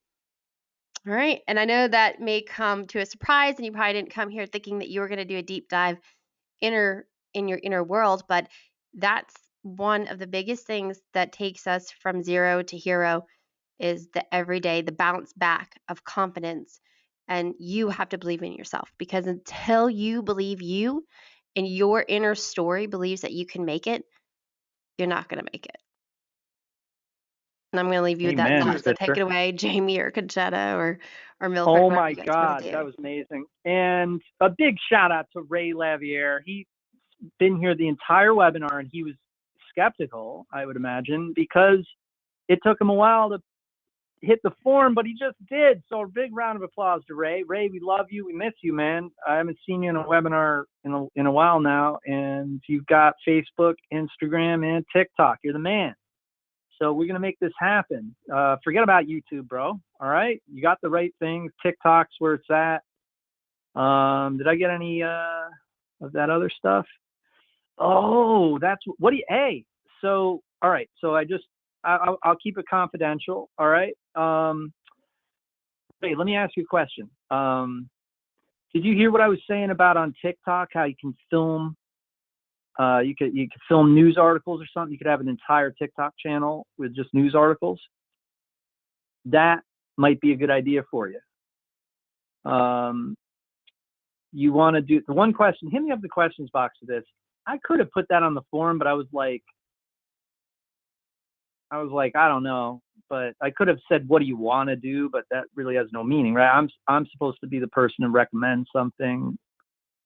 All right. And I know that may come to a surprise, and you probably didn't come here thinking that you were going to do a deep dive in your inner world, but that's one of the biggest things that takes us from zero to hero is the everyday, the bounce back of confidence. And you have to believe in yourself, because until you believe you and your inner story believes that you can make it, you're not going to make it. And I'm going to leave you with that Amen, thought. So take sister. it away, Jamie or Conchetta or Milford. Oh whatever my you guys wanna God, do. that was amazing. And a big shout out to Ray Laviere. He's been here the entire webinar, and he was skeptical, I would imagine, because it took him a while to hit the form, but he just did. So a big round of applause to Ray. Ray, we love you. We miss you, man. I haven't seen you in a webinar in a while now, and you've got Facebook, Instagram, and TikTok. You're the man. So we're going to make this happen. Forget about YouTube, bro. All right. You got the right things. TikTok's where it's at. Did I get any of that other stuff? Oh, that's what do you, hey, so, all right. So I'll keep it confidential. All right. Hey, let me ask you a question. Did you hear what I was saying about on TikTok, how you can film, you could film news articles or something? You could have an entire TikTok channel with just news articles. That might be a good idea for you. You want to do the one question, hit me up the questions box for this. I could have put that on the forum, but I was like, I don't know, but I could have said, what do you want to do? But that really has no meaning, right? I'm supposed to be the person to recommend something,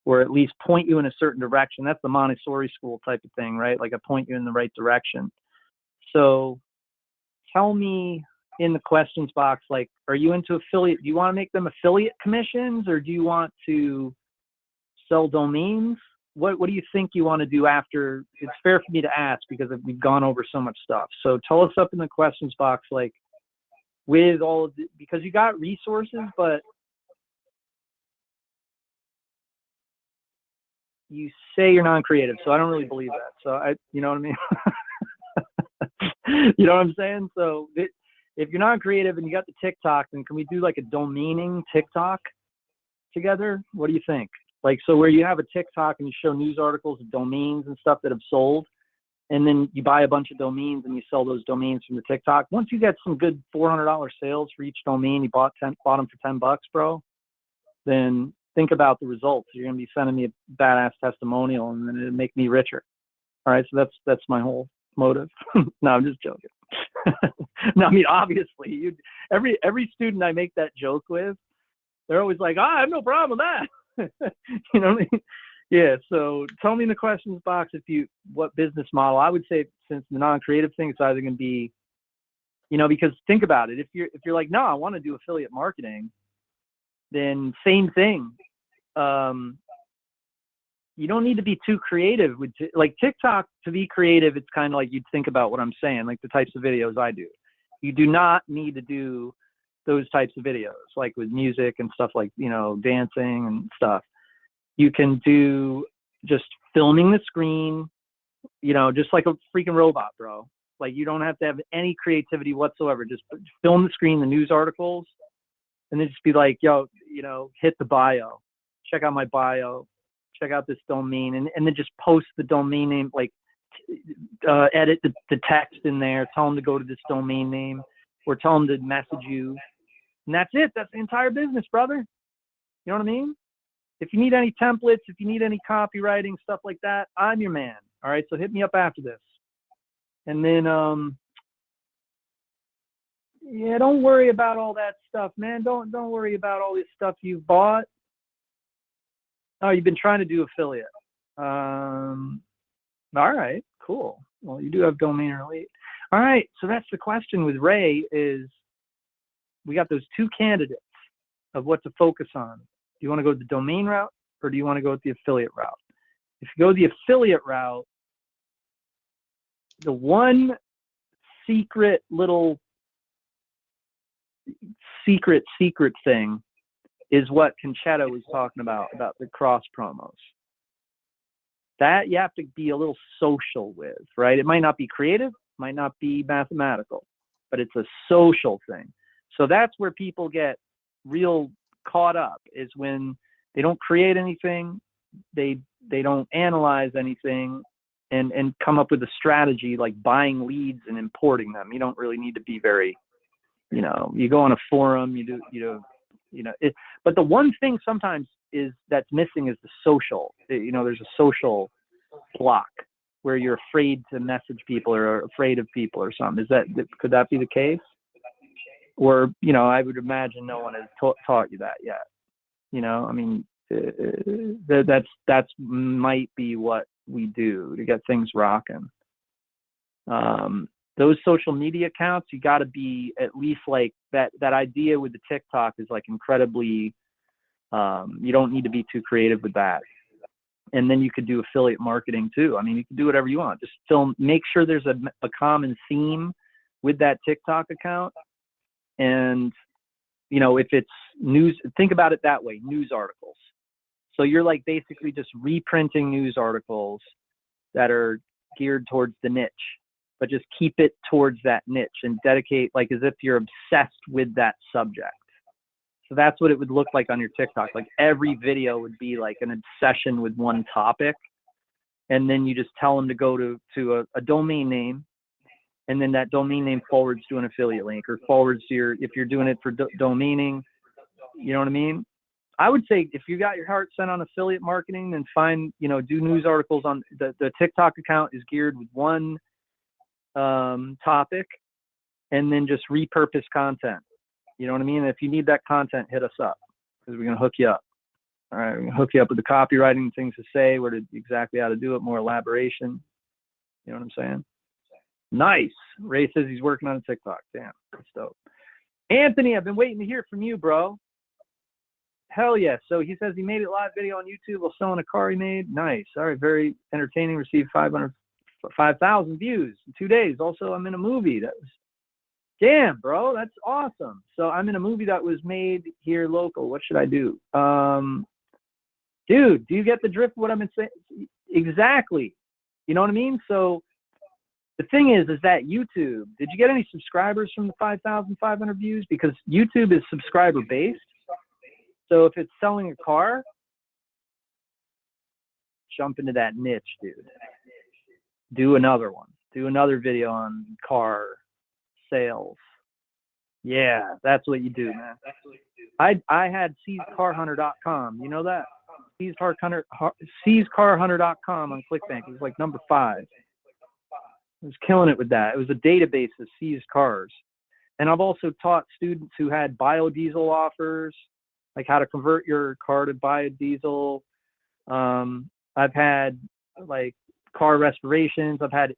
or at least point you in a certain direction. That's the Montessori school type of thing, right? Like I point you in the right direction. So tell me in the questions box, like, are you into affiliate? Do you want to make them affiliate commissions, or do you want to sell domains? What do you think you want to do after? It's fair for me to ask because we've gone over so much stuff. So tell us up in the questions box, like, with all of the, because you got resources, but you say you're non-creative, so I don't really believe that. So you know what I mean? You know what I'm saying? So if you're non-creative and you got the TikTok, then can we do like a domaining TikTok together? What do you think? Like, so where you have a TikTok and you show news articles of domains and stuff that have sold, and then you buy a bunch of domains and you sell those domains from the TikTok. Once you get some good $400 sales for each domain, you bought them for $10, bro, then think about the results. You're going to be sending me a badass testimonial, and then it'll make me richer. All right. So that's my whole motive. No, I'm just joking. No, I mean, obviously every student I make that joke with, they're always like, I have no problem with that. You know what I mean? Yeah. So tell me in the questions box what business model. I would say, since the non-creative thing, it's either going to be, because think about it. If you're like, no, I want to do affiliate marketing, then same thing. You don't need to be too creative with like TikTok. To be creative, it's kind of like you'd think about what I'm saying, like the types of videos I do. You do not need to do those types of videos, like with music and stuff, like, dancing and stuff. You can do just filming the screen, just like a freaking robot, bro. Like, you don't have to have any creativity whatsoever. Just film the screen, the news articles, and then just be like, yo, hit the bio, check out my bio, check out this domain, and then just post the domain name, like edit the text in there, tell them to go to this domain name, or tell them to message you. And that's it. That's the entire business, brother. You know what I mean? If you need any templates, if you need any copywriting, stuff like that, I'm your man. All right. So hit me up after this. And then, Yeah, don't worry about all that stuff, man. Don't worry about all this stuff you've bought. Oh, you've been trying to do affiliate. All right, cool. Well, you do have domain elite. All right, so that's the question with Ray is we got those two candidates of what to focus on. Do you want to go the domain route or do you want to go with the affiliate route? If you go the affiliate route, the one secret little secret thing is what Conchetta was talking about the cross promos. That you have to be a little social with, right? It might not be creative, might not be mathematical, but it's a social thing. So that's where people get real caught up, is when they don't create anything, they don't analyze anything and come up with a strategy like buying leads and importing them. You don't really need to be very, you go on a forum, but the one thing sometimes is that's missing is the social. There's a social block where you're afraid to message people or afraid of people or something. Could that be the case? Or, I would imagine no one has taught you that yet. That's might be what we do to get things rocking. Those social media accounts, you got to be at least like that idea with the TikTok is like incredibly, you don't need to be too creative with that. And then you could do affiliate marketing too. I mean, you can do whatever you want. Just make sure there's a common theme with that TikTok account. And, if it's news, think about it that way, news articles. So you're like basically just reprinting news articles that are geared towards the niche, but just keep it towards that niche and dedicate like as if you're obsessed with that subject. So that's what it would look like on your TikTok. Like every video would be like an obsession with one topic. And then you just tell them to go to a domain name. And then that domain name forwards to an affiliate link or forwards to if you're doing it for domaining, you know what I mean? I would say if you got your heart set on affiliate marketing, then do news articles on the TikTok account is geared with one topic, and then just repurpose content. You know what I mean? If you need that content, hit us up because we're going to hook you up. All right. We're going to hook you up with the copywriting, things to say, exactly how to do it, more elaboration. You know what I'm saying? Nice. Ray says he's working on a TikTok. Damn, that's dope. Anthony, I've been waiting to hear from you, bro. Hell yeah. So he says he made a live video on YouTube while selling a car he made. Nice. All right. Very entertaining. Received 5,000 views in 2 days. Also, I'm in a movie damn, bro. That's awesome. So I'm in a movie that was made here local. What should I do? Dude, do you get the drift of what I'm saying? Exactly. You know what I mean? So the thing is that YouTube, did you get any subscribers from the 5,500 views? Because YouTube is subscriber based. So if it's selling a car, jump into that niche, dude. Do another one. Do another video on car sales. Yeah, that's what you do, man. I had SeizedCarHunter.com. You know that? SeizedCarHunter.com on ClickBank. It was like number 5. I was killing it with that. It was a database of seized cars. And I've also taught students who had biodiesel offers, like how to convert your car to biodiesel. I've had like car restorations. I've had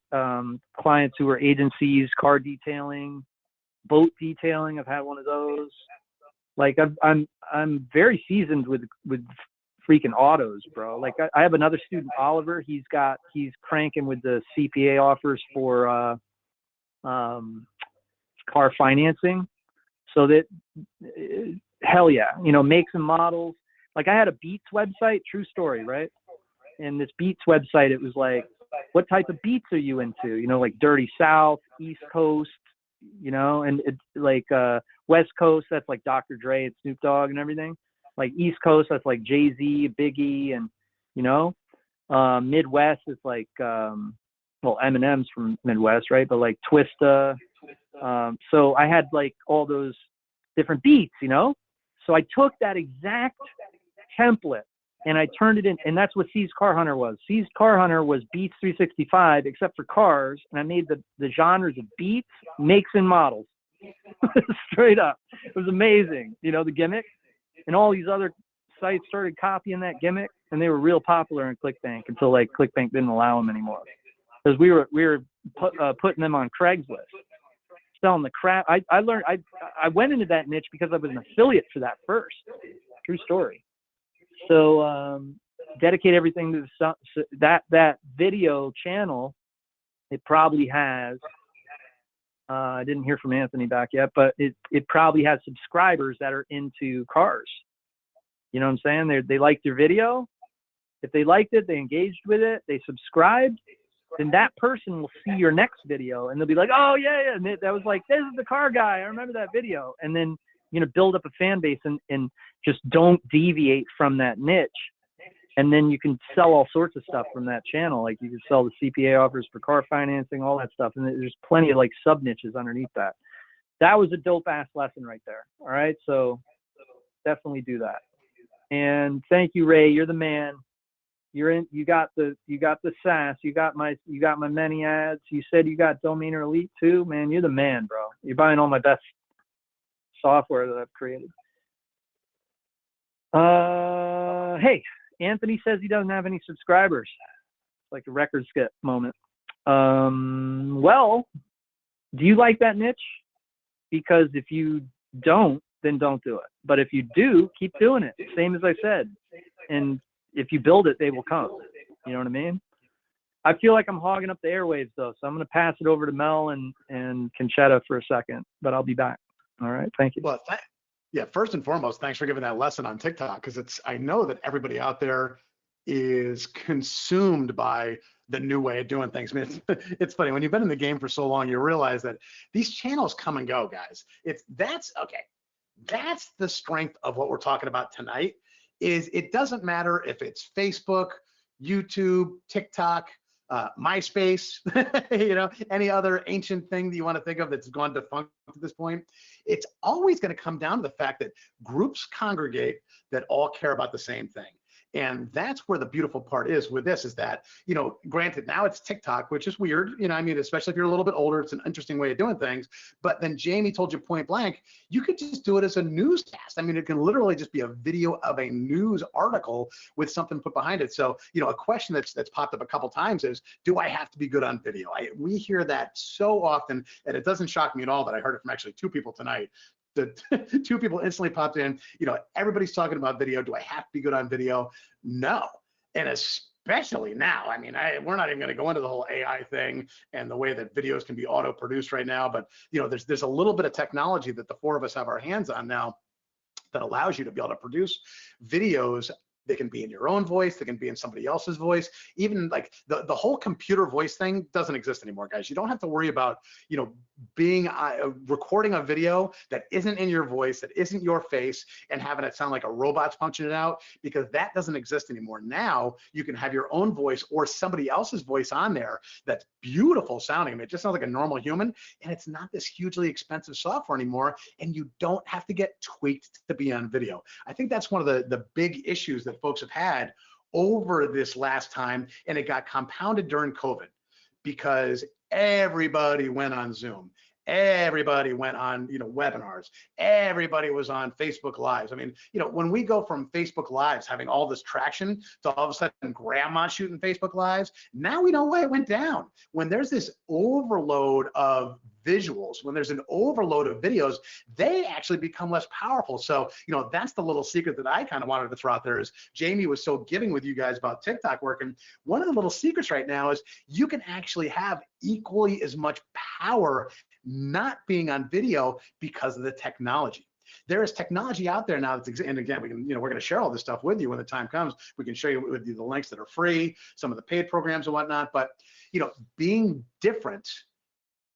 clients who were agencies, car detailing, boat detailing. I've had one of those. Like I'm very seasoned with freaking autos, bro. Like I have another student, Oliver. He's cranking with the CPA offers for car financing. So that hell yeah, makes and models. Like I had a Beats website, true story, right? And this Beats website, it was like, what type of beats are you into? Like Dirty South, East Coast, and it's like West Coast, that's like Dr. Dre and Snoop Dogg and everything. Like East Coast, that's like Jay-Z, Biggie, and Midwest is like Eminem's from Midwest, right? But like Twista. So I had like all those different beats, So I took that exact template and I turned it in, and that's what Seized Car Hunter was. Seized Car Hunter was Beats 365, except for cars, and I made the genres of beats, makes, and models. Straight up. It was amazing. You know, the gimmick, and all these other sites started copying that gimmick, and they were real popular in ClickBank until like ClickBank didn't allow them anymore, because we were putting them on Craigslist, selling the crap. I learned, I went into that niche because I was an affiliate for that first. True story. So dedicate everything to that video channel. It probably has, I didn't hear from Anthony back yet, but it probably has subscribers that are into cars. You know what I'm saying? They liked your video. If they liked it, they engaged with it, they subscribed, then that person will see your next video and they'll be like, oh yeah. And that was like, this is the car guy. I remember that video. And then, you know, build up a fan base and just don't deviate from that niche. And then you can sell all sorts of stuff from that channel. Like you can sell the CPA offers for car financing, all that stuff. And there's plenty of like sub niches underneath that. That was a dope ass lesson right there. All right. So definitely do that. And thank you, Ray. You're the man. You got the SaaS. You got my many ads. You said you got Domainer Elite too, man. You're the man, bro. You're buying all my best software that I've created. Hey, Anthony says he doesn't have any subscribers. It's like a record skip moment. Well, do you like that niche? Because if you don't, then don't do it. But if you do, keep doing it. Same as I said. And if you build it, they will come. You know what I mean? I feel like I'm hogging up the airwaves though, so I'm going to pass it over to Mel and Conchetta for a second, but I'll be back. All right, thank you. Well, yeah, first and foremost, thanks for giving that lesson on TikTok, because I know that everybody out there is consumed by the new way of doing things. I mean, it's funny when you've been in the game for so long, you realize that these channels come and go, guys. That's the strength of what we're talking about tonight. Is it doesn't matter if it's Facebook, YouTube, TikTok, MySpace, you know, any other ancient thing that you want to think of that's gone defunct at this point. It's always going to come down to the fact that groups congregate that all care about the same thing. And that's where the beautiful part is with this, is that, you know, granted now it's TikTok, which is weird, you know, I mean, especially if you're a little bit older, it's an interesting way of doing things. But then Jamie told you point blank, you could just do it as a newscast. I mean, it can literally just be a video of a news article with something put behind it. So, you know, a question that's popped up a couple times is, do I have to be good on video? We hear that so often, and it doesn't shock me at all that I heard it from actually 2 people tonight. The 2 people instantly popped in, you know, everybody's talking about video. Do I have to be good on video? No. And especially now, I mean, we're not even going to go into the whole AI thing and the way that videos can be auto-produced right now. But, you know, there's a little bit of technology that the 4 of us have our hands on now that allows you to be able to produce videos. They can be in your own voice, they can be in somebody else's voice. Even like the whole computer voice thing doesn't exist anymore, guys. You don't have to worry about, you know, being recording a video that isn't in your voice, that isn't your face, and having it sound like a robot's punching it out, because that doesn't exist anymore. Now you can have your own voice or somebody else's voice on there that's beautiful sounding. I mean, it just sounds like a normal human, and it's not this hugely expensive software anymore, and you don't have to get tweaked to be on video. I think that's one of the big issues that folks have had over this last time, and it got compounded during COVID because everybody went on Zoom. Everybody went on, you know, webinars. Everybody was on Facebook Lives. I mean, you know, when we go from Facebook Lives having all this traction to all of a sudden grandma shooting Facebook Lives, now we know why it went down. When there's this overload of visuals, when there's an overload of videos, they actually become less powerful. So, you know, that's the little secret that I kind of wanted to throw out there. Is Jamie was so giving with you guys about TikTok working. One of the little secrets right now is you can actually have equally as much power not being on video because of the technology. There is technology out there now that's, and again, we can, you know, we're going to share all this stuff with you when the time comes. We can show you with you the links that are free, some of the paid programs and whatnot. But, you know, being different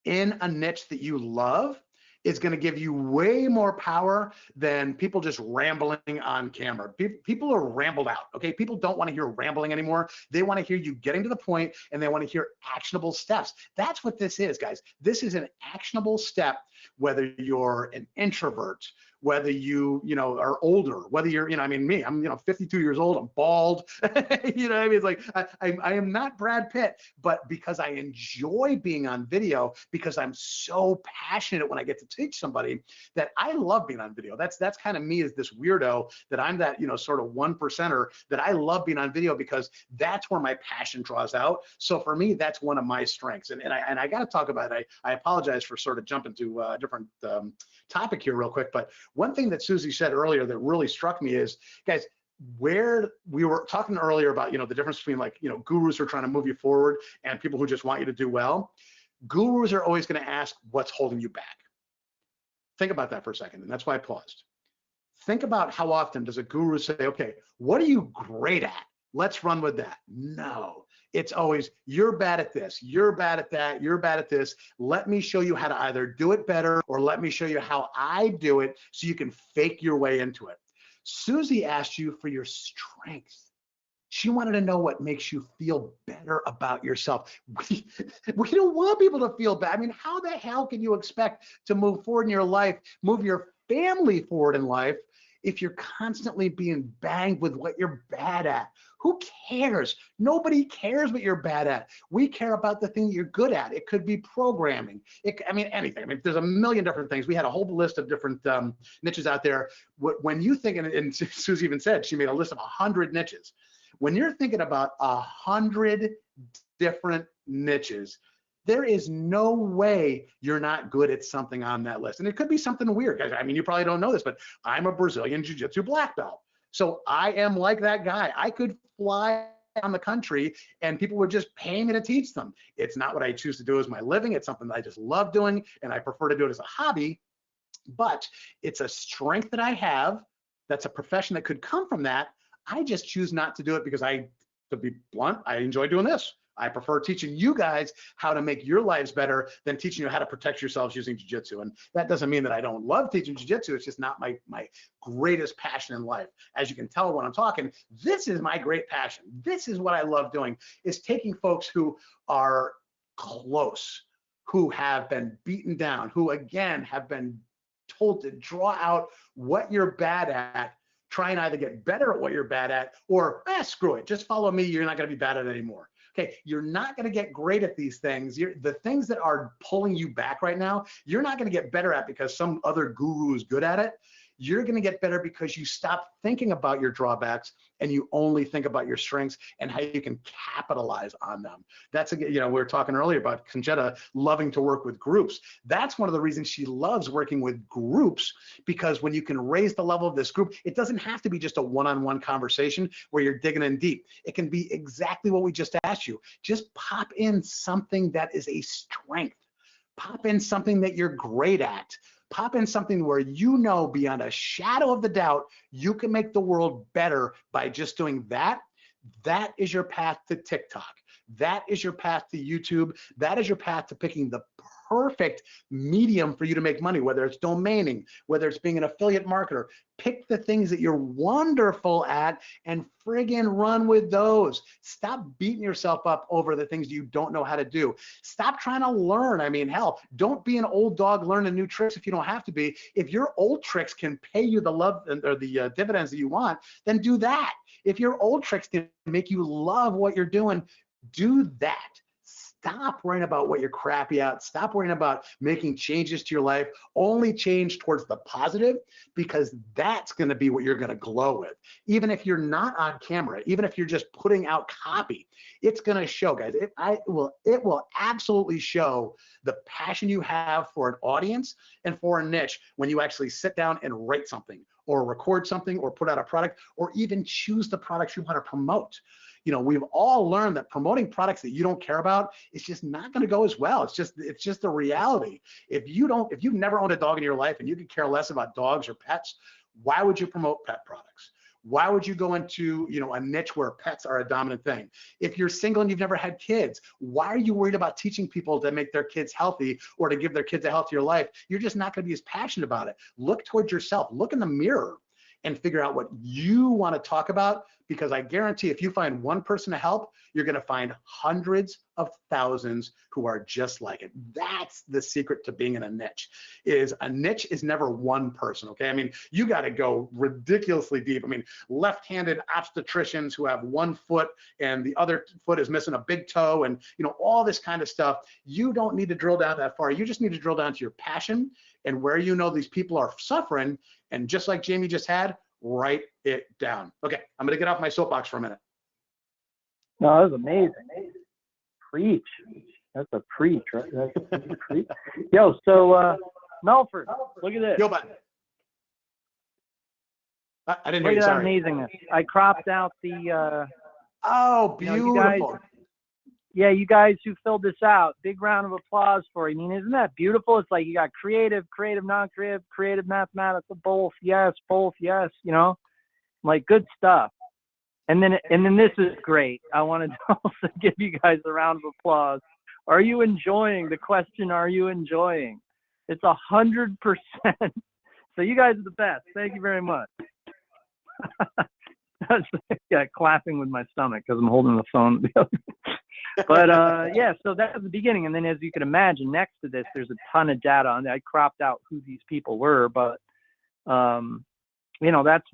in a niche that you love is going to give you way more power than people just rambling on camera. People are rambled out, okay? People don't want to hear rambling anymore. They want to hear you getting to the point, and they want to hear actionable steps. That's what this is, guys. This is an actionable step, whether you're an introvert whether you know, are older, whether you're, you know, I mean, me, I'm, you know, 52 years old, I'm bald, you know what I mean? It's like, I am not Brad Pitt, but because I enjoy being on video, because I'm so passionate when I get to teach somebody, that I love being on video. That's kind of me as this weirdo, that I'm that, you know, sort of 1%er, that I love being on video because that's where my passion draws out. So for me, that's one of my strengths. And I got to talk about it. I apologize for sort of jumping to a different topic here real quick, but one thing that Susie said earlier that really struck me is, guys, where we were talking earlier about, you know, the difference between, like, you know, gurus who are trying to move you forward and people who just want you to do well. Gurus are always going to ask, what's holding you back? Think about that for a second, and that's why I paused. Think about how often does a guru say, okay, what are you great at? Let's run with that. No, it's always, you're bad at this, you're bad at that, you're bad at this. Let me show you how to either do it better, or let me show you how I do it so you can fake your way into it. Susie asked you for your strengths. She wanted to know what makes you feel better about yourself. We don't want people to feel bad. I mean, how the hell can you expect to move forward in your life, move your family forward in life, if you're constantly being banged with what you're bad at? Who cares? Nobody cares what you're bad at. We care about the thing that you're good at. It could be programming. I mean, anything. I mean, there's a million different things. We had a whole list of different niches out there. When you think, and Susie even said she made a list of 100 niches. When you're thinking about 100 different niches, there is no way you're not good at something on that list. And it could be something weird. I mean, you probably don't know this, but I'm a Brazilian Jiu-Jitsu black belt. So I am like that guy. I could fly on the country and people would just pay me to teach them. It's not what I choose to do as my living. It's something that I just love doing, and I prefer to do it as a hobby, but it's a strength that I have. That's a profession that could come from that. I just choose not to do it because to be blunt, I enjoy doing this. I prefer teaching you guys how to make your lives better than teaching you how to protect yourselves using jiu-jitsu. And that doesn't mean that I don't love teaching jiu-jitsu. It's just not my greatest passion in life. As you can tell when I'm talking, this is my great passion. This is what I love doing, is taking folks who are close, who have been beaten down, who again have been told to draw out what you're bad at, try and either get better at what you're bad at, or screw it, just follow me, you're not going to be bad at it anymore. Okay, you're not going to get great at these things. The things that are pulling you back right now, you're not going to get better at because some other guru is good at it. You're going to get better because you stop thinking about your drawbacks and you only think about your strengths and how you can capitalize on them. That's, you know, we were talking earlier about Conchetta loving to work with groups. That's one of the reasons she loves working with groups, because when you can raise the level of this group, it doesn't have to be just a one-on-one conversation where you're digging in deep. It can be exactly what we just asked you. Just pop in something that is a strength. Pop in something that you're great at. Pop in something where you know beyond a shadow of the doubt you can make the world better by just doing that. That is your path to TikTok. That is your path to YouTube. That is your path to picking the perfect medium for you to make money, whether it's domaining, whether it's being an affiliate marketer. Pick the things that you're wonderful at and friggin' run with those. Stop beating yourself up over the things you don't know how to do. Stop trying to learn. I mean, hell, don't be an old dog learning new tricks if you don't have to be. If your old tricks can pay you the love or the dividends that you want, then do that. If your old tricks can make you love what you're doing, do that. Stop worrying about what you're crappy at. Stop worrying about making changes to your life. Only change towards the positive, because that's going to be what you're going to glow with. Even if you're not on camera, even if you're just putting out copy, it's going to show, guys. It will absolutely show the passion you have for an audience and for a niche when you actually sit down and write something or record something or put out a product or even choose the products you want to promote. You know, we've all learned that promoting products that you don't care about is just not going to go as well. It's just a reality. If you've never owned a dog in your life and you could care less about dogs or pets, why would you promote pet products? Why would you go into, you know, a niche where pets are a dominant thing? If you're single and you've never had kids, why are you worried about teaching people to make their kids healthy or to give their kids a healthier life? You're just not going to be as passionate about it. Look towards yourself. Look in the mirror and figure out what you want to talk about. because I guarantee if you find one person to help, you're going to find hundreds of thousands who are just like it. That's the secret to being in a niche. Is a niche is never one person, okay? I mean, you got to go ridiculously deep. I mean, left-handed obstetricians who have one foot and the other foot is missing a big toe, and all this kind of stuff. You don't need to drill down that far. You just need to drill down to your passion and where these people are suffering, and just like Jamie just had, write it down. Okay, I'm going to get off my soapbox for a minute. No, that was amazing. Preach. That's a preach, right? That's a preach. Yo, so Melford, look at this. Yo, bud. I didn't hear you. Look at that Sorry. amazingness. I cropped out the. Oh, beautiful. You guys who filled this out, big round of applause for you. I mean, isn't that beautiful? It's like you got creative, non-creative, creative, mathematical, both, yes, like good stuff. And then this is great. I wanted to also give you guys a round of applause. Are you enjoying the question? Are you enjoying? It's 100%. So you guys are the best. Thank you very much. Clapping with my stomach because I'm holding the phone. But so that was the beginning. And then, as you can imagine, next to this, there's a ton of data on it. I cropped out who these people were, but that's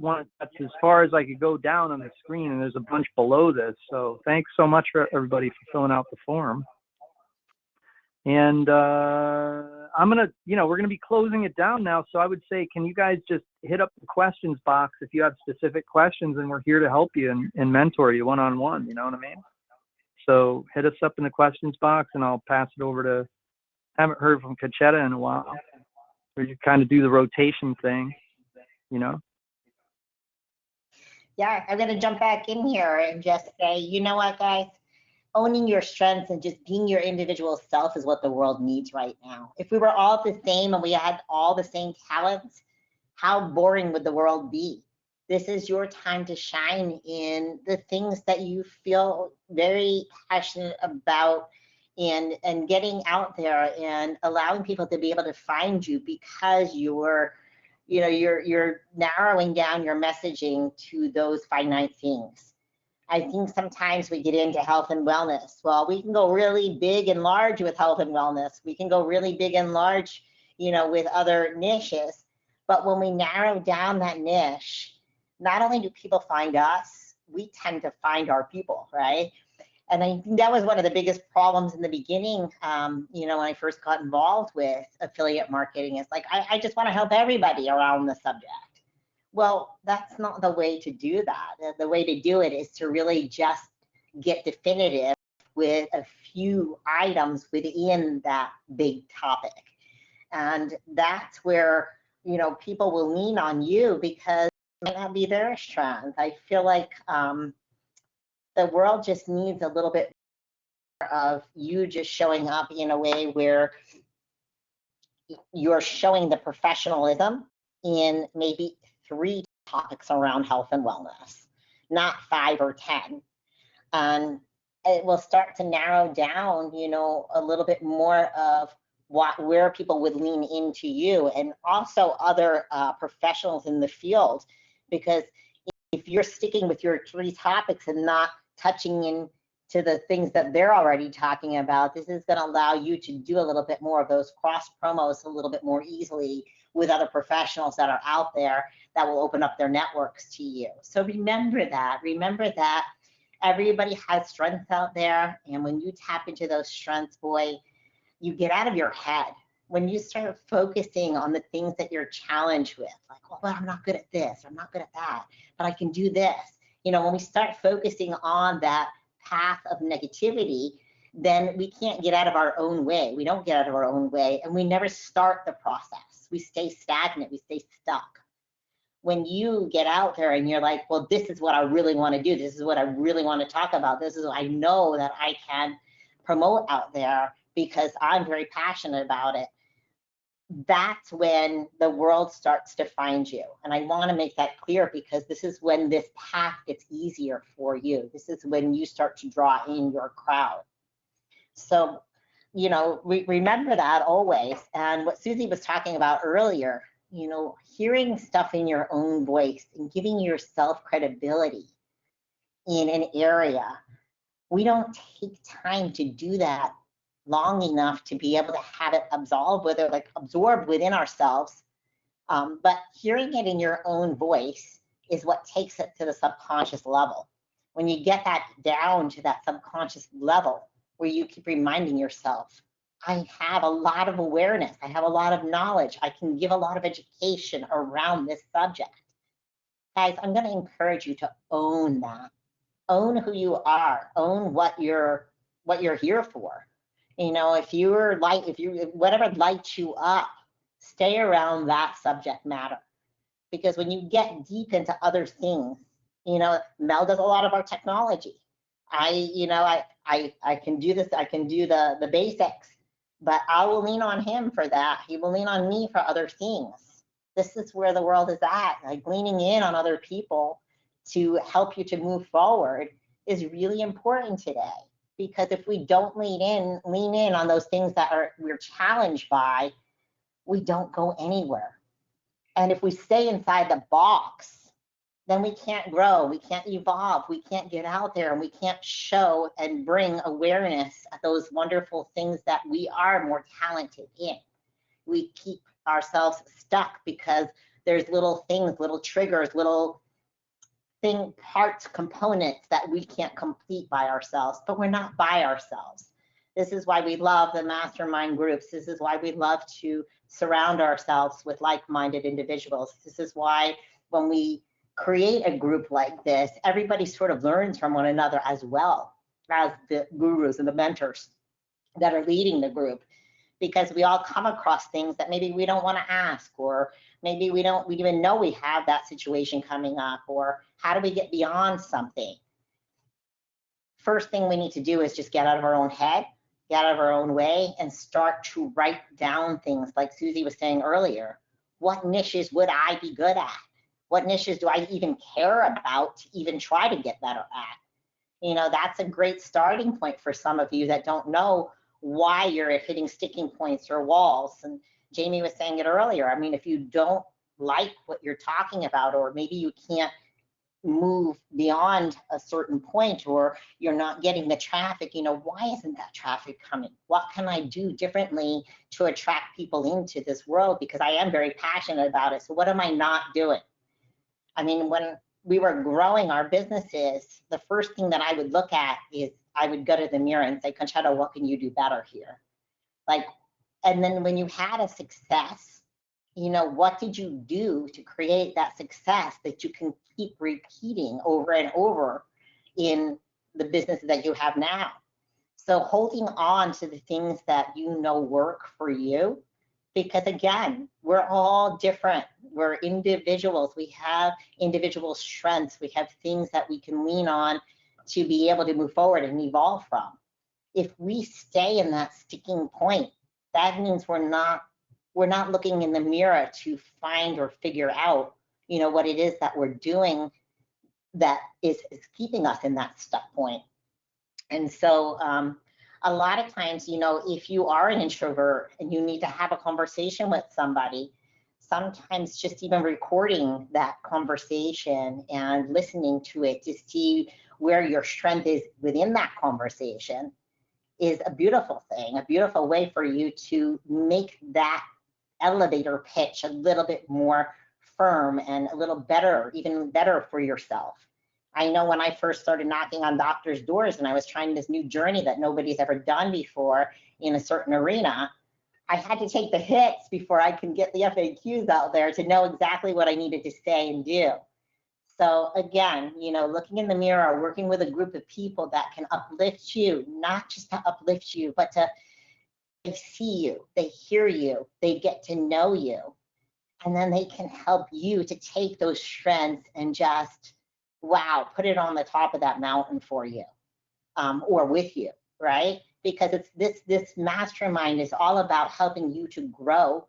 as far as I could go down on the screen, and there's a bunch below this. So thanks so much for everybody for filling out the form. And I'm gonna, we're gonna be closing it down now. So I would say, can you guys just hit up the questions box if you have specific questions, and we're here to help you and mentor you one-on-one. You know what I mean? So hit us up in the questions box, and I'll pass it over to. Haven't heard from Conchetta in a while. We kind of do the rotation thing, Yeah, I'm going to jump back in here and just say, you know what, guys? Owning your strengths and just being your individual self is what the world needs right now. If we were all the same and we had all the same talents, how boring would the world be? This is your time to shine in the things that you feel very passionate about, and getting out there and allowing people to be able to find you because you're narrowing down your messaging to those finite things. I think sometimes we get into health and wellness. Well, we can go really big and large with health and wellness. We can go really big and large, with other niches. But when we narrow down that niche, not only do people find us, we tend to find our people, right? And I think that was one of the biggest problems in the beginning, when I first got involved with affiliate marketing. It's like, I just want to help everybody around the subject. Well, that's not the way to do that. The way to do it is to really just get definitive with a few items within that big topic. And that's where, people will lean on you because it might not be their strength. I feel like the world just needs a little bit more of you just showing up in a way where you're showing the professionalism in maybe 3 topics around health and wellness, not 5 or 10. And it will start to narrow down, a little bit more of where people would lean into you, and also other professionals in the field. Because if you're sticking with your 3 topics and not touching into the things that they're already talking about, this is going to allow you to do a little bit more of those cross promos a little bit more easily with other professionals that are out there that will open up their networks to you. So remember that everybody has strengths out there, and when you tap into those strengths, boy, you get out of your head. When you start focusing on the things that you're challenged with, like, well, I'm not good at this, I'm not good at that, but I can do this. When we start focusing on that path of negativity, then we can't get out of our own way. We don't get out of our own way, and we never start the process. We stay stagnant, we stay stuck. When you get out there and you're like, well, this is what I really want to do, this is what I really want to talk about, this is what I know that I can promote out there because I'm very passionate about it, that's when the world starts to find you. And I want to make that clear because this is when this path gets easier for you. This is when you start to draw in your crowd. So, remember that always. And what Susie was talking about earlier, hearing stuff in your own voice and giving yourself credibility in an area, we don't take time to do that long enough to be able to have it absorbed within ourselves. But hearing it in your own voice is what takes it to the subconscious level. When you get that down to that subconscious level, where you keep reminding yourself, I have a lot of awareness, I have a lot of knowledge, I can give a lot of education around this subject. Guys, I'm going to encourage you to own that. Own who you are, own what you're here for. You know, whatever lights you up, stay around that subject matter. Because when you get deep into other things, you know, Mel does a lot of our technology. I can do this, I can do the basics, but I will lean on him for that. He will lean on me for other things. This is where the world is at. Like, leaning in on other people to help you to move forward is really important today. Because if we don't lean in on those things that we're challenged by, we don't go anywhere. And if we stay inside the box, then we can't grow, we can't evolve, we can't get out there, and we can't show and bring awareness of those wonderful things that we are more talented in. We keep ourselves stuck because there's little things, little triggers, little parts, components that we can't complete by ourselves, but we're not by ourselves. This is why we love the mastermind groups. This is why we love to surround ourselves with like-minded individuals. This is why when we create a group like this, everybody sort of learns from one another as well as the gurus and the mentors that are leading the group, because we all come across things that maybe we don't want to ask, or maybe we even know we have that situation coming up, or how do we get beyond something? First thing we need to do is just get out of our own head, get out of our own way, and start to write down things like Susie was saying earlier. What niches would I be good at? What niches do I even care about to even try to get better at? You know, that's a great starting point for some of you that don't know why you're hitting sticking points or walls. And Jamie was saying it earlier. I mean, if you don't like what you're talking about, or maybe you can't move beyond a certain point, or you're not getting the traffic, you know, why isn't that traffic coming? What can I do differently to attract people into this world? Because I am very passionate about it. So what am I not doing? I mean, when we were growing our businesses, the first thing that I would look at is I would go to the mirror and say, Conchetta, what can you do better here? Like, and then when you had a success, you know, what did you do to create that success that you can keep repeating over and over in the business that you have now? So holding on to the things that you know work for you, because again, we're all different. We're individuals. We have individual strengths. We have things that we can lean on to be able to move forward and evolve from. If we stay in that sticking point, that means we're not looking in the mirror to find or figure out, you know, what it is that we're doing that is keeping us in that stuck point. And so a lot of times, you know, if you are an introvert and you need to have a conversation with somebody, sometimes just even recording that conversation and listening to it to see where your strength is within that conversation is a beautiful thing, a beautiful way for you to make that elevator pitch a little bit more firm and a little better, even better for yourself. I know when I first started knocking on doctors' doors and I was trying this new journey that nobody's ever done before in a certain arena, I had to take the hits before I could get the FAQs out there to know exactly what I needed to say and do. So again, you know, looking in the mirror, working with a group of people that can uplift you, not just to uplift you, but to they see you, they hear you, they get to know you, and then they can help you to take those strengths and just, wow, put it on the top of that mountain for you, or with you, right? Because it's this mastermind is all about helping you to grow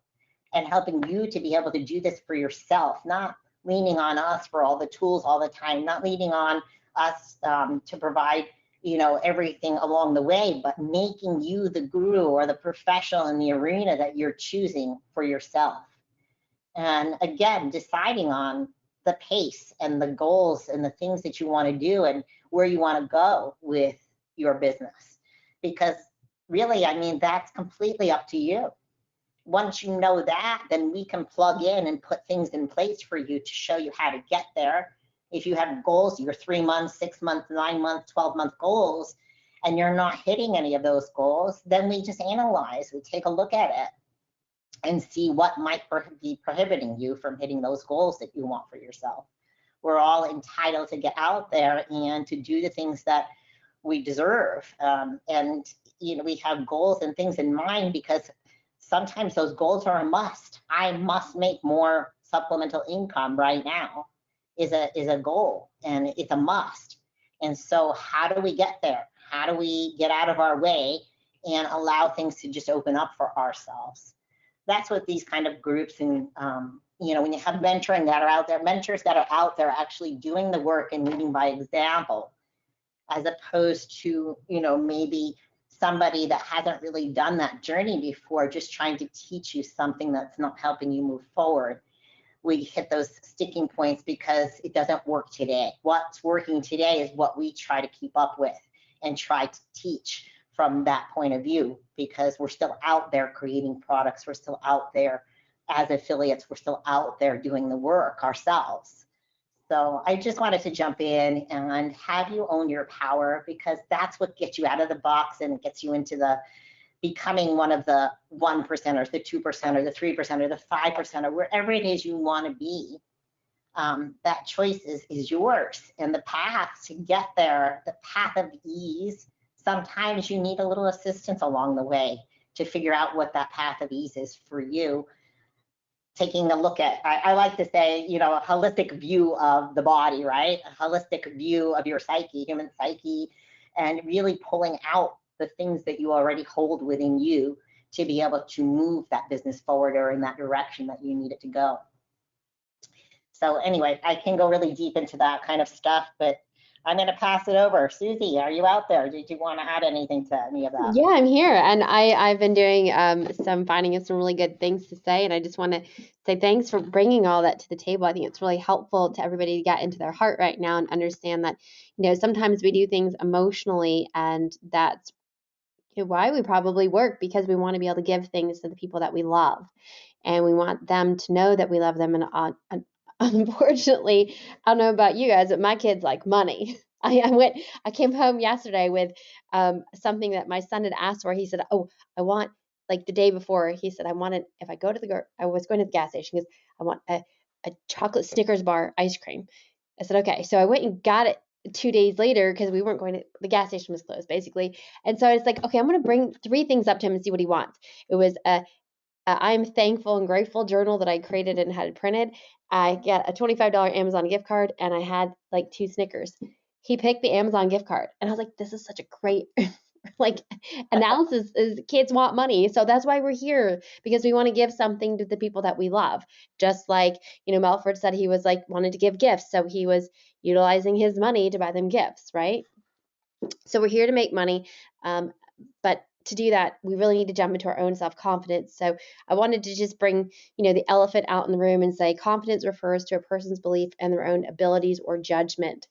and helping you to be able to do this for yourself, not leaning on us for all the tools all the time, not leaning on us to provide, you know, everything along the way, but making you the guru or the professional in the arena that you're choosing for yourself. And again, deciding on the pace and the goals and the things that you want to do and where you want to go with your business. Because really, I mean, that's completely up to you. Once you know that, then we can plug in and put things in place for you to show you how to get there. If you have goals, your 3 months, 6 months, 9 months, 12-month goals, and you're not hitting any of those goals, then we just analyze, we take a look at it and see what might be prohibiting you from hitting those goals that you want for yourself. We're all entitled to get out there and to do the things that we deserve. And you know, we have goals and things in mind because sometimes those goals are a must. I must make more supplemental income right now is a goal, and it's a must. And so how do we get there? How do we get out of our way and allow things to just open up for ourselves? That's what these kind of groups and you know, when you have mentoring that are out there, mentors that are out there actually doing the work and leading by example, as opposed to, you know, maybe somebody that hasn't really done that journey before, just trying to teach you something that's not helping you move forward. We hit those sticking points because it doesn't work today. What's working today is what we try to keep up with and try to teach from that point of view, because we're still out there creating products. We're still out there as affiliates. We're still out there doing the work ourselves. So I just wanted to jump in and have you own your power, because that's what gets you out of the box and gets you into the becoming one of the 1% or the 2% or the 3% or the 5% or wherever it is you want to be. That choice is yours. And the path to get there, the path of ease, sometimes you need a little assistance along the way to figure out what that path of ease is for you. Taking a look at, I like to say, you know, a holistic view of the body, right? A holistic view of your psyche, human psyche, and really pulling out the things that you already hold within you to be able to move that business forward or in that direction that you need it to go. So anyway, I can go really deep into that kind of stuff, but I'm going to pass it over. Susie, are you out there? Did you want to add anything to any of that? Yeah, I'm here, and I've been doing finding some really good things to say, and I just want to say thanks for bringing all that to the table. I think it's really helpful to everybody to get into their heart right now and understand that, you know, sometimes we do things emotionally, and that's, you know, why we probably work, because we want to be able to give things to the people that we love, and we want them to know that we love them. And unfortunately, I don't know about you guys, but my kids like money. I came home yesterday with something that my son had asked for. He said, "Oh, I want," like the day before, he said, "I wanted, if I go to I was going to the gas station, because I want a chocolate Snickers bar ice cream." I said, "Okay." So I went and got it 2 days later, because we weren't going to, the gas station was closed basically. And so I was like, okay, I'm going to bring 3 things up to him and see what he wants. It was a I'm thankful and grateful journal that I created and had printed. I got a $25 Amazon gift card, and I had like 2 Snickers. He picked the Amazon gift card, and I was like, this is such a great like analysis, is kids want money. So that's why we're here, because we want to give something to the people that we love. Just like, you know, Melford said he was like wanted to give gifts, so he was utilizing his money to buy them gifts, right? So we're here to make money, but to do that, we really need to jump into our own self-confidence. So I wanted to just bring, you know, the elephant out in the room and say confidence refers to a person's belief in their own abilities or judgment.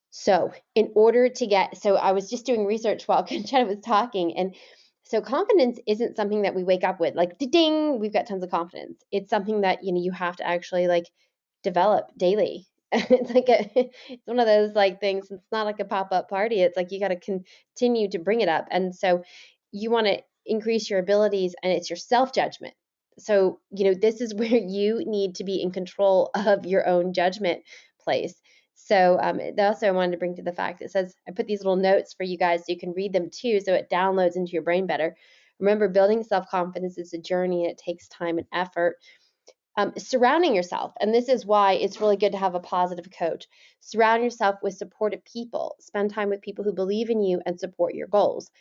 So in order to get, so I was just doing research while Conchetta was talking, and so confidence isn't something that we wake up with, like ding, we've got tons of confidence. It's something that, you know, you have to actually like develop daily. It's like it's one of those like things. It's not like a pop-up party. It's like you got to continue to bring it up. And so you want to increase your abilities, and it's your self-judgment. So, you know, this is where you need to be in control of your own judgment place. So also I wanted to bring to the fact, it says, I put these little notes for you guys so you can read them too, so it downloads into your brain better. Remember, building self-confidence is a journey, and it takes time and effort. Surrounding yourself, and this is why it's really good to have a positive coach. Surround yourself with supportive people. Spend time with people who believe in you and support your goals.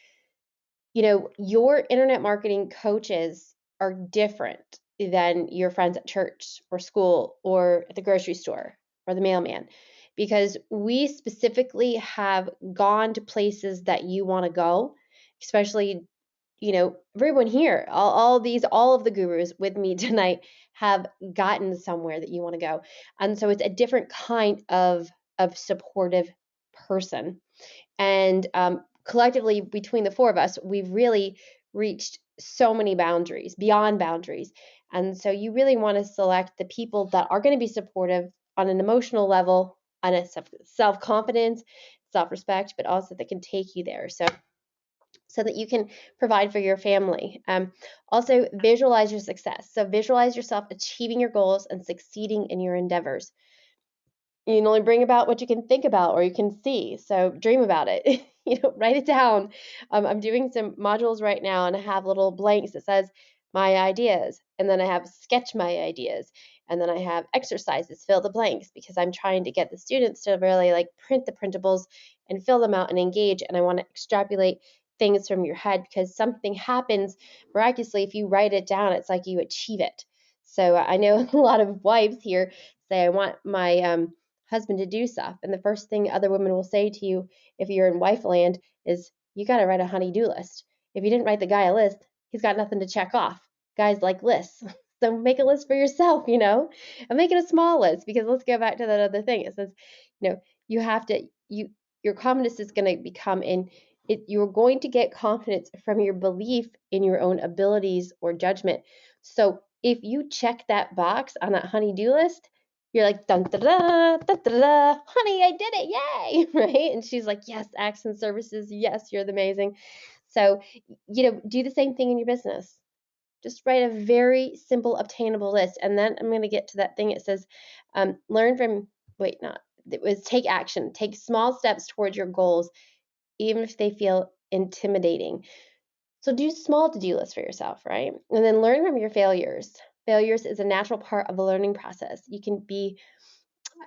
You know, your internet marketing coaches are different than your friends at church or school or at the grocery store or the mailman, because we specifically have gone to places that you want to go, especially, you know, everyone here, all of the gurus with me tonight have gotten somewhere that you want to go. And so it's a different kind of supportive person. And collectively, between the four of us, we've really reached so many boundaries, beyond boundaries. And so you really want to select the people that are going to be supportive on an emotional level, on a self-confidence, self-respect, but also that can take you there. So that you can provide for your family. Also, visualize your success. So visualize yourself achieving your goals and succeeding in your endeavors. You can only bring about what you can think about or you can see. So dream about it. Write it down. I'm doing some modules right now, and I have little blanks that says my ideas, and then I have sketch my ideas, and then I have exercises, fill the blanks, because I'm trying to get the students to really like print the printables and fill them out and engage. And I want to extrapolate things from your head, because something happens miraculously if you write it down. It's like you achieve it. So I know a lot of wives here say, I want my husband to do stuff. And the first thing other women will say to you if you're in wife land is, you got to write a honey-do list. If you didn't write the guy a list, he's got nothing to check off. Guys like lists. So make a list for yourself, and make it a small list, because let's go back to that other thing. It says, you have to, your confidence is going to become you're going to get confidence from your belief in your own abilities or judgment. So if you check that box on that honey-do list, you're like, dun, da, da, da, da, da, honey, I did it, yay, right? And she's like, yes, acts and services, yes, you're amazing. So, do the same thing in your business. Just write a very simple, obtainable list. And then I'm going to get to that thing. It says, take action. Take small steps towards your goals, even if they feel intimidating. So do small to-do lists for yourself, right? And then learn from your failures. Failures is a natural part of the learning process. It can be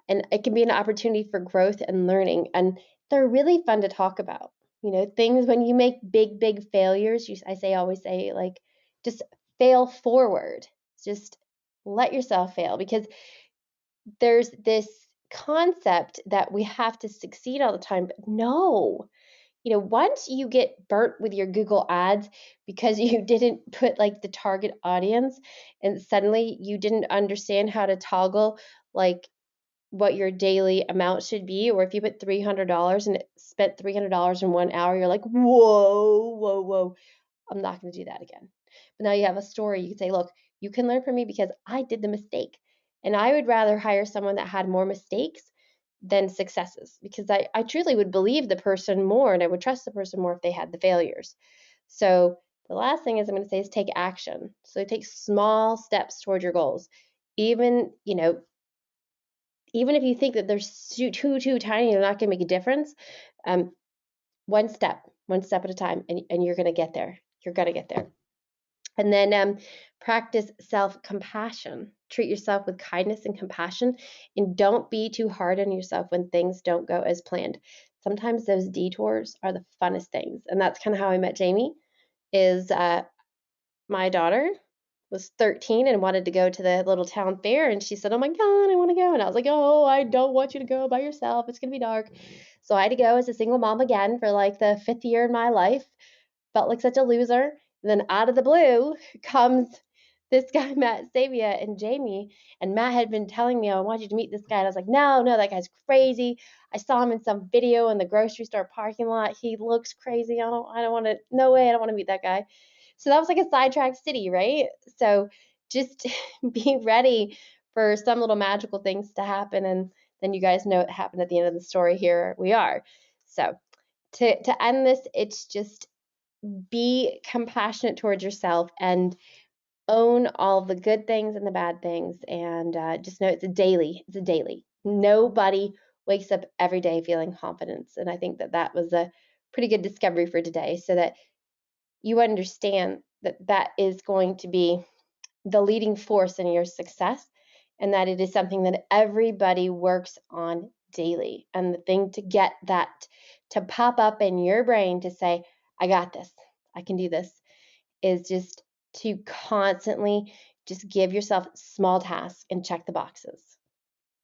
an opportunity for growth and learning. And they're really fun to talk about. Things when you make big, big failures, always say, like, just fail forward. Just let yourself fail, because there's this concept that we have to succeed all the time. But no, once you get burnt with your Google ads because you didn't put like the target audience, and suddenly you didn't understand how to toggle like what your daily amount should be, or if you put $300 and it spent $300 in 1 hour, you're like, whoa, I'm not going to do that again. But now you have a story. You can say, look, you can learn from me because I did the mistake. And I would rather hire someone that had more mistakes than successes, because I truly would believe the person more, and I would trust the person more if they had the failures. So the last thing I'm going to say is take action. So take small steps toward your goals. Even if you think that they're too tiny, they're not going to make a difference. One step at a time, and you're going to get there. You're going to get there. And then practice self-compassion. Treat yourself with kindness and compassion, and don't be too hard on yourself when things don't go as planned. Sometimes those detours are the funnest things, and that's kind of how I met Jamie. Is my daughter was 13 and wanted to go to the little town fair, and she said, oh my God, I want to go. And I was like, oh, I don't want you to go by yourself. It's going to be dark. So I had to go as a single mom again for like the 5th year in my life. Felt like such a loser. And then out of the blue comes this guy, Matt Savia, and Jamie. And Matt had been telling me, oh, I want you to meet this guy. And I was like, no, that guy's crazy. I saw him in some video in the grocery store parking lot. He looks crazy. I don't want to, no way, I don't want to meet that guy. So that was like a sidetracked city, right? So just be ready for some little magical things to happen. And then you guys know what happened at the end of the story. Here we are. So to end this, it's just be compassionate towards yourself and own all the good things and the bad things. And just know it's a daily. Nobody wakes up every day feeling confidence. And I think that was a pretty good discovery for today, so that you understand that is going to be the leading force in your success, and that it is something that everybody works on daily. And the thing to get that to pop up in your brain to say, I got this, I can do this, is just to constantly just give yourself small tasks and check the boxes.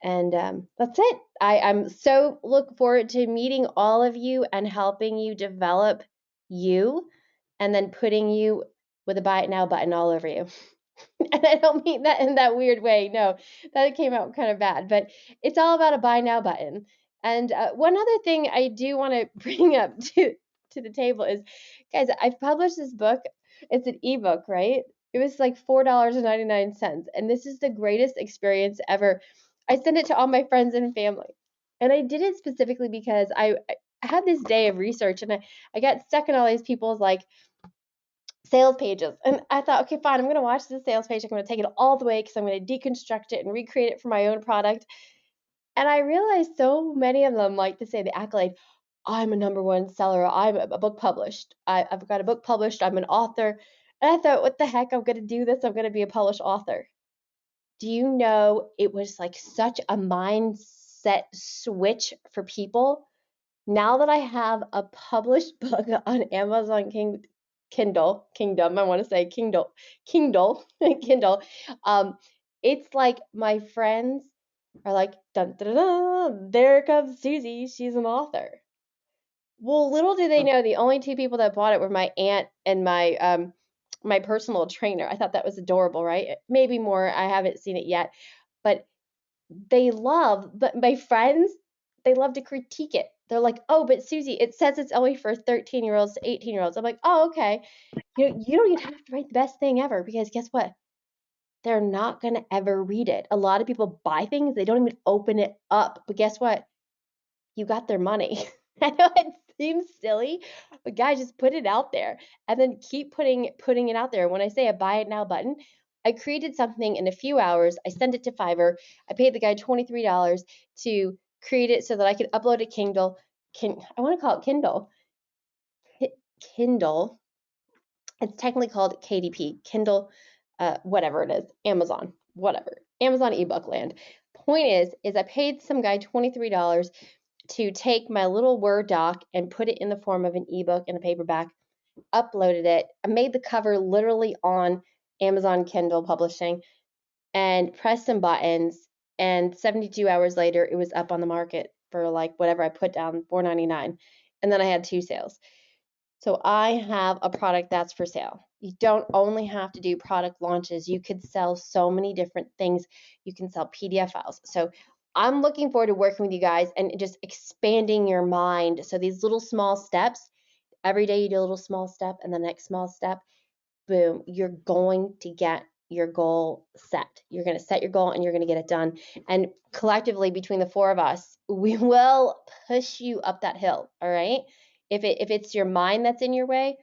And that's it. I'm so looking forward to meeting all of you and helping you develop you, and then putting you with a buy it now button all over you. And I don't mean that in that weird way. No, that came out kind of bad, but it's all about a buy now button. And one other thing I do want to bring up to the table is, guys, I've published this book. It's an ebook, right? It was like $4.99, and this is the greatest experience ever. I sent it to all my friends and family, and I did it specifically because I had this day of research, and I got stuck in all these people's like sales pages, and I thought, okay, fine, I'm gonna watch this sales page. I'm gonna take it all the way because I'm gonna deconstruct it and recreate it for my own product. And I realized so many of them like to say the accolade, I'm a number one seller. I'm a book published. I've got a book published. I'm an author. And I thought, what the heck? I'm going to do this. I'm going to be a published author. Do you know it was like such a mindset switch for people? Now that I have a published book on Amazon Kingdom, I want to say Kindle, Kindle, it's like my friends are like, dun, dun, dun, dun, there comes Susie. She's an author. Well, little do they know, the only two people that bought it were my aunt and my personal trainer. I thought that was adorable, right? Maybe more. I haven't seen it yet, but but my friends, they love to critique it. They're like, oh, but Susie, it says it's only for 13-year-olds to 18-year-olds. I'm like, oh, okay. You don't even have to write the best thing ever because guess what? They're not going to ever read it. A lot of people buy things, they don't even open it up. But guess what? You got their money. I know it seems silly, but guys, just put it out there and then keep putting it out there. When I say a buy it now button, I created something in a few hours. I sent it to Fiverr. I paid the guy $23 to create it so that I could upload it Kindle. I want to call it Kindle. Kindle. It's technically called KDP, Kindle, whatever it is, Amazon, whatever, Amazon ebook land. Point is I paid some guy $23 to take my little Word doc and put it in the form of an ebook and a paperback, uploaded it. I made the cover literally on Amazon Kindle Publishing and pressed some buttons. And 72 hours later, it was up on the market for like whatever I put down, $4.99. And then I had 2 sales. So I have a product that's for sale. You don't only have to do product launches. You could sell so many different things. You can sell PDF files. So I'm looking forward to working with you guys and just expanding your mind. So these little small steps, every day you do a little small step and the next small step, boom, you're going to get your goal set. You're going to set your goal and you're going to get it done. And collectively, between the 4 of us, we will push you up that hill. All right. If it's your mind that's in your way,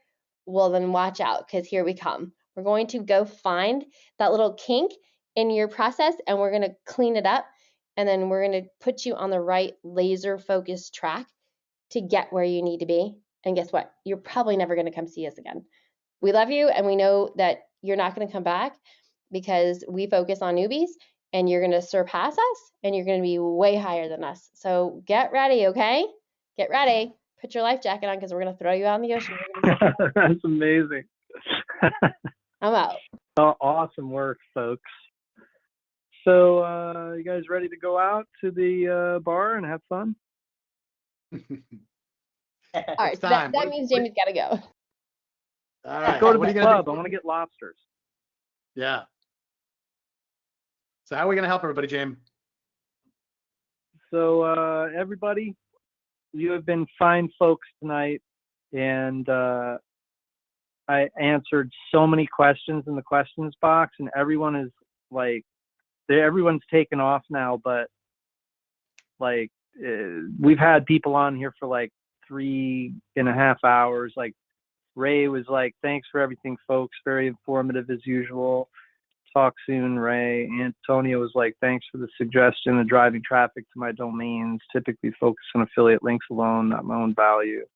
well, then watch out because here we come. We're going to go find that little kink in your process and we're going to clean it up. And then we're going to put you on the right laser focused track to get where you need to be. And guess what? You're probably never going to come see us again. We love you and we know that you're not going to come back because we focus on newbies and you're going to surpass us and you're going to be way higher than us. So get ready, okay? Get ready. Put your life jacket on because we're going to throw you out in the ocean. That's amazing. I'm out. Oh, awesome work, folks. So you guys ready to go out to the bar and have fun? All right, so that means Jamie's got to go. All right. Go to the club. I want to get lobsters. Yeah. So how are we going to help everybody, James? So everybody, you have been fine folks tonight, and I answered so many questions in the questions box, and everyone is like, everyone's taken off now, but like we've had people on here for like 3.5 hours. Like Ray was like, thanks for everything, folks. Very informative as usual. Talk soon, Ray. Antonio was like, thanks for the suggestion of driving traffic to my domains. Typically focus on affiliate links alone, not my own value.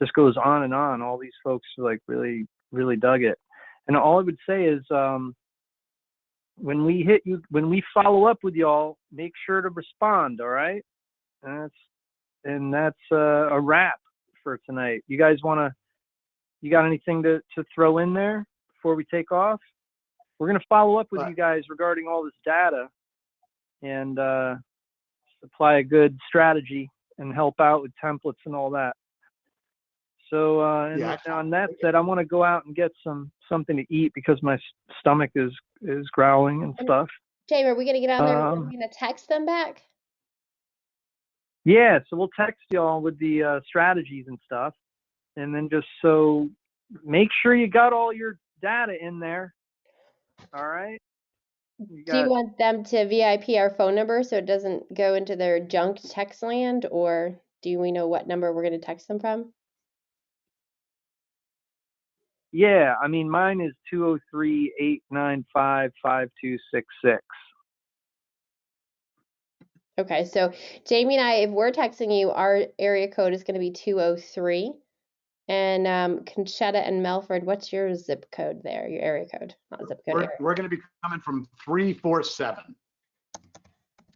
Just goes on and on. All these folks are like really, really dug it. And all I would say is when we follow up with y'all, make sure to respond, all right? And that's a wrap for tonight. You guys you got anything to throw in there before we take off? We're going to follow up with you guys regarding all this data and apply a good strategy and help out with templates and all that. So on that said, I want to go out and get something to eat because my stomach is growling and stuff. Jamie, are we going to get on there? Are we going to text them back? Yeah, so we'll text y'all with the strategies and stuff, and then just so make sure you got all your data in there. All right. Do you want them to VIP our phone number so it doesn't go into their junk text land, or do we know what number we're going to text them from? Yeah, I mean, mine is 203-895-5266. Okay, so Jamie and I, if we're texting you, our area code is going to be 203. And Conchetta and Melford, what's your zip code there? Your area code, not zip code. We're going to be coming from 347.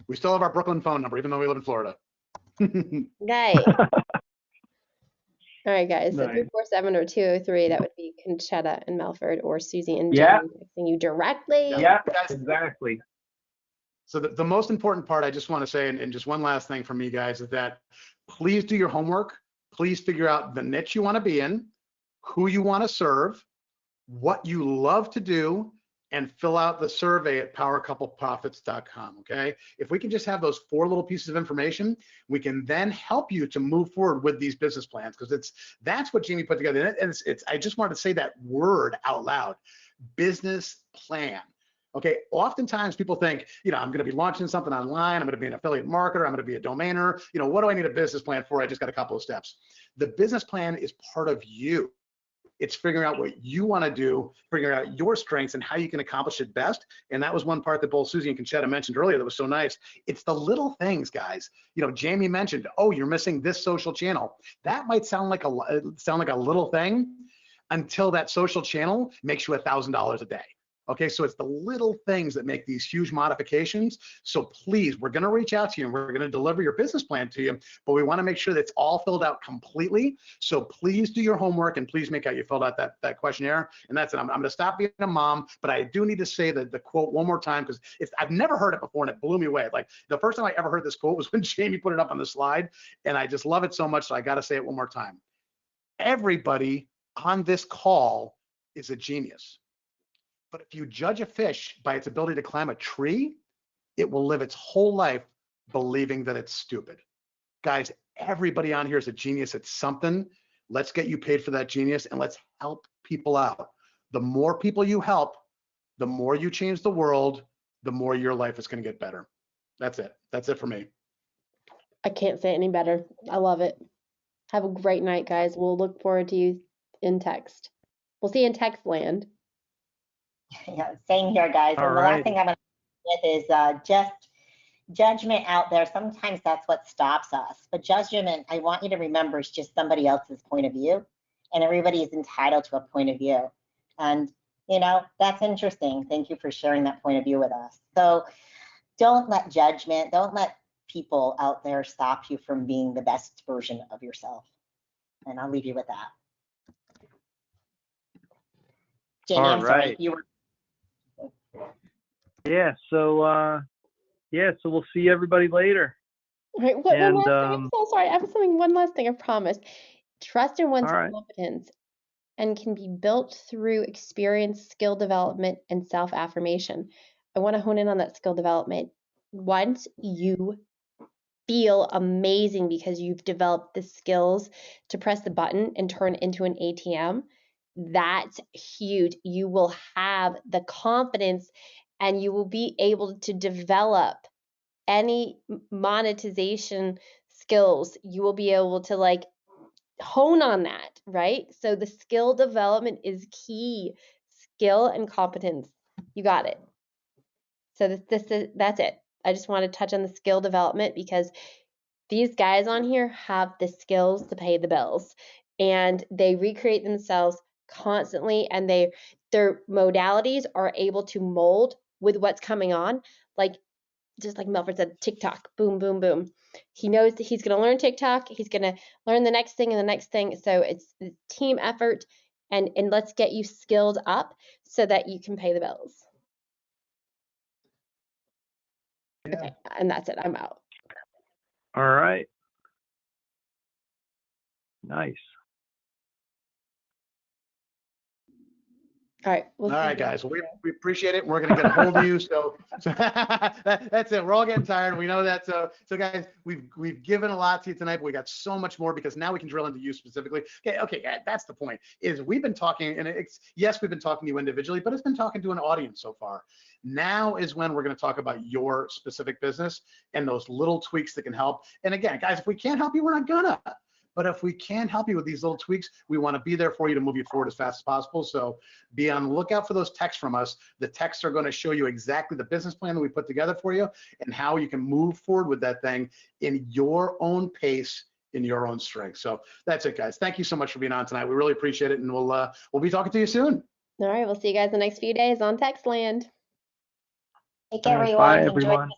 We still have our Brooklyn phone number, even though we live in Florida. Nice. All right, guys. So Nice. 347 or 203, that would be Conchetta and Melford, or Susie and Yeah. Jamie texting you directly. Yeah, exactly. So the most important part I just want to say, and just one last thing from me, guys, is that please do your homework. Please figure out the niche you want to be in, who you want to serve, what you love to do, and fill out the survey at powercoupleprofits.com. Okay. If we can just have those 4 little pieces of information, we can then help you to move forward with these business plans, because that's what Jamie put together. And I just wanted to say that word out loud: business plan. Okay, oftentimes people think, I'm going to be launching something online, I'm going to be an affiliate marketer, I'm going to be a domainer. What do I need a business plan for? I just got a couple of steps. The business plan is part of you. It's figuring out what you want to do, figuring out your strengths and how you can accomplish it best. And that was one part that both Susie and Conchetta mentioned earlier that was so nice. It's the little things, guys. Jamie mentioned, oh, you're missing this social channel. That might sound like a little thing until that social channel makes you $1,000 a day. Okay, so it's the little things that make these huge modifications. So please, we're going to reach out to you and we're going to deliver your business plan to you, but we want to make sure that it's all filled out completely. So please do your homework and please make out you filled out that questionnaire. And that's it. I'm going to stop being a mom, but I do need to say the quote one more time, because I've never heard it before and it blew me away. Like, the first time I ever heard this quote was when Jamie put it up on the slide, and I just love it so much. So I got to say it one more time. Everybody on this call is a genius. But if you judge a fish by its ability to climb a tree, it will live its whole life believing that it's stupid. Guys, everybody on here is a genius at something. Let's get you paid for that genius, and let's help people out. The more people you help, the more you change the world, the more your life is going to get better. That's it. That's it for me. I can't say it any better. I love it. Have a great night, guys. We'll look forward to you in text. We'll see you in text land. Yeah, same here, guys. And the last thing I'm going to with is just judgment out there. Sometimes that's what stops us. But judgment, I want you to remember, is just somebody else's point of view, and everybody is entitled to a point of view. And that's interesting. Thank you for sharing that point of view with us. So don't let people out there stop you from being the best version of yourself. And I'll leave you with that. Jamie, I'm sorry, you were. Yeah, so we'll see everybody later. Right. One last thing. I'm so sorry. I have one last thing I promised. Trust in one's competence and can be built through experience, skill development, and self-affirmation. I want to hone in on that skill development. Once you feel amazing because you've developed the skills to press the button and turn into an ATM, that's huge. You will have the confidence and you will be able to develop any monetization skills. You will be able to hone on that, right? So the skill development is key. Skill and competence. You got it. So that's it. I just want to touch on the skill development because these guys on here have the skills to pay the bills, and they recreate themselves constantly, and their modalities are able to mold with what's coming on. Just like Melford said, TikTok, boom, boom, boom. He knows that he's going to learn TikTok. He's going to learn the next thing and the next thing. So it's a team effort, and let's get you skilled up so that you can pay the bills. Yeah. Okay, and that's it. I'm out. All right. Nice. All right. We'll All see right, you. guys. Well, we appreciate it. We're going to get a hold of you. So that's it. We're all getting tired. We know that. So guys, we've given a lot to you tonight, but we got so much more because now we can drill into you specifically. Okay, that's the point. Is we've been talking, and yes, we've been talking to you individually, but it's been talking to an audience so far. Now is when we're going to talk about your specific business and those little tweaks that can help. And again, guys, if we can't help you, we're not gonna. But if we can help you with these little tweaks, we want to be there for you to move you forward as fast as possible. So be on the lookout for those texts from us. The texts are going to show you exactly the business plan that we put together for you and how you can move forward with that thing in your own pace, in your own strength. So that's it, guys. Thank you so much for being on tonight. We really appreciate it, and we'll be talking to you soon. All right. We'll see you guys the next few days on Textland. Take care, All right, everyone. bye, Enjoy everyone. the